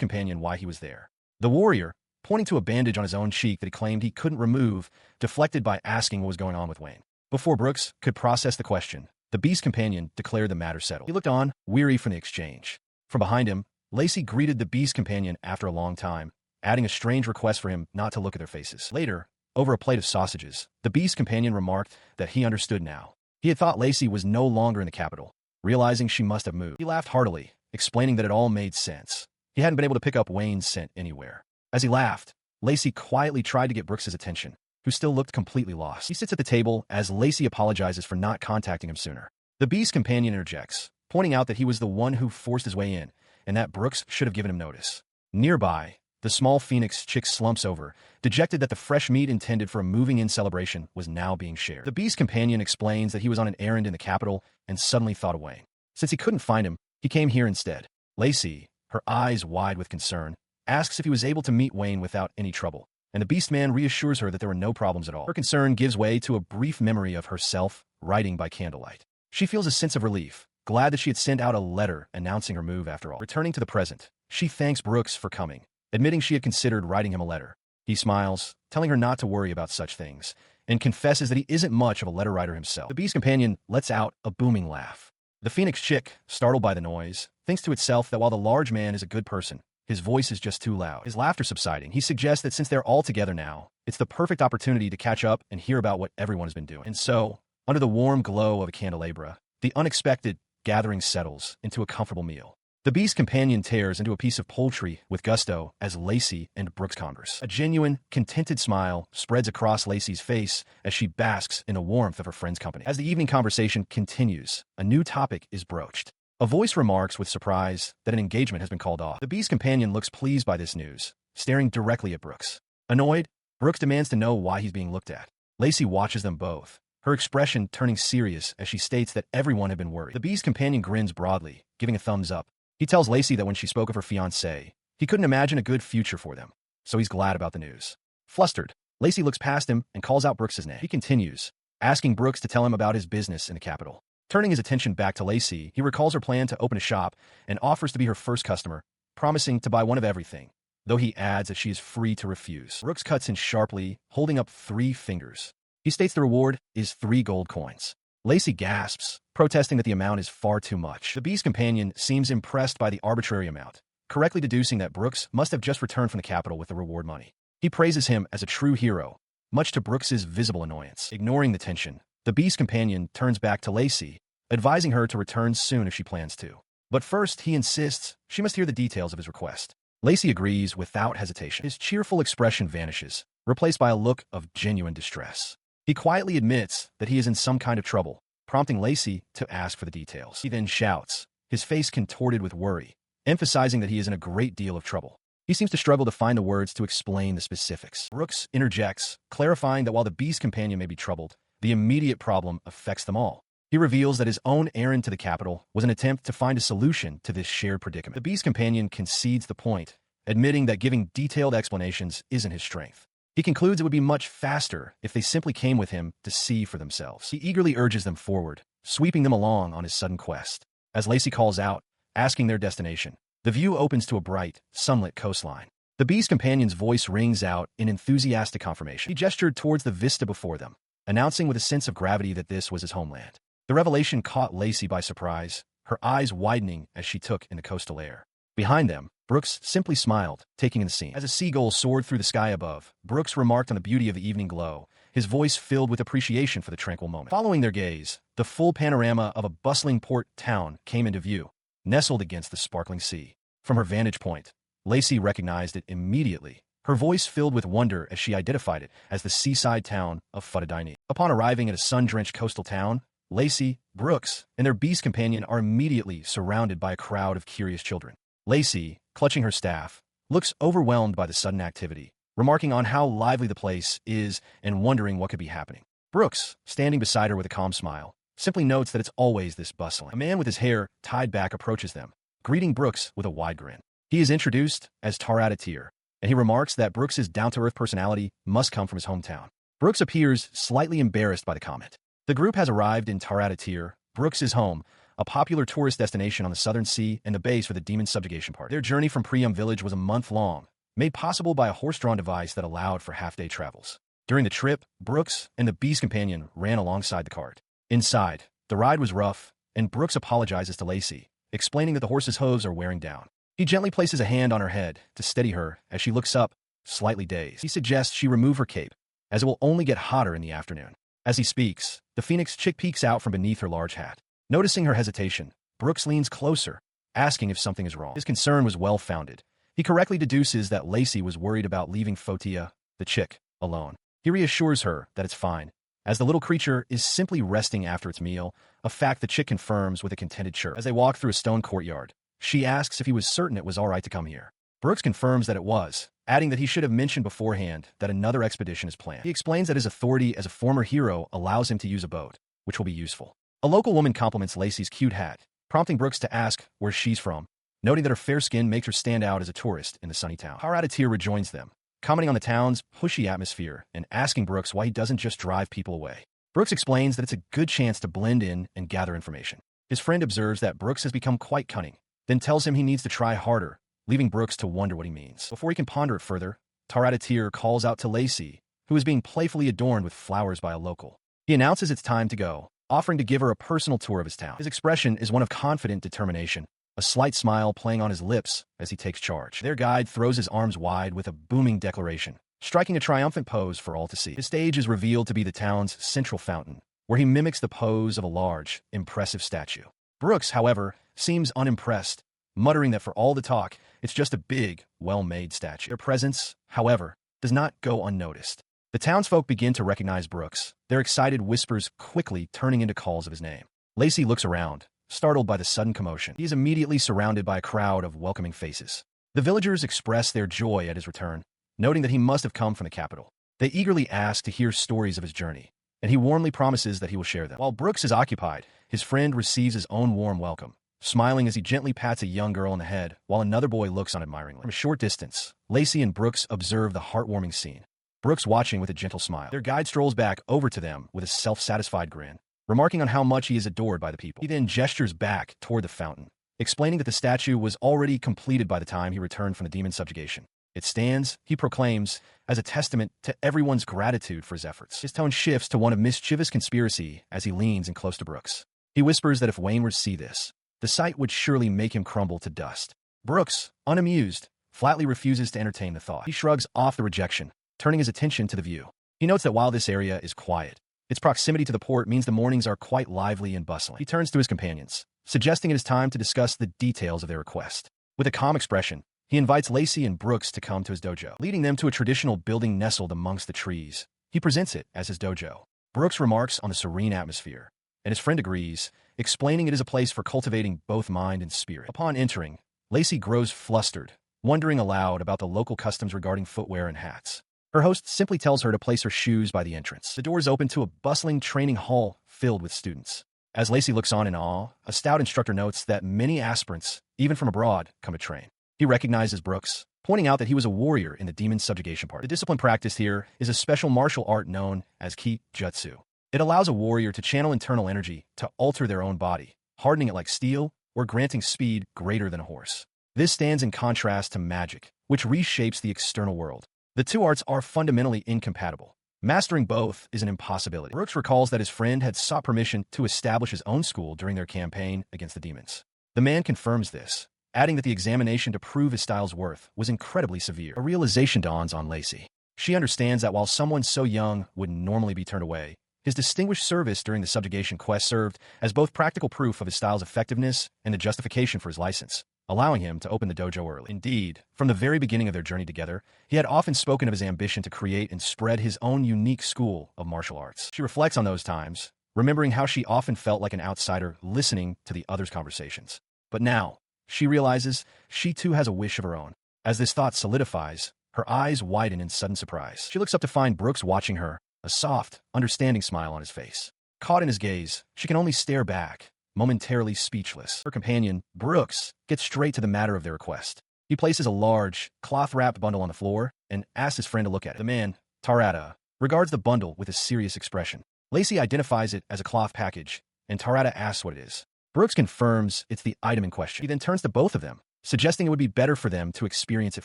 companion why he was there. The warrior, pointing to a bandage on his own cheek that he claimed he couldn't remove, deflected by asking what was going on with Wayne. Before Brooks could process the question, the Beast companion declared the matter settled. He looked on, weary from the exchange. From behind him, Lacey greeted the Beast companion after a long time, adding a strange request for him not to look at their faces. Later, over a plate of sausages, the Beast companion remarked that he understood now. He had thought Lacey was no longer in the capital, realizing she must have moved. He laughed heartily, explaining that it all made sense. He hadn't been able to pick up Wayne's scent anywhere. As he laughed, Lacey quietly tried to get Brooks's attention, who still looked completely lost. He sits at the table as Lacey apologizes for not contacting him sooner. The Beast companion interjects, pointing out that he was the one who forced his way in, and that Brooks should have given him notice. Nearby, the small Phoenix chick slumps over, dejected that the fresh meat intended for a moving-in celebration was now being shared. The Beast companion explains that he was on an errand in the capital and suddenly thought of Wayne. Since he couldn't find him, he came here instead. Lacey, her eyes wide with concern, asks if he was able to meet Wayne without any trouble, and the Beast man reassures her that there were no problems at all. Her concern gives way to a brief memory of herself writing by candlelight. She feels a sense of relief, glad that she had sent out a letter announcing her move after all. Returning to the present, she thanks Brooks for coming, admitting she had considered writing him a letter. He smiles, telling her not to worry about such things, and confesses that he isn't much of a letter writer himself. The Beast companion lets out a booming laugh. The Phoenix chick, startled by the noise, thinks to itself that while the large man is a good person, his voice is just too loud. His laughter subsiding, he suggests that since they're all together now, it's the perfect opportunity to catch up and hear about what everyone has been doing. And so, under the warm glow of a candelabra, the unexpected gathering settles into a comfortable meal. The Beast companion tears into a piece of poultry with gusto as Lacey and Brooks converse. A genuine, contented smile spreads across Lacey's face as she basks in the warmth of her friend's company. As the evening conversation continues, a new topic is broached. A voice remarks with surprise that an engagement has been called off. The Beast companion looks pleased by this news, staring directly at Brooks. Annoyed, Brooks demands to know why he's being looked at. Lacey watches them both, her expression turning serious as she states that everyone had been worried. The Beast companion grins broadly, giving a thumbs up. He tells Lacey that when she spoke of her fiancé, He couldn't imagine a good future for them, so he's glad about the news. Flustered, Lacey looks past him and calls out Brooks's name. He continues, asking Brooks to tell him about his business in the capital. Turning his attention back to Lacey, he recalls her plan to open a shop and offers to be her first customer, promising to buy one of everything, though he adds that she is free to refuse. Brooks cuts in sharply, holding up 3 fingers. He states the reward is 3 gold coins. Lacey gasps, protesting that the amount is far too much. The Beast Companion seems impressed by the arbitrary amount, correctly deducing that Brooks must have just returned from the capital with the reward money. He praises him as a true hero, much to Brooks's visible annoyance. Ignoring the tension, the Beast Companion turns back to Lacey, advising her to return soon if she plans to. But first, he insists she must hear the details of his request. Lacey agrees without hesitation. His cheerful expression vanishes, replaced by a look of genuine distress. He quietly admits that he is in some kind of trouble, prompting Lacey to ask for the details. He then shouts, his face contorted with worry, emphasizing that he is in a great deal of trouble. He seems to struggle to find the words to explain the specifics. Brooks interjects, clarifying that while the Beast Companion may be troubled, the immediate problem affects them all. He reveals that his own errand to the capital was an attempt to find a solution to this shared predicament. The Beast Companion concedes the point, admitting that giving detailed explanations isn't his strength. He concludes it would be much faster if they simply came with him to see for themselves. He eagerly urges them forward, sweeping them along on his sudden quest. As Lacey calls out, asking their destination, the view opens to a bright, sunlit coastline. The Beast Companion's voice rings out in enthusiastic confirmation. He gestured towards the vista before them, announcing with a sense of gravity that this was his homeland. The revelation caught Lacey by surprise, her eyes widening as she took in the coastal air. Behind them, Brooks simply smiled, taking in the scene. As a seagull soared through the sky above, Brooks remarked on the beauty of the evening glow, his voice filled with appreciation for the tranquil moment. Following their gaze, the full panorama of a bustling port town came into view, nestled against the sparkling sea. From her vantage point, Lacey recognized it immediately, her voice filled with wonder as she identified it as the seaside town of Futadaini. Upon arriving at a sun-drenched coastal town, Lacey, Brooks, and their Beast Companion are immediately surrounded by a crowd of curious children. Lacey, clutching her staff, looks overwhelmed by the sudden activity, remarking on how lively the place is and wondering what could be happening. Brooks, standing beside her with a calm smile, simply notes that it's always this bustling. A man with his hair tied back approaches them, greeting Brooks with a wide grin. He is introduced as Taradatir, and he remarks that Brooks's down-to-earth personality must come from his hometown. Brooks appears slightly embarrassed by the comment. The group has arrived in Taradatir, Brooks's home, a popular tourist destination on the southern sea and the base for the demon subjugation party. Their journey from Priam village was a month long, made possible by a horse-drawn device that allowed for half-day travels. During the trip, Brooks and the Beast Companion ran alongside the cart. Inside, the ride was rough, and Brooks apologizes to Lacey, explaining that the horse's hooves are wearing down. He gently places a hand on her head to steady her as she looks up, slightly dazed. He suggests she remove her cape, as it will only get hotter in the afternoon. As he speaks, the phoenix chick peeks out from beneath her large hat. Noticing her hesitation, Brooks leans closer, asking if something is wrong. His concern was well-founded. He correctly deduces that Lacey was worried about leaving Fotia, the chick, alone. He reassures her that it's fine, as the little creature is simply resting after its meal, a fact the chick confirms with a contented chirp. As they walk through a stone courtyard, she asks if he was certain it was all right to come here. Brooks confirms that it was, adding that he should have mentioned beforehand that another expedition is planned. He explains that his authority as a former hero allows him to use a boat, which will be useful. A local woman compliments Lacey's cute hat, prompting Brooks to ask where she's from, noting that her fair skin makes her stand out as a tourist in the sunny town. Haradatir rejoins them, commenting on the town's pushy atmosphere and asking Brooks why he doesn't just drive people away. Brooks explains that it's a good chance to blend in and gather information. His friend observes that Brooks has become quite cunning, then tells him he needs to try harder, leaving Brooks to wonder what he means. Before he can ponder it further, Taradatir calls out to Lacey, who is being playfully adorned with flowers by a local. He announces it's time to go, offering to give her a personal tour of his town. His expression is one of confident determination, a slight smile playing on his lips as he takes charge. Their guide throws his arms wide with a booming declaration, striking a triumphant pose for all to see. His stage is revealed to be the town's central fountain, where he mimics the pose of a large, impressive statue. Brooks, however, seems unimpressed, muttering that for all the talk, it's just a big, well-made statue. Their presence, however, does not go unnoticed. The townsfolk begin to recognize Brooks, their excited whispers quickly turning into calls of his name. Lacey looks around, startled by the sudden commotion. He is immediately surrounded by a crowd of welcoming faces. The villagers express their joy at his return, noting that he must have come from the capital. They eagerly ask to hear stories of his journey, and he warmly promises that he will share them. While Brooks is occupied, his friend receives his own warm welcome, smiling as he gently pats a young girl on the head while another boy looks on admiringly. From a short distance, Lacey and Brooks observe the heartwarming scene, Brooks watching with a gentle smile. Their guide strolls back over to them with a self-satisfied grin, remarking on how much he is adored by the people. He then gestures back toward the fountain, explaining that the statue was already completed by the time he returned from the demon subjugation. It stands, he proclaims, as a testament to everyone's gratitude for his efforts. His tone shifts to one of mischievous conspiracy as he leans in close to Brooks. He whispers that if Wayne were to see this, the sight would surely make him crumble to dust. Brooks, unamused, flatly refuses to entertain the thought. He shrugs off the rejection, turning his attention to the view. He notes that while this area is quiet, its proximity to the port means the mornings are quite lively and bustling. He turns to his companions, suggesting it is time to discuss the details of their request. With a calm expression, he invites Lacey and Brooks to come to his dojo. Leading them to a traditional building nestled amongst the trees, he presents it as his dojo. Brooks remarks on the serene atmosphere, and his friend agrees, explaining it is a place for cultivating both mind and spirit. Upon entering, Lacey grows flustered, wondering aloud about the local customs regarding footwear and hats. Her host simply tells her to place her shoes by the entrance. The doors open to a bustling training hall filled with students. As Lacey looks on in awe, a stout instructor notes that many aspirants, even from abroad, come to train. He recognizes Brooks, pointing out that he was a warrior in the demon subjugation party. The discipline practiced here is a special martial art known as ki-jutsu. It allows a warrior to channel internal energy to alter their own body, hardening it like steel or granting speed greater than a horse. This stands in contrast to magic, which reshapes the external world. The two arts are fundamentally incompatible. Mastering both is an impossibility. Brooks recalls that his friend had sought permission to establish his own school during their campaign against the demons. The man confirms this, adding that the examination to prove his style's worth was incredibly severe. A realization dawns on Lacey. She understands that while someone so young would normally be turned away, his distinguished service during the subjugation quest served as both practical proof of his style's effectiveness and the justification for his license, allowing him to open the dojo early. Indeed, from the very beginning of their journey together, he had often spoken of his ambition to create and spread his own unique school of martial arts. She reflects on those times, remembering how she often felt like an outsider listening to the others' conversations. But now, she realizes she too has a wish of her own. As this thought solidifies, her eyes widen in sudden surprise. She looks up to find Brooks watching her, a soft, understanding smile on his face. Caught in his gaze, she can only stare back, momentarily speechless. Her companion, Brooks, gets straight to the matter of their request. He places a large, cloth-wrapped bundle on the floor and asks his friend to look at it. The man, Tarada, regards the bundle with a serious expression. Lacey identifies it as a cloth package, and Tarada asks what it is. Brooks confirms it's the item in question. He then turns to both of them, suggesting it would be better for them to experience it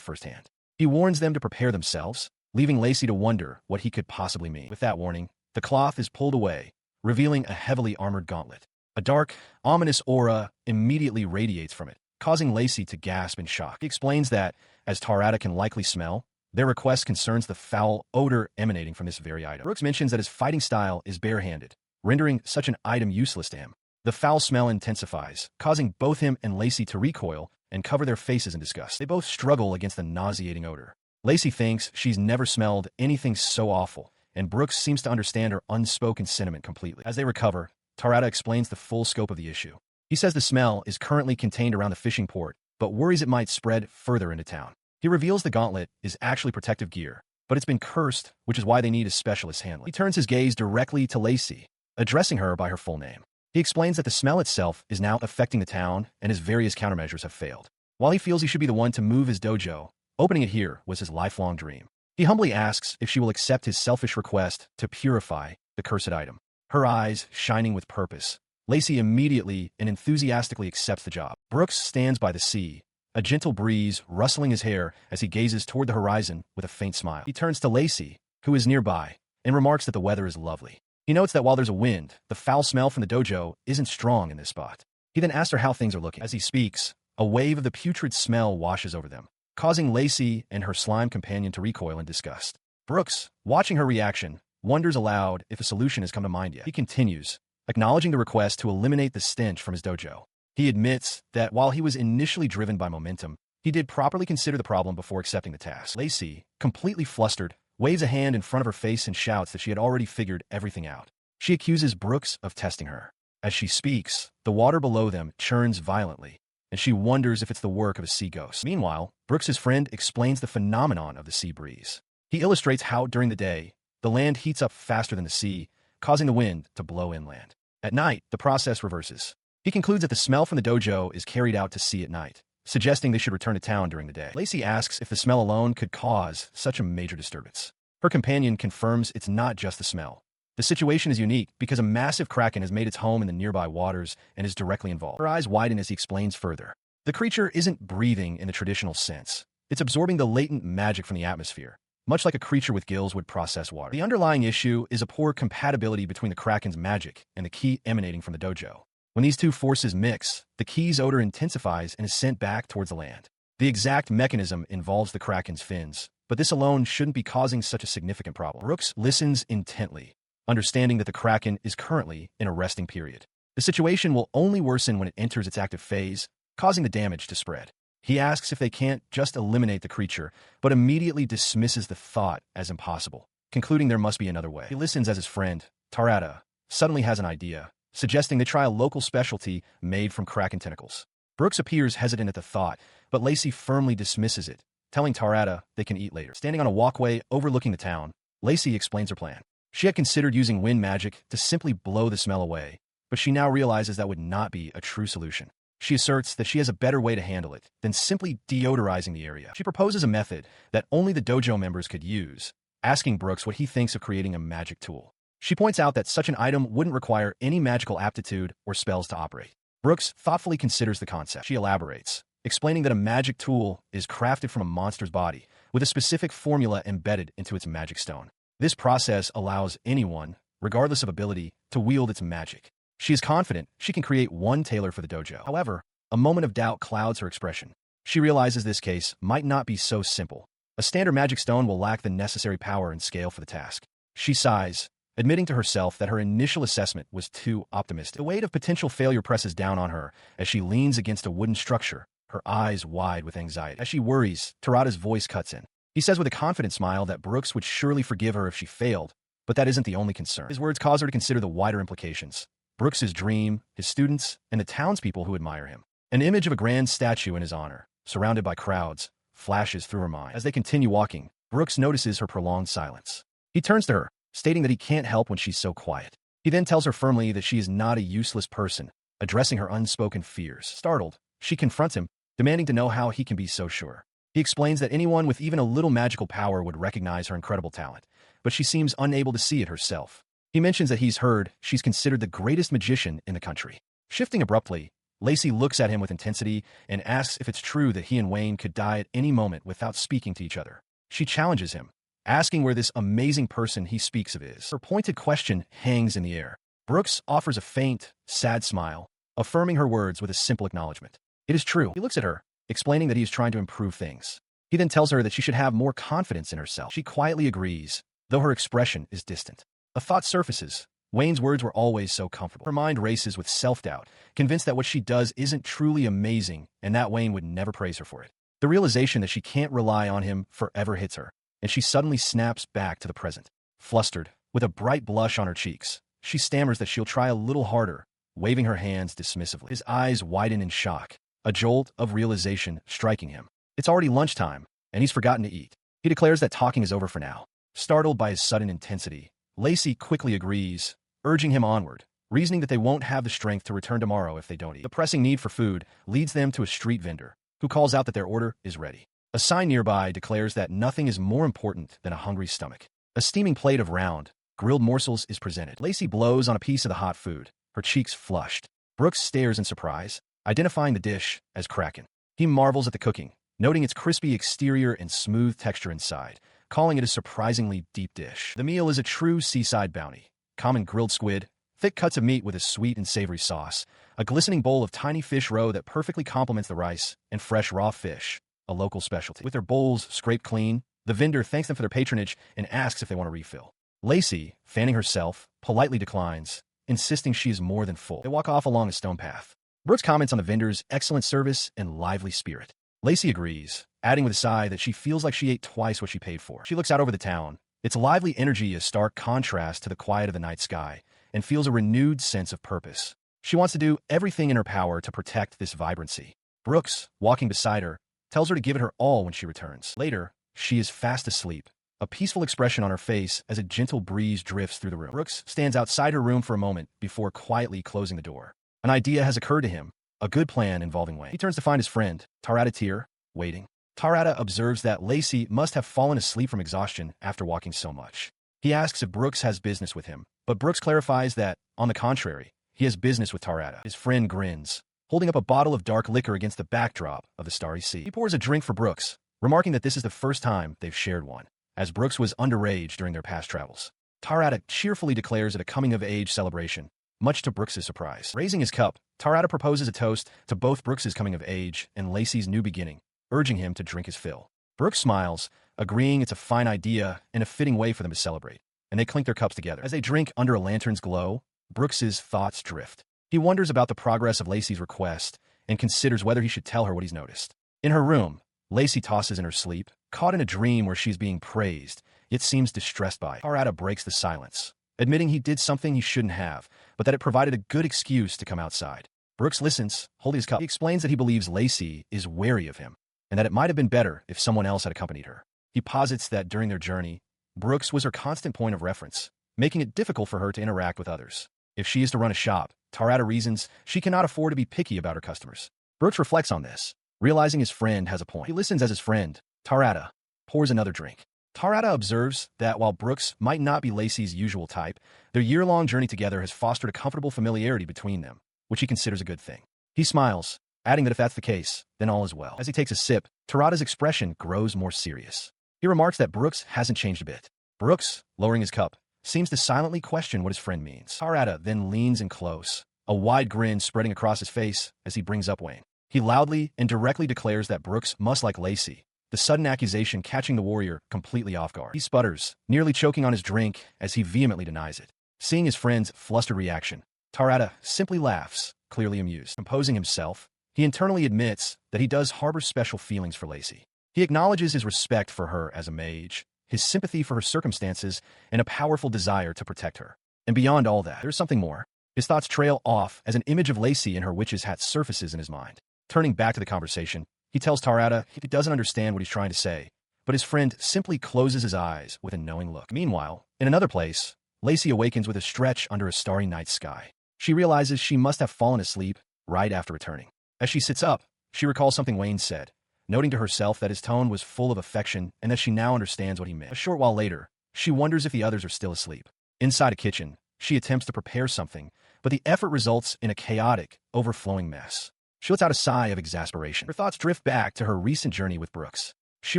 firsthand. He warns them to prepare themselves, leaving Lacey to wonder what he could possibly mean. With that warning, the cloth is pulled away, revealing a heavily armored gauntlet. A dark, ominous aura immediately radiates from it, causing Lacey to gasp in shock. He explains that, as Tarada can likely smell, their request concerns the foul odor emanating from this very item. Brooks mentions that his fighting style is barehanded, rendering such an item useless to him. The foul smell intensifies, causing both him and Lacey to recoil and cover their faces in disgust. They both struggle against the nauseating odor. Lacey thinks she's never smelled anything so awful, and Brooks seems to understand her unspoken sentiment completely. As they recover, Tarada explains the full scope of the issue. He says the smell is currently contained around the fishing port, but worries it might spread further into town. He reveals the gauntlet is actually protective gear, but it's been cursed, which is why they need a specialist handling. He turns his gaze directly to Lacey, addressing her by her full name. He explains that the smell itself is now affecting the town, and his various countermeasures have failed. While he feels he should be the one to move his dojo, opening it here was his lifelong dream. He humbly asks if she will accept his selfish request to purify the cursed item. Her eyes shining with purpose, Lacey immediately and enthusiastically accepts the job. Brooks stands by the sea, a gentle breeze rustling his hair as he gazes toward the horizon with a faint smile. He turns to Lacey, who is nearby, and remarks that the weather is lovely. He notes that while there's a wind, the foul smell from the dojo isn't strong in this spot. He then asks her how things are looking. As he speaks, a wave of the putrid smell washes over them, causing Lacey and her slime companion to recoil in disgust. Brooks, watching her reaction, wonders aloud if a solution has come to mind yet. He continues, acknowledging the request to eliminate the stench from his dojo. He admits that while he was initially driven by momentum, he did properly consider the problem before accepting the task. Lacey, completely flustered, waves a hand in front of her face and shouts that she had already figured everything out. She accuses Brooks of testing her. As she speaks, the water below them churns violently, and she wonders if it's the work of a sea ghost. Meanwhile, Brooks's friend explains the phenomenon of the sea breeze. He illustrates how, during the day, the land heats up faster than the sea, causing the wind to blow inland. At night, the process reverses. He concludes that the smell from the dojo is carried out to sea at night, suggesting they should return to town during the day. Lacey asks if the smell alone could cause such a major disturbance. Her companion confirms it's not just the smell. The situation is unique because a massive kraken has made its home in the nearby waters and is directly involved. Her eyes widen as he explains further. The creature isn't breathing in the traditional sense. It's absorbing the latent magic from the atmosphere, much like a creature with gills would process water. The underlying issue is a poor compatibility between the kraken's magic and the ki emanating from the dojo. When these two forces mix, the ki's odor intensifies and is sent back towards the land. The exact mechanism involves the kraken's fins, but this alone shouldn't be causing such a significant problem. Brooks listens intently, understanding that the kraken is currently in a resting period. The situation will only worsen when it enters its active phase, causing the damage to spread. He asks if they can't just eliminate the creature, but immediately dismisses the thought as impossible, concluding there must be another way. He listens as his friend, Tarada, suddenly has an idea, suggesting they try a local specialty made from kraken tentacles. Brooks appears hesitant at the thought, but Lacey firmly dismisses it, telling Tarada they can eat later. Standing on a walkway overlooking the town, Lacey explains her plan. She had considered using wind magic to simply blow the smell away, but she now realizes that would not be a true solution. She asserts that she has a better way to handle it than simply deodorizing the area. She proposes a method that only the dojo members could use, asking Brooks what he thinks of creating a magic tool. She points out that such an item wouldn't require any magical aptitude or spells to operate. Brooks thoughtfully considers the concept. She elaborates, explaining that a magic tool is crafted from a monster's body, with a specific formula embedded into its magic stone. This process allows anyone, regardless of ability, to wield its magic. She is confident she can create one tailor for the dojo. However, a moment of doubt clouds her expression. She realizes this case might not be so simple. A standard magic stone will lack the necessary power and scale for the task. She sighs, admitting to herself that her initial assessment was too optimistic. The weight of potential failure presses down on her as she leans against a wooden structure, her eyes wide with anxiety. As she worries, Tarada's voice cuts in. He says with a confident smile that Brooks would surely forgive her if she failed, but that isn't the only concern. His words cause her to consider the wider implications. Brooks's dream, his students, and the townspeople who admire him. An image of a grand statue in his honor, surrounded by crowds, flashes through her mind. As they continue walking, Brooks notices her prolonged silence. He turns to her, stating that he can't help when she's so quiet. He then tells her firmly that she is not a useless person, addressing her unspoken fears. Startled, she confronts him, demanding to know how he can be so sure. He explains that anyone with even a little magical power would recognize her incredible talent, but she seems unable to see it herself. He mentions that he's heard she's considered the greatest magician in the country. Shifting abruptly, Lacey looks at him with intensity and asks if it's true that he and Wayne could die at any moment without speaking to each other. She challenges him, asking where this amazing person he speaks of is. Her pointed question hangs in the air. Brooks offers a faint, sad smile, affirming her words with a simple acknowledgement. It is true. He looks at her, explaining that he is trying to improve things. He then tells her that she should have more confidence in herself. She quietly agrees, though her expression is distant. A thought surfaces. Wayne's words were always so comfortable. Her mind races with self-doubt, convinced that what she does isn't truly amazing and that Wayne would never praise her for it. The realization that she can't rely on him forever hits her, and she suddenly snaps back to the present. Flustered, with a bright blush on her cheeks, she stammers that she'll try a little harder, waving her hands dismissively. His eyes widen in shock, a jolt of realization striking him. It's already lunchtime, and he's forgotten to eat. He declares that talking is over for now. Startled by his sudden intensity, Lacey quickly agrees, urging him onward, reasoning that they won't have the strength to return tomorrow if they don't eat. The pressing need for food leads them to a street vendor, who calls out that their order is ready. A sign nearby declares that nothing is more important than a hungry stomach. A steaming plate of round, grilled morsels is presented. Lacey blows on a piece of the hot food, her cheeks flushed. Brooks stares in surprise, identifying the dish as kraken. He marvels at the cooking, noting its crispy exterior and smooth texture inside, calling it a surprisingly deep dish. The meal is a true seaside bounty. Common grilled squid, thick cuts of meat with a sweet and savory sauce, a glistening bowl of tiny fish roe that perfectly complements the rice, and fresh raw fish, a local specialty. With their bowls scraped clean, the vendor thanks them for their patronage and asks if they want a refill. Lacey, fanning herself, politely declines, insisting she is more than full. They walk off along a stone path. Brooks comments on the vendor's excellent service and lively spirit. Lacey agrees, adding with a sigh that she feels like she ate twice what she paid for. She looks out over the town, its lively energy a stark contrast to the quiet of the night sky, and feels a renewed sense of purpose. She wants to do everything in her power to protect this vibrancy. Brooks, walking beside her, tells her to give it her all when she returns. Later, she is fast asleep, a peaceful expression on her face as a gentle breeze drifts through the room. Brooks stands outside her room for a moment before quietly closing the door. An idea has occurred to him, a good plan involving Wayne. He turns to find his friend, Tarada Tear, waiting. Tarada observes that Lacey must have fallen asleep from exhaustion after walking so much. He asks if Brooks has business with him, but Brooks clarifies that, on the contrary, he has business with Tarada. His friend grins, holding up a bottle of dark liquor against the backdrop of the starry sea. He pours a drink for Brooks, remarking that this is the first time they've shared one, as Brooks was underage during their past travels. Tarada cheerfully declares it a coming-of-age celebration, much to Brooks' surprise. Raising his cup, Tarada proposes a toast to both Brooks' coming-of-age and Lacey's new beginning, urging him to drink his fill. Brooks smiles, agreeing it's a fine idea and a fitting way for them to celebrate, and they clink their cups together. As they drink under a lantern's glow, Brooks' thoughts drift. He wonders about the progress of Lacey's request and considers whether he should tell her what he's noticed. In her room, Lacey tosses in her sleep, caught in a dream where she's being praised, yet seems distressed by it. Tarada breaks the silence, admitting he did something he shouldn't have, but that it provided a good excuse to come outside. Brooks listens, holding his cup. He explains that he believes Lacey is wary of him, and that it might have been better if someone else had accompanied her. He posits that during their journey, Brooks was her constant point of reference, making it difficult for her to interact with others. If she is to run a shop, Tarada reasons she cannot afford to be picky about her customers. Brooks reflects on this, realizing his friend has a point. He listens as his friend, Tarada, pours another drink. Tarada observes that while Brooks might not be Lacey's usual type, their year-long journey together has fostered a comfortable familiarity between them, which he considers a good thing. He smiles, adding that if that's the case, then all is well. As he takes a sip, Tarada's expression grows more serious. He remarks that Brooks hasn't changed a bit. Brooks, lowering his cup, seems to silently question what his friend means. Tarada then leans in close, a wide grin spreading across his face as he brings up Wayne. He loudly and directly declares that Brooks must like Lacey, the sudden accusation catching the warrior completely off guard. He sputters, nearly choking on his drink as he vehemently denies it. Seeing his friend's flustered reaction, Tarada simply laughs, clearly amused. Composing himself, he internally admits that he does harbor special feelings for Lacey. He acknowledges his respect for her as a mage, his sympathy for her circumstances, and a powerful desire to protect her. And beyond all that, there's something more. His thoughts trail off as an image of Lacey in her witch's hat surfaces in his mind. Turning back to the conversation, he tells Tarada he doesn't understand what he's trying to say, but his friend simply closes his eyes with a knowing look. Meanwhile, in another place, Lacey awakens with a stretch under a starry night sky. She realizes she must have fallen asleep right after returning. As she sits up, she recalls something Wayne said, noting to herself that his tone was full of affection and that she now understands what he meant. A short while later, she wonders if the others are still asleep. Inside a kitchen, she attempts to prepare something, but the effort results in a chaotic, overflowing mess. She lets out a sigh of exasperation. Her thoughts drift back to her recent journey with Brooks. She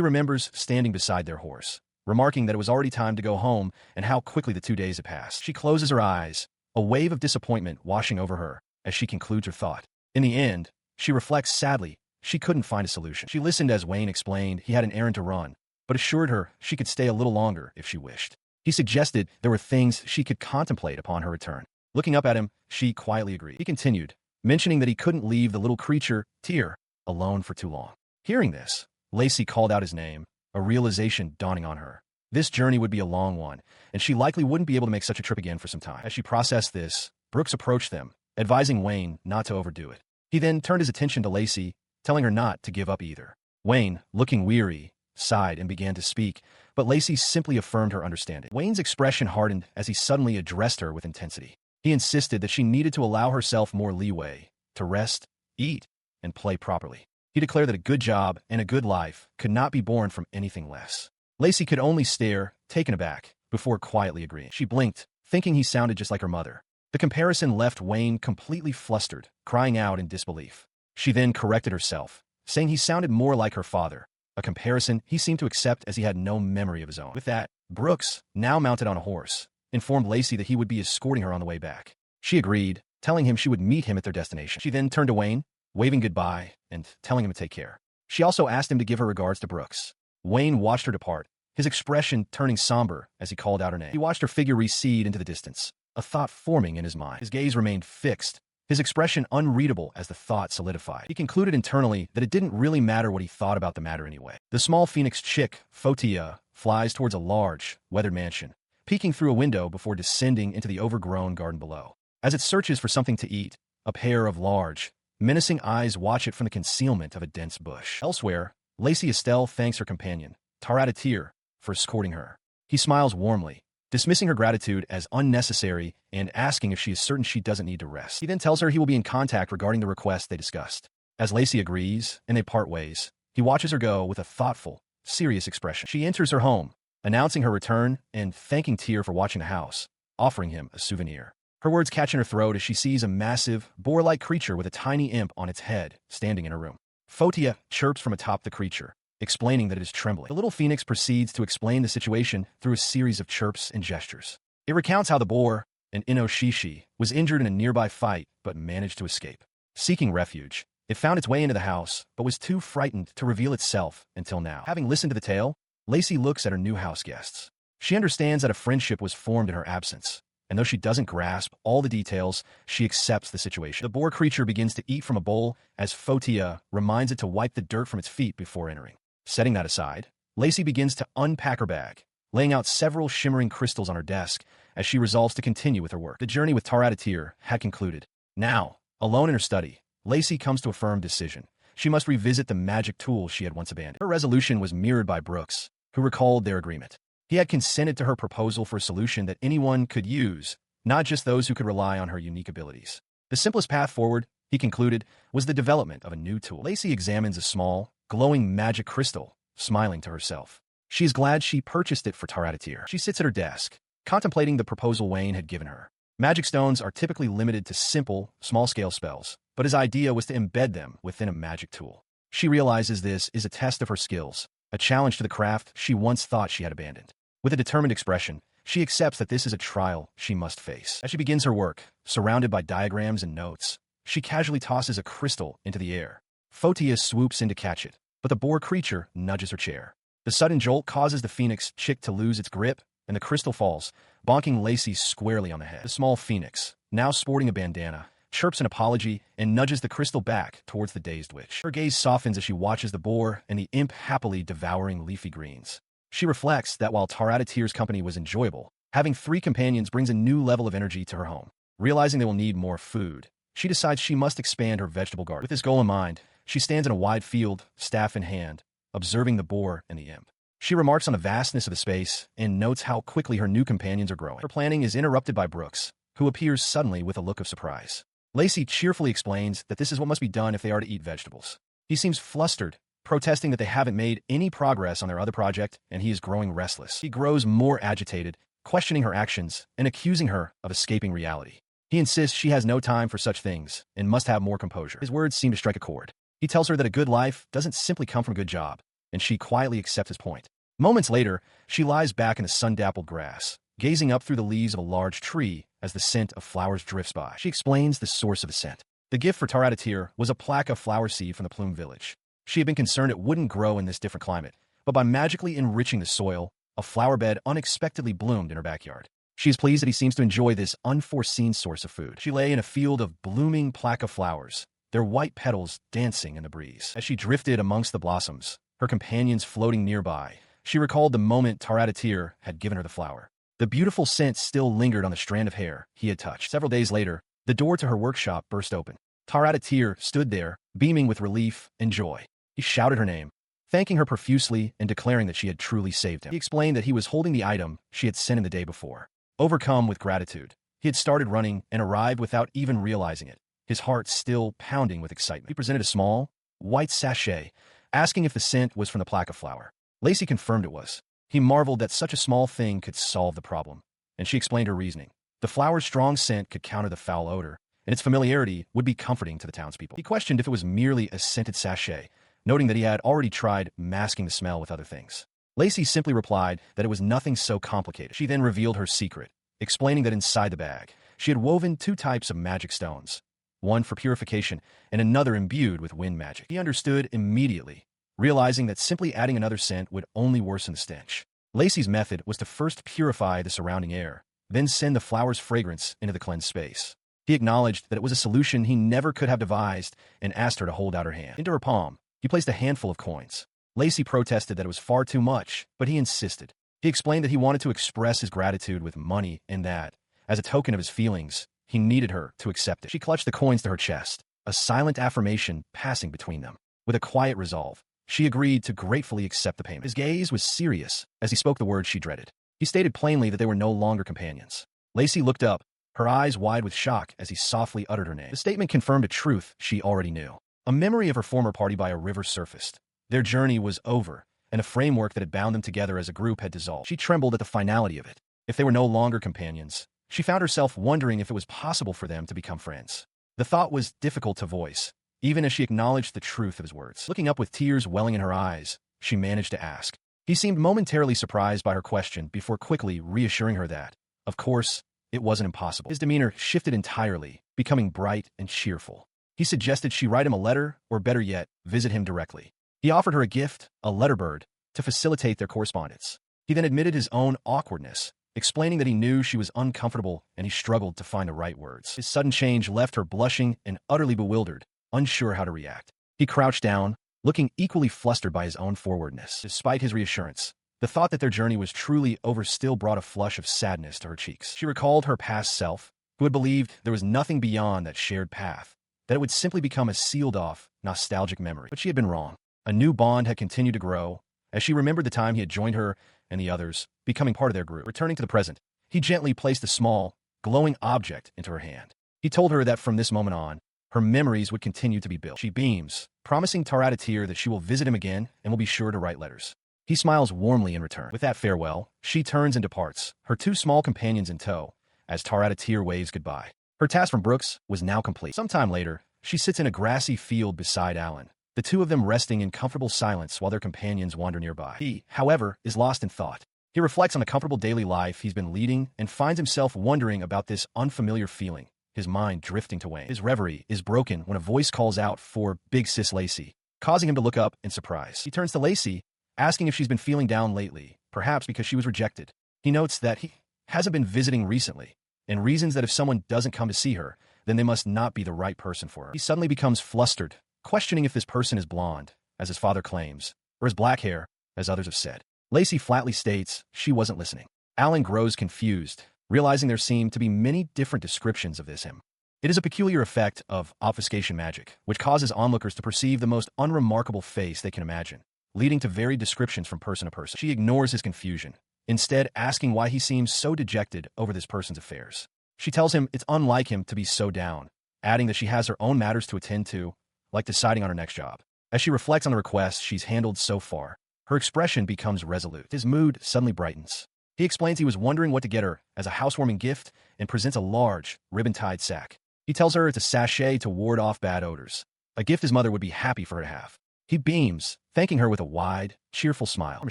remembers standing beside their horse, remarking that it was already time to go home and how quickly the 2 days had passed. She closes her eyes, a wave of disappointment washing over her as she concludes her thought. In the end, she reflects sadly she couldn't find a solution. She listened as Wayne explained he had an errand to run, but assured her she could stay a little longer if she wished. He suggested there were things she could contemplate upon her return. Looking up at him, she quietly agreed. He continued, mentioning that he couldn't leave the little creature, Tear, alone for too long. Hearing this, Lacey called out his name, a realization dawning on her. This journey would be a long one, and she likely wouldn't be able to make such a trip again for some time. As she processed this, Brooks approached them, advising Wayne not to overdo it. He then turned his attention to Lacey, telling her not to give up either. Wayne, looking weary, sighed and began to speak, but Lacey simply affirmed her understanding. Wayne's expression hardened as he suddenly addressed her with intensity. He insisted that she needed to allow herself more leeway, to rest, eat, and play properly. He declared that a good job and a good life could not be born from anything less. Lacey could only stare, taken aback, before quietly agreeing. She blinked, thinking he sounded just like her mother. The comparison left Wayne completely flustered, crying out in disbelief. She then corrected herself, saying he sounded more like her father, a comparison he seemed to accept as he had no memory of his own. With that, Brooks, now mounted on a horse, informed Lacey that he would be escorting her on the way back. She agreed, telling him she would meet him at their destination. She then turned to Wayne, waving goodbye and telling him to take care. She also asked him to give her regards to Brooks. Wayne watched her depart, his expression turning somber as he called out her name. He watched her figure recede into the distance, a thought forming in his mind. His gaze remained fixed, his expression unreadable as the thought solidified. He concluded internally that it didn't really matter what he thought about the matter anyway. The small phoenix chick, Fotia, flies towards a large, weathered mansion, peeking through a window before descending into the overgrown garden below. As it searches for something to eat, a pair of large, menacing eyes watch it from the concealment of a dense bush. Elsewhere, Lacey Estelle thanks her companion, Tarada Tear, for escorting her. He smiles warmly, dismissing her gratitude as unnecessary and asking if she is certain she doesn't need to rest. He then tells her he will be in contact regarding the request they discussed. As Lacey agrees and they part ways, he watches her go with a thoughtful, serious expression. She enters her home, announcing her return and thanking Tyr for watching the house, offering him a souvenir. Her words catch in her throat as she sees a massive, boar-like creature with a tiny imp on its head standing in her room. Fotia chirps from atop the creature, explaining that it is trembling. The little phoenix proceeds to explain the situation through a series of chirps and gestures. It recounts how the boar, an Inoshishi, was injured in a nearby fight but managed to escape. Seeking refuge, it found its way into the house but was too frightened to reveal itself until now. Having listened to the tale, Lacey looks at her new house guests. She understands that a friendship was formed in her absence, and though she doesn't grasp all the details, she accepts the situation. The boar creature begins to eat from a bowl as Fotia reminds it to wipe the dirt from its feet before entering. Setting that aside, Lacey begins to unpack her bag, laying out several shimmering crystals on her desk as she resolves to continue with her work. The journey with Tyr had concluded. Now, alone in her study, Lacey comes to a firm decision. She must revisit the magic tools she had once abandoned. Her resolution was mirrored by Brooks, who recalled their agreement. He had consented to her proposal for a solution that anyone could use, not just those who could rely on her unique abilities. The simplest path forward, he concluded, was the development of a new tool. Lacey examines a small, glowing magic crystal, smiling to herself. She is glad she purchased it for Tyr. She sits at her desk, contemplating the proposal Wayne had given her. Magic stones are typically limited to simple, small-scale spells, but his idea was to embed them within a magic tool. She realizes this is a test of her skills, a challenge to the craft she once thought she had abandoned. With a determined expression, she accepts that this is a trial she must face. As she begins her work, surrounded by diagrams and notes, she casually tosses a crystal into the air. Fotia swoops in to catch it, but the boar creature nudges her chair. The sudden jolt causes the phoenix chick to lose its grip, and the crystal falls, bonking Lacey squarely on the head. The small phoenix, now sporting a bandana, chirps an apology and nudges the crystal back towards the dazed witch. Her gaze softens as she watches the boar and the imp happily devouring leafy greens. She reflects that while Tyr's company was enjoyable, having 3 companions brings a new level of energy to her home. Realizing they will need more food, she decides she must expand her vegetable garden. With this goal in mind, she stands in a wide field, staff in hand, observing the boar and the imp. She remarks on the vastness of the space and notes how quickly her new companions are growing. Her planning is interrupted by Brooks, who appears suddenly with a look of surprise. Lacey cheerfully explains that this is what must be done if they are to eat vegetables. He seems flustered, protesting that they haven't made any progress on their other project, and he is growing restless. He grows more agitated, questioning her actions and accusing her of escaping reality. He insists she has no time for such things and must have more composure. His words seem to strike a chord. He tells her that a good life doesn't simply come from a good job, and she quietly accepts his point. Moments later, she lies back in the sun-dappled grass, gazing up through the leaves of a large tree as the scent of flowers drifts by. She explains the source of the scent. The gift for Tyr was a plaque of flower seed from the Plume village. She had been concerned it wouldn't grow in this different climate, but by magically enriching the soil, a flower bed unexpectedly bloomed in her backyard. She is pleased that he seems to enjoy this unforeseen source of food. She lay in a field of blooming plaque of flowers, their white petals dancing in the breeze. As she drifted amongst the blossoms, her companions floating nearby, she recalled the moment Tyr had given her the flower. The beautiful scent still lingered on the strand of hair he had touched. Several days later, the door to her workshop burst open. Tyr stood there, beaming with relief and joy. He shouted her name, thanking her profusely and declaring that she had truly saved him. He explained that he was holding the item she had sent in the day before. Overcome with gratitude, he had started running and arrived without even realizing it, his heart still pounding with excitement. He presented a small, white sachet, asking if the scent was from the plaque of flower. Lacey confirmed it was. He marveled that such a small thing could solve the problem, and she explained her reasoning. The flower's strong scent could counter the foul odor, and its familiarity would be comforting to the townspeople. He questioned if it was merely a scented sachet, noting that he had already tried masking the smell with other things. Lacey simply replied that it was nothing so complicated. She then revealed her secret, explaining that inside the bag, she had woven 2 types of magic stones, one for purification and another imbued with wind magic. He understood immediately, realizing that simply adding another scent would only worsen the stench. Lacey's method was to first purify the surrounding air, then send the flower's fragrance into the cleansed space. He acknowledged that it was a solution he never could have devised and asked her to hold out her hand. Into her palm, he placed a handful of coins. Lacey protested that it was far too much, but he insisted. He explained that he wanted to express his gratitude with money and that, as a token of his feelings, he needed her to accept it. She clutched the coins to her chest, a silent affirmation passing between them. With a quiet resolve, she agreed to gratefully accept the payment. His gaze was serious as he spoke the words she dreaded. He stated plainly that they were no longer companions. Lacey looked up, her eyes wide with shock as he softly uttered her name. The statement confirmed a truth she already knew. A memory of her former party by a river surfaced. Their journey was over, and a framework that had bound them together as a group had dissolved. She trembled at the finality of it. If they were no longer companions, she found herself wondering if it was possible for them to become friends. The thought was difficult to voice, even as she acknowledged the truth of his words. Looking up with tears welling in her eyes, she managed to ask. He seemed momentarily surprised by her question before quickly reassuring her that, of course, it wasn't impossible. His demeanor shifted entirely, becoming bright and cheerful. He suggested she write him a letter, or better yet, visit him directly. He offered her a gift, a letterbird, to facilitate their correspondence. He then admitted his own awkwardness, explaining that he knew she was uncomfortable and he struggled to find the right words. His sudden change left her blushing and utterly bewildered, unsure how to react. He crouched down, looking equally flustered by his own forwardness. Despite his reassurance, the thought that their journey was truly over still brought a flush of sadness to her cheeks. She recalled her past self, who had believed there was nothing beyond that shared path, that it would simply become a sealed-off, nostalgic memory. But she had been wrong. A new bond had continued to grow, as she remembered the time he had joined her and the others, becoming part of their group. Returning to the present, he gently placed a small, glowing object into her hand. He told her that from this moment on, her memories would continue to be built. She beams, promising Taradatir that she will visit him again and will be sure to write letters. He smiles warmly in return. With that farewell, she turns and departs, her two small companions in tow, as Taradatir waves goodbye. Her task from Brooks was now complete. Sometime later, she sits in a grassy field beside Alan, the two of them resting in comfortable silence while their companions wander nearby. He, however, is lost in thought. He reflects on the comfortable daily life he's been leading and finds himself wondering about this unfamiliar feeling, his mind drifting to wane. His reverie is broken when a voice calls out for Big Sis Lacey, causing him to look up in surprise. He turns to Lacey, asking if she's been feeling down lately, perhaps because she was rejected. He notes that he hasn't been visiting recently, and reasons that if someone doesn't come to see her, then they must not be the right person for her. He suddenly becomes flustered, questioning if this person is blonde, as his father claims, or has black hair, as others have said. Lacey flatly states she wasn't listening. Alan grows confused, realizing there seem to be many different descriptions of this him. It is a peculiar effect of obfuscation magic, which causes onlookers to perceive the most unremarkable face they can imagine, leading to varied descriptions from person to person. She ignores his confusion, instead asking why he seems so dejected over this person's affairs. She tells him it's unlike him to be so down, adding that she has her own matters to attend to, like deciding on her next job. As she reflects on the request she's handled so far, her expression becomes resolute. His mood suddenly brightens. He explains he was wondering what to get her as a housewarming gift and presents a large, ribbon-tied sack. He tells her it's a sachet to ward off bad odors, a gift his mother would be happy for her to have. He beams, thanking her with a wide, cheerful smile. From a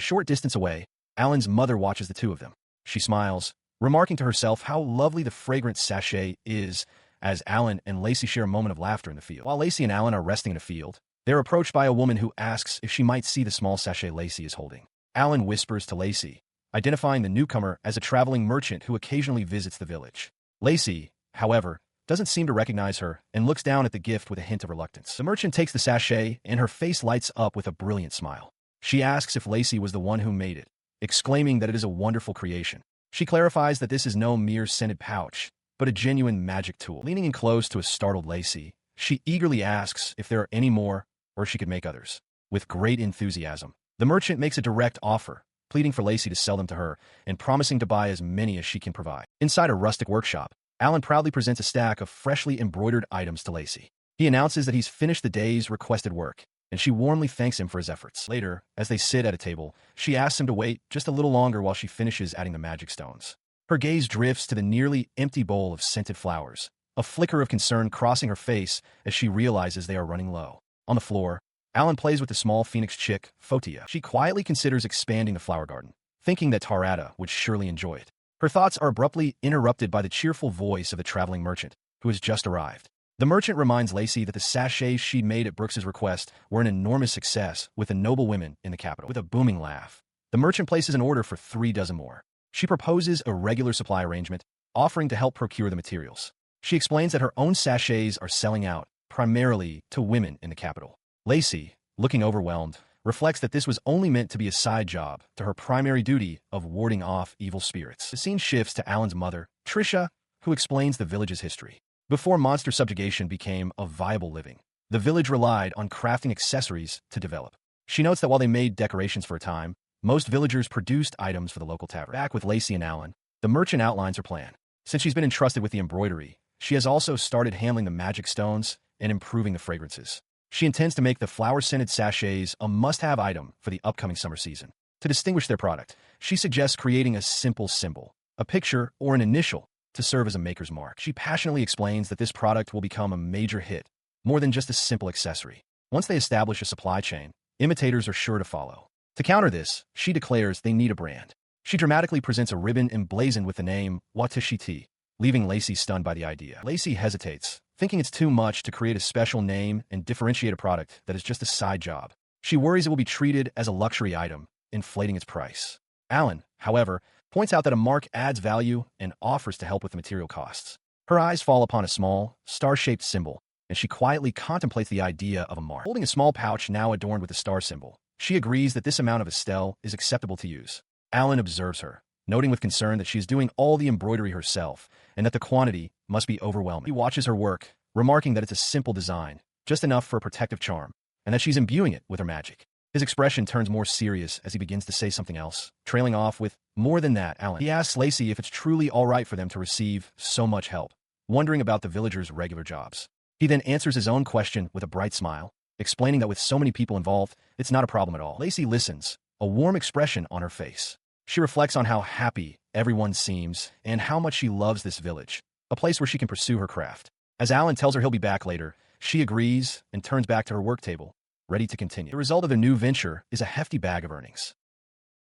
short distance away, Alan's mother watches the two of them. She smiles, remarking to herself how lovely the fragrant sachet is, as Alan and Lacey share a moment of laughter in the field. While Lacey and Alan are resting in a field, they're approached by a woman who asks if she might see the small sachet Lacey is holding. Alan whispers to Lacey, identifying the newcomer as a traveling merchant who occasionally visits the village. Lacey, however, doesn't seem to recognize her and looks down at the gift with a hint of reluctance. The merchant takes the sachet and her face lights up with a brilliant smile. She asks if Lacey was the one who made it, exclaiming that it is a wonderful creation. She clarifies that this is no mere scented pouch, but a genuine magic tool. Leaning in close to a startled Lacey, she eagerly asks if there are any more or if she could make others. With great enthusiasm, the merchant makes a direct offer, pleading for Lacey to sell them to her and promising to buy as many as she can provide. Inside a rustic workshop, Alan proudly presents a stack of freshly embroidered items to Lacey. He announces that he's finished the day's requested work, and she warmly thanks him for his efforts. Later, as they sit at a table, she asks him to wait just a little longer while she finishes adding the magic stones. Her gaze drifts to the nearly empty bowl of scented flowers, a flicker of concern crossing her face as she realizes they are running low. On the floor, Alan plays with the small phoenix chick, Fotia. She quietly considers expanding the flower garden, thinking that Tarada would surely enjoy it. Her thoughts are abruptly interrupted by the cheerful voice of the traveling merchant, who has just arrived. The merchant reminds Lacey that the sachets she'd made at Brooks's request were an enormous success with the noble women in the capital. With a booming laugh, the merchant places an order for 3 dozen more. She proposes a regular supply arrangement, offering to help procure the materials. She explains that her own sachets are selling out, primarily to women in the capital. Lacey, looking overwhelmed, reflects that this was only meant to be a side job to her primary duty of warding off evil spirits. The scene shifts to Alan's mother, Trisha, who explains the village's history. Before monster subjugation became a viable living, the village relied on crafting accessories to develop. She notes that while they made decorations for a time, most villagers produced items for the local tavern. Back with Lacey and Alan, the merchant outlines her plan. Since she's been entrusted with the embroidery, she has also started handling the magic stones and improving the fragrances. She intends to make the flower-scented sachets a must-have item for the upcoming summer season. To distinguish their product, she suggests creating a simple symbol, a picture, or an initial to serve as a maker's mark. She passionately explains that this product will become a major hit, more than just a simple accessory. Once they establish a supply chain, imitators are sure to follow. To counter this, she declares they need a brand. She dramatically presents a ribbon emblazoned with the name Watashiti, leaving Lacey stunned by the idea. Lacey hesitates, thinking it's too much to create a special name and differentiate a product that is just a side job. She worries it will be treated as a luxury item, inflating its price. Alan, however, points out that a mark adds value and offers to help with the material costs. Her eyes fall upon a small, star-shaped symbol, and she quietly contemplates the idea of a mark. Holding a small pouch now adorned with the star symbol, she agrees that this amount of Estelle is acceptable to use. Alan observes her, noting with concern that she is doing all the embroidery herself and that the quantity must be overwhelming. He watches her work, remarking that it's a simple design, just enough for a protective charm, and that she's imbuing it with her magic. His expression turns more serious as he begins to say something else, trailing off with, "More than that, Alan." He asks Lacey if it's truly all right for them to receive so much help, wondering about the villagers' regular jobs. He then answers his own question with a bright smile, explaining that with so many people involved, it's not a problem at all. Lacey listens, a warm expression on her face. She reflects on how happy everyone seems and how much she loves this village, a place where she can pursue her craft. As Alan tells her he'll be back later, she agrees and turns back to her work table, ready to continue. The result of their new venture is a hefty bag of earnings.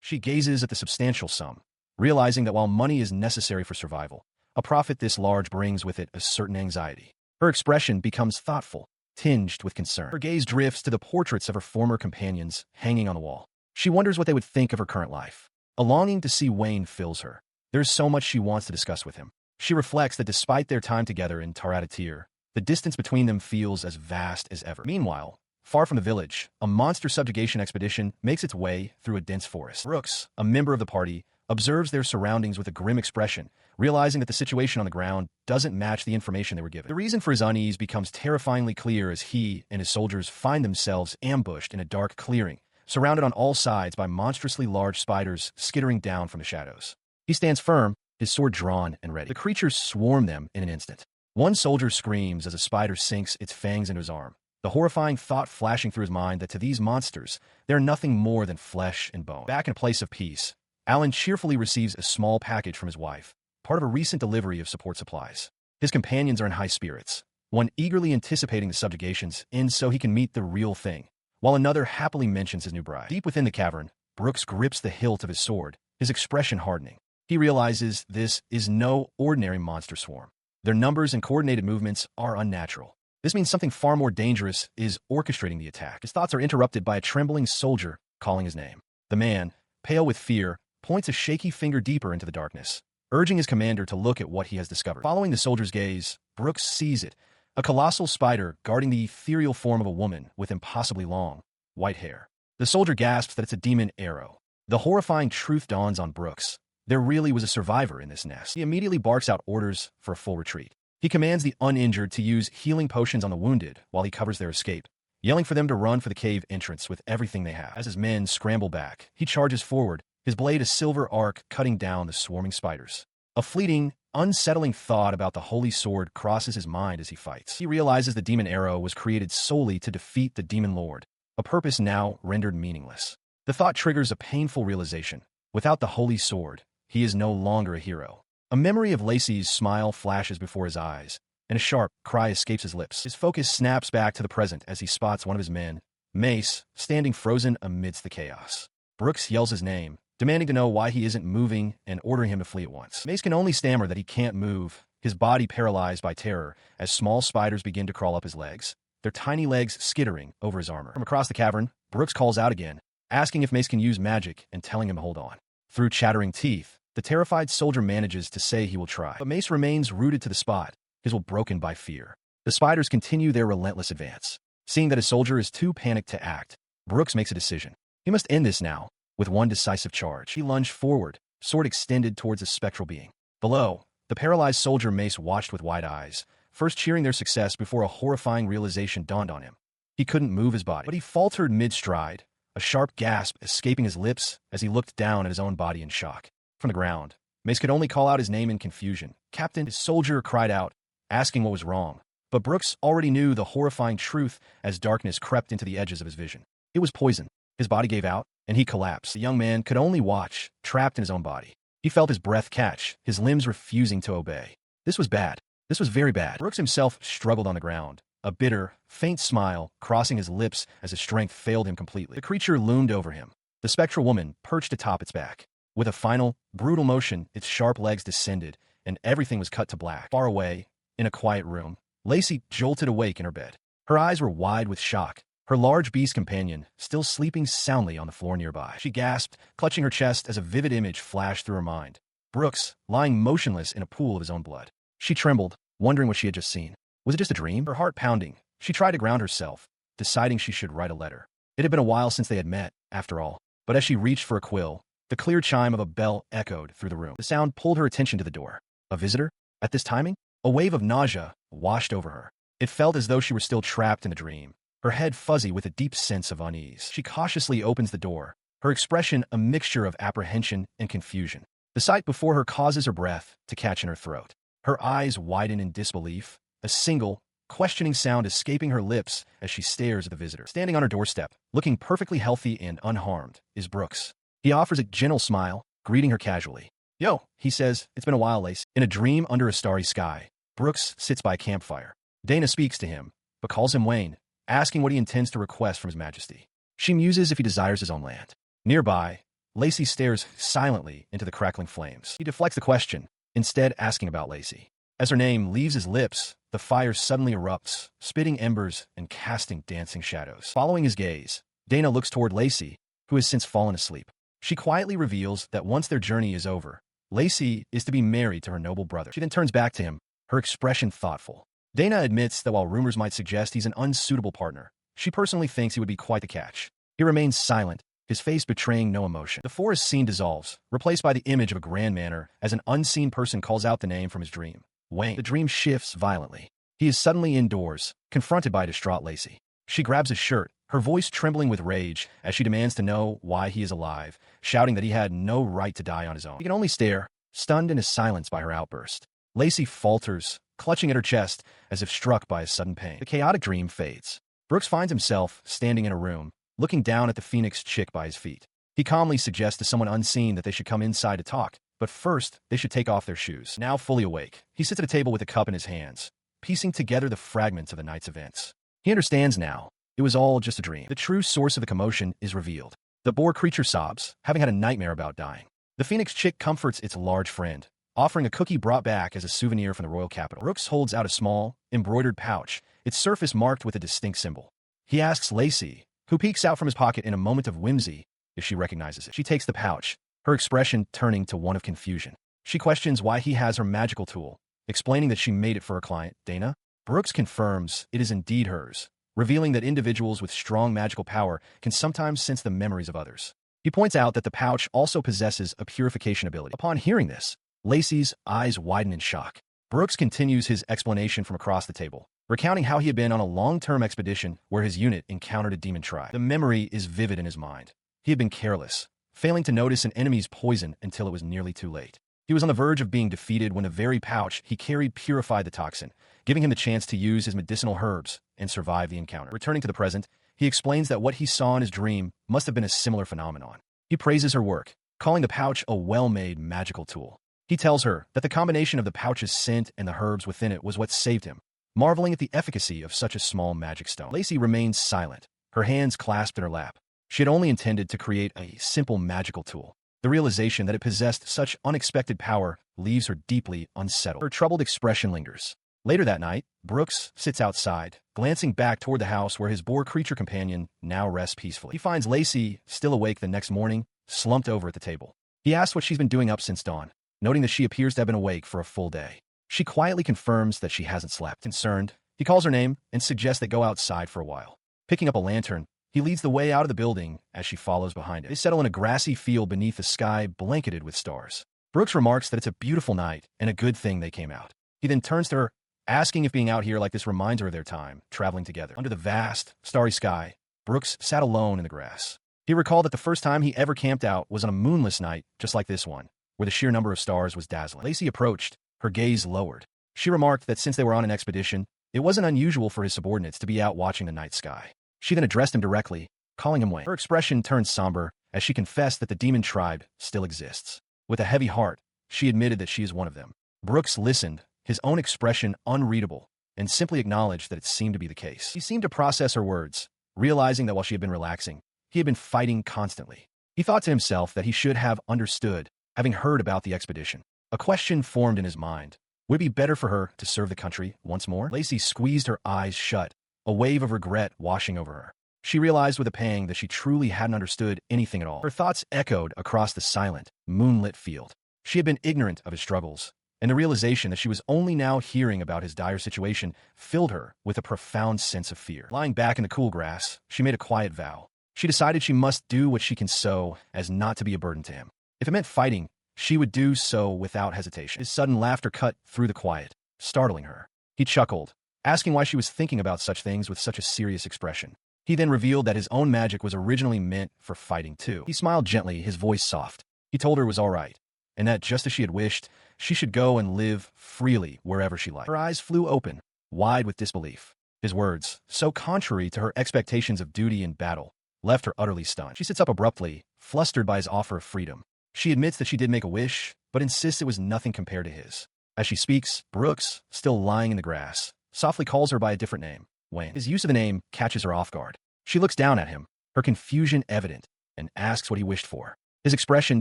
She gazes at the substantial sum, realizing that while money is necessary for survival, a profit this large brings with it a certain anxiety. Her expression becomes thoughtful, tinged with concern. Her gaze drifts to the portraits of her former companions hanging on the wall. She wonders what they would think of her current life. A longing to see Wayne fills her. There's so much she wants to discuss with him. She reflects that despite their time together in Taradatir, the distance between them feels as vast as ever. Meanwhile, far from the village, a monster subjugation expedition makes its way through a dense forest. Brooks, a member of the party, observes their surroundings with a grim expression, realizing that the situation on the ground doesn't match the information they were given. The reason for his unease becomes terrifyingly clear as he and his soldiers find themselves ambushed in a dark clearing, surrounded on all sides by monstrously large spiders skittering down from the shadows. He stands firm, his sword drawn and ready. The creatures swarm them in an instant. One soldier screams as a spider sinks its fangs into his arm, the horrifying thought flashing through his mind that to these monsters, they're nothing more than flesh and bone. Back in a place of peace, Alan cheerfully receives a small package from his wife, part of a recent delivery of support supplies. His companions are in high spirits, one eagerly anticipating the subjugations in so he can meet the real thing, while another happily mentions his new bride. Deep within the cavern, Brooks grips the hilt of his sword, his expression hardening. He realizes this is no ordinary monster swarm. Their numbers and coordinated movements are unnatural. This means something far more dangerous is orchestrating the attack. His thoughts are interrupted by a trembling soldier calling his name. The man, pale with fear, points a shaky finger deeper into the darkness, urging his commander to look at what he has discovered. Following the soldier's gaze, Brooks sees it, a colossal spider guarding the ethereal form of a woman with impossibly long, white hair. The soldier gasps that it's a demon arrow. The horrifying truth dawns on Brooks. There really was a survivor in this nest. He immediately barks out orders for a full retreat. He commands the uninjured to use healing potions on the wounded while he covers their escape, yelling for them to run for the cave entrance with everything they have. As his men scramble back, he charges forward, his blade a silver arc cutting down the swarming spiders. A fleeting, unsettling thought about the holy sword crosses his mind as he fights. He realizes the demon arrow was created solely to defeat the demon lord, a purpose now rendered meaningless. The thought triggers a painful realization. Without the holy sword, he is no longer a hero. A memory of Lacey's smile flashes before his eyes, and a sharp cry escapes his lips. His focus snaps back to the present as he spots one of his men, Mace, standing frozen amidst the chaos. Brooks yells his name, demanding to know why he isn't moving and ordering him to flee at once. Mace can only stammer that he can't move, his body paralyzed by terror as small spiders begin to crawl up his legs, their tiny legs skittering over his armor. From across the cavern, Brooks calls out again, asking if Mace can use magic and telling him to hold on. Through chattering teeth, the terrified soldier manages to say he will try, but Mace remains rooted to the spot, his will broken by fear. The spiders continue their relentless advance. Seeing that a soldier is too panicked to act, Brooks makes a decision. He must end this now, with one decisive charge. He lunged forward, sword extended towards a spectral being. Below, the paralyzed soldier Mace watched with wide eyes, first cheering their success before a horrifying realization dawned on him. He couldn't move his body, but he faltered mid-stride, a sharp gasp escaping his lips as he looked down at his own body in shock. From the ground, Mace could only call out his name in confusion. "Captain," his soldier cried out, asking what was wrong. But Brooks already knew the horrifying truth as darkness crept into the edges of his vision. It was poison. His body gave out, and he collapsed. The young man could only watch, trapped in his own body. He felt his breath catch, his limbs refusing to obey. This was bad. This was very bad. Brooks himself struggled on the ground, a bitter, faint smile crossing his lips as his strength failed him completely. The creature loomed over him, the spectral woman perched atop its back. With a final, brutal motion, its sharp legs descended, and everything was cut to black. Far away, in a quiet room, Lacey jolted awake in her bed. Her eyes were wide with shock, her large beast companion still sleeping soundly on the floor nearby. She gasped, clutching her chest as a vivid image flashed through her mind. Brooks, lying motionless in a pool of his own blood. She trembled, wondering what she had just seen. Was it just a dream? Her heart pounding, she tried to ground herself, deciding she should write a letter. It had been a while since they had met, after all. But as she reached for a quill, the clear chime of a bell echoed through the room. The sound pulled her attention to the door. A visitor? At this timing? A wave of nausea washed over her. It felt as though she were still trapped in a dream, her head fuzzy with a deep sense of unease. She cautiously opens the door, her expression a mixture of apprehension and confusion. The sight before her causes her breath to catch in her throat. Her eyes widen in disbelief, a single, questioning sound escaping her lips as she stares at the visitor. Standing on her doorstep, looking perfectly healthy and unharmed, is Brooks. He offers a gentle smile, greeting her casually. "Yo," he says, "it's been a while, Lace." In a dream under a starry sky, Brooks sits by a campfire. Dana speaks to him, but calls him Wayne, asking what he intends to request from His Majesty. She muses if he desires his own land. Nearby, Lacey stares silently into the crackling flames. He deflects the question, instead asking about Lacey. As her name leaves his lips, the fire suddenly erupts, spitting embers and casting dancing shadows. Following his gaze, Dana looks toward Lacey, who has since fallen asleep. She quietly reveals that once their journey is over, Lacey is to be married to her noble brother. She then turns back to him, her expression thoughtful. Dana admits that while rumors might suggest he's an unsuitable partner, she personally thinks he would be quite the catch. He remains silent, his face betraying no emotion. The forest scene dissolves, replaced by the image of a grand manor as an unseen person calls out the name from his dream. Wayne. The dream shifts violently. He is suddenly indoors, confronted by a distraught Lacey. She grabs his shirt, her voice trembling with rage as she demands to know why he is alive, shouting that he had no right to die on his own. He can only stare, stunned in his silence by her outburst. Lacey falters, clutching at her chest as if struck by a sudden pain. The chaotic dream fades. Brooks finds himself standing in a room, looking down at the phoenix chick by his feet. He calmly suggests to someone unseen that they should come inside to talk, but first they should take off their shoes. Now fully awake, he sits at a table with a cup in his hands, piecing together the fragments of the night's events. He understands now. It was all just a dream. The true source of the commotion is revealed. The boar creature sobs, having had a nightmare about dying. The phoenix chick comforts its large friend, offering a cookie brought back as a souvenir from the royal capital. Brooks holds out a small, embroidered pouch, its surface marked with a distinct symbol. He asks Lacey, who peeks out from his pocket in a moment of whimsy, if she recognizes it. She takes the pouch, her expression turning to one of confusion. She questions why he has her magical tool, explaining that she made it for her client, Dana. Brooks confirms it is indeed hers, revealing that individuals with strong magical power can sometimes sense the memories of others. He points out that the pouch also possesses a purification ability. Upon hearing this, Lacey's eyes widen in shock. Brooks continues his explanation from across the table, recounting how he had been on a long-term expedition where his unit encountered a demon tribe. The memory is vivid in his mind. He had been careless, failing to notice an enemy's poison until it was nearly too late. He was on the verge of being defeated when the very pouch he carried purified the toxin, giving him the chance to use his medicinal herbs and survive the encounter. Returning to the present, he explains that what he saw in his dream must have been a similar phenomenon. He praises her work, calling the pouch a well-made magical tool. He tells her that the combination of the pouch's scent and the herbs within it was what saved him, marveling at the efficacy of such a small magic stone. Lacey remains silent, her hands clasped in her lap. She had only intended to create a simple magical tool. The realization that it possessed such unexpected power leaves her deeply unsettled. Her troubled expression lingers. Later that night, Brooks sits outside, glancing back toward the house where his boar creature companion now rests peacefully. He finds Lacey still awake the next morning, slumped over at the table. He asks what she's been doing up since dawn, noting that she appears to have been awake for a full day. She quietly confirms that she hasn't slept. Concerned, he calls her name and suggests they go outside for a while. Picking up a lantern, he leads the way out of the building as she follows behind him. They settle in a grassy field beneath a sky blanketed with stars. Brooks remarks that it's a beautiful night and a good thing they came out. He then turns to her, asking if being out here like this reminds her of their time, traveling together. Under the vast, starry sky, Brooks sat alone in the grass. He recalled that the first time he ever camped out was on a moonless night, just like this one, where the sheer number of stars was dazzling. Lacey approached, her gaze lowered. She remarked that since they were on an expedition, it wasn't unusual for his subordinates to be out watching the night sky. She then addressed him directly, calling him Wayne. Her expression turned somber as she confessed that the demon tribe still exists. With a heavy heart, she admitted that she is one of them. Brooks listened, his own expression unreadable, and simply acknowledged that it seemed to be the case. He seemed to process her words, realizing that while she had been relaxing, he had been fighting constantly. He thought to himself that he should have understood, having heard about the expedition. A question formed in his mind. Would it be better for her to serve the country once more? Lacey squeezed her eyes shut, a wave of regret washing over her. She realized with a pang that she truly hadn't understood anything at all. Her thoughts echoed across the silent, moonlit field. She had been ignorant of his struggles, and the realization that she was only now hearing about his dire situation filled her with a profound sense of fear. Lying back in the cool grass, she made a quiet vow. She decided she must do what she can so as not to be a burden to him. If it meant fighting, she would do so without hesitation. His sudden laughter cut through the quiet, startling her. He chuckled, asking why she was thinking about such things with such a serious expression. He then revealed that his own magic was originally meant for fighting too. He smiled gently, his voice soft. He told her it was all right, and that just as she had wished, she should go and live freely wherever she liked. Her eyes flew open, wide with disbelief. His words, so contrary to her expectations of duty and battle, left her utterly stunned. She sits up abruptly, flustered by his offer of freedom. She admits that she did make a wish, but insists it was nothing compared to his. As she speaks, Brooks, still lying in the grass, softly calls her by a different name, Wayne. His use of the name catches her off guard. She looks down at him, her confusion evident, and asks what he wished for. His expression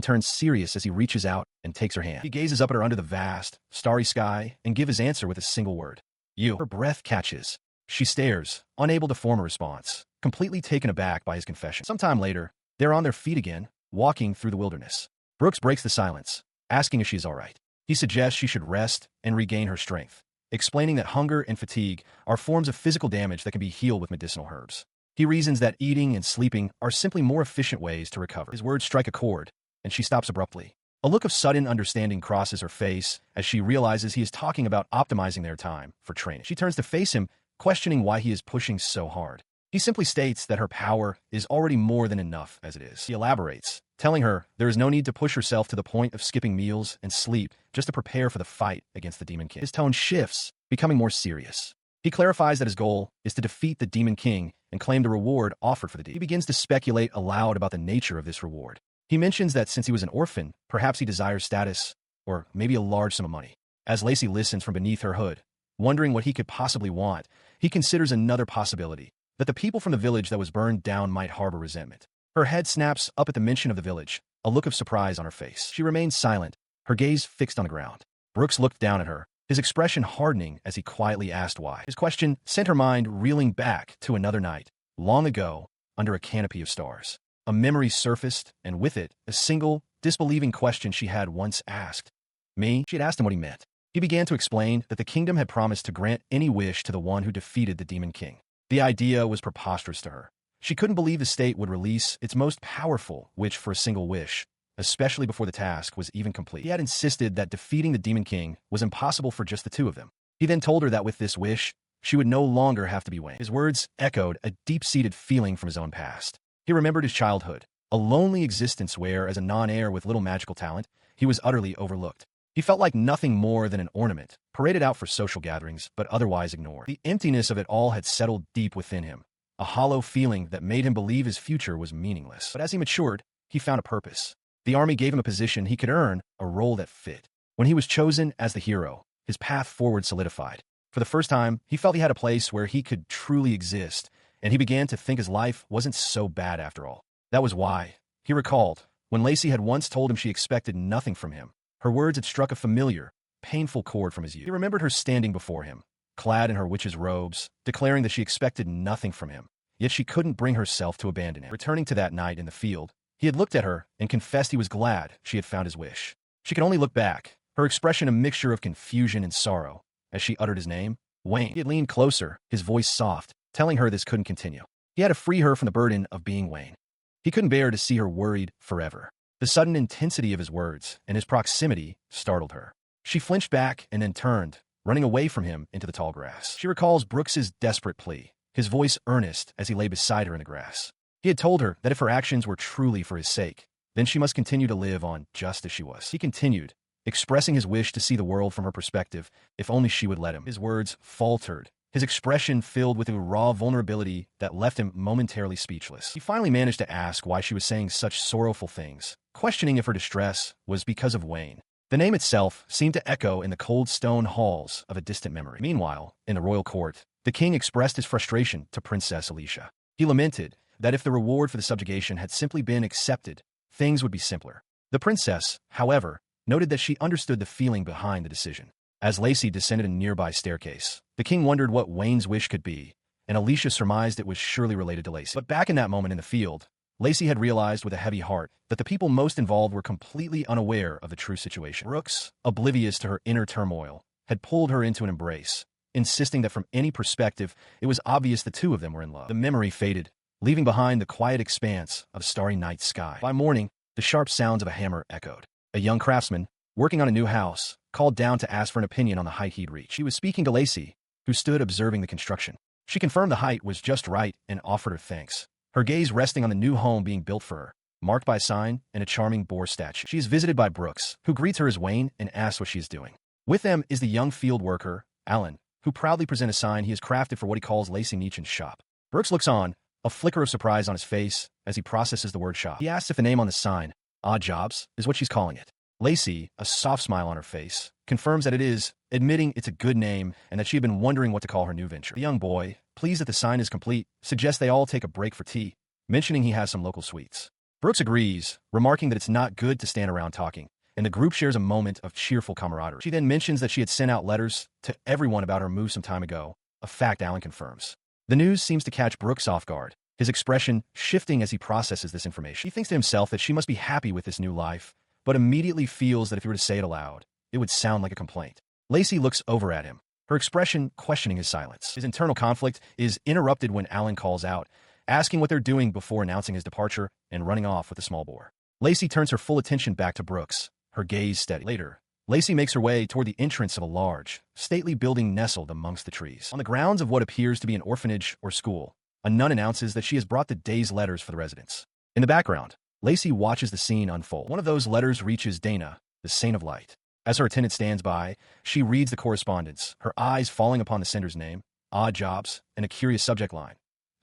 turns serious as he reaches out and takes her hand. He gazes up at her under the vast, starry sky and gives his answer with a single word. You. Her breath catches. She stares, unable to form a response, completely taken aback by his confession. Sometime later, they're on their feet again, walking through the wilderness. Brooks breaks the silence, asking if she's all right. He suggests she should rest and regain her strength, explaining that hunger and fatigue are forms of physical damage that can be healed with medicinal herbs. He reasons that eating and sleeping are simply more efficient ways to recover. His words strike a chord, and she stops abruptly. A look of sudden understanding crosses her face as she realizes he is talking about optimizing their time for training. She turns to face him, questioning why he is pushing so hard. He simply states that her power is already more than enough as it is. He elaborates, telling her there is no need to push herself to the point of skipping meals and sleep just to prepare for the fight against the Demon King. His tone shifts, becoming more serious. He clarifies that his goal is to defeat the Demon King and claim the reward offered for the deed. He begins to speculate aloud about the nature of this reward. He mentions that since he was an orphan, perhaps he desires status, or maybe a large sum of money. As Lacey listens from beneath her hood, wondering what he could possibly want, he considers another possibility, that the people from the village that was burned down might harbor resentment. Her head snaps up at the mention of the village, a look of surprise on her face. She remains silent, her gaze fixed on the ground. Brooks looked down at her, his expression hardening as he quietly asked why. His question sent her mind reeling back to another night, long ago, under a canopy of stars. A memory surfaced, and with it, a single, disbelieving question she had once asked. Me? She had asked him what he meant. He began to explain that the kingdom had promised to grant any wish to the one who defeated the Demon King. The idea was preposterous to her. She couldn't believe the state would release its most powerful witch for a single wish, especially before the task was even complete. He had insisted that defeating the Demon King was impossible for just the two of them. He then told her that with this wish, she would no longer have to be Wayne. His words echoed a deep-seated feeling from his own past. He remembered his childhood, a lonely existence where, as a non-heir with little magical talent, he was utterly overlooked. He felt like nothing more than an ornament, paraded out for social gatherings, but otherwise ignored. The emptiness of it all had settled deep within him, a hollow feeling that made him believe his future was meaningless. But as he matured, he found a purpose. The army gave him a position he could earn, a role that fit. When he was chosen as the hero, his path forward solidified. For the first time, he felt he had a place where he could truly exist, and he began to think his life wasn't so bad after all. That was why, he recalled, when Lacey had once told him she expected nothing from him, her words had struck a familiar, painful chord from his youth. He remembered her standing before him, clad in her witch's robes, declaring that she expected nothing from him, yet she couldn't bring herself to abandon him. Returning to that night in the field, he had looked at her and confessed he was glad she had found his wish. She could only look back, her expression a mixture of confusion and sorrow, as she uttered his name, Wayne. He had leaned closer, his voice soft, telling her this couldn't continue. He had to free her from the burden of being Wayne. He couldn't bear to see her worried forever. The sudden intensity of his words and his proximity startled her. She flinched back and then turned, running away from him into the tall grass. She recalls Brooks's desperate plea, his voice earnest as he lay beside her in the grass. He had told her that if her actions were truly for his sake, then she must continue to live on just as she was. He continued, expressing his wish to see the world from her perspective, if only she would let him. His words faltered, his expression filled with a raw vulnerability that left him momentarily speechless. He finally managed to ask why she was saying such sorrowful things, questioning if her distress was because of Wayne. The name itself seemed to echo in the cold stone halls of a distant memory. Meanwhile, in the royal court, the king expressed his frustration to Princess Alicia. He lamented that if the reward for the subjugation had simply been accepted, things would be simpler. The princess, however, noted that she understood the feeling behind the decision. As Lacey descended a nearby staircase, the king wondered what Wayne's wish could be, and Alicia surmised it was surely related to Lacey. But back in that moment in the field, Lacey had realized with a heavy heart that the people most involved were completely unaware of the true situation. Brooks, oblivious to her inner turmoil, had pulled her into an embrace, insisting that from any perspective, it was obvious the two of them were in love. The memory faded, leaving behind the quiet expanse of a starry night sky. By morning, the sharp sounds of a hammer echoed. A young craftsman, working on a new house, called down to ask for an opinion on the height he'd reached. He was speaking to Lacey, who stood observing the construction. She confirmed the height was just right and offered her thanks, her gaze resting on the new home being built for her, marked by a sign and a charming boar statue. She is visited by Brooks, who greets her as Wayne and asks what she is doing. With them is the young field worker, Alan, who proudly presents a sign he has crafted for what he calls Lacey Neechen's shop. Brooks looks on, a flicker of surprise on his face as he processes the word shop. He asks if the name on the sign, Odd Jobs, is what she's calling it. Lacey, a soft smile on her face, confirms that it is, admitting it's a good name and that she had been wondering what to call her new venture. The young boy, pleased that the sign is complete, suggests they all take a break for tea, mentioning he has some local sweets. Brooks agrees, remarking that it's not good to stand around talking, and the group shares a moment of cheerful camaraderie. She then mentions that she had sent out letters to everyone about her move some time ago, a fact Alan confirms. The news seems to catch Brooks off guard, his expression shifting as he processes this information. He thinks to himself that she must be happy with this new life, but immediately feels that if he were to say it aloud, it would sound like a complaint. Lacey looks over at him, her expression questioning his silence. His internal conflict is interrupted when Alan calls out, asking what they're doing before announcing his departure and running off with the small boar. Lacey turns her full attention back to Brooks, her gaze steady. Later, Lacey makes her way toward the entrance of a large, stately building nestled amongst the trees. On the grounds of what appears to be an orphanage or school, a nun announces that she has brought the day's letters for the residents. In the background, Lacey watches the scene unfold. One of those letters reaches Dana, the Saint of Light. As her attendant stands by, she reads the correspondence, her eyes falling upon the sender's name, Odd Jobs, and a curious subject line.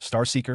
Starseeker,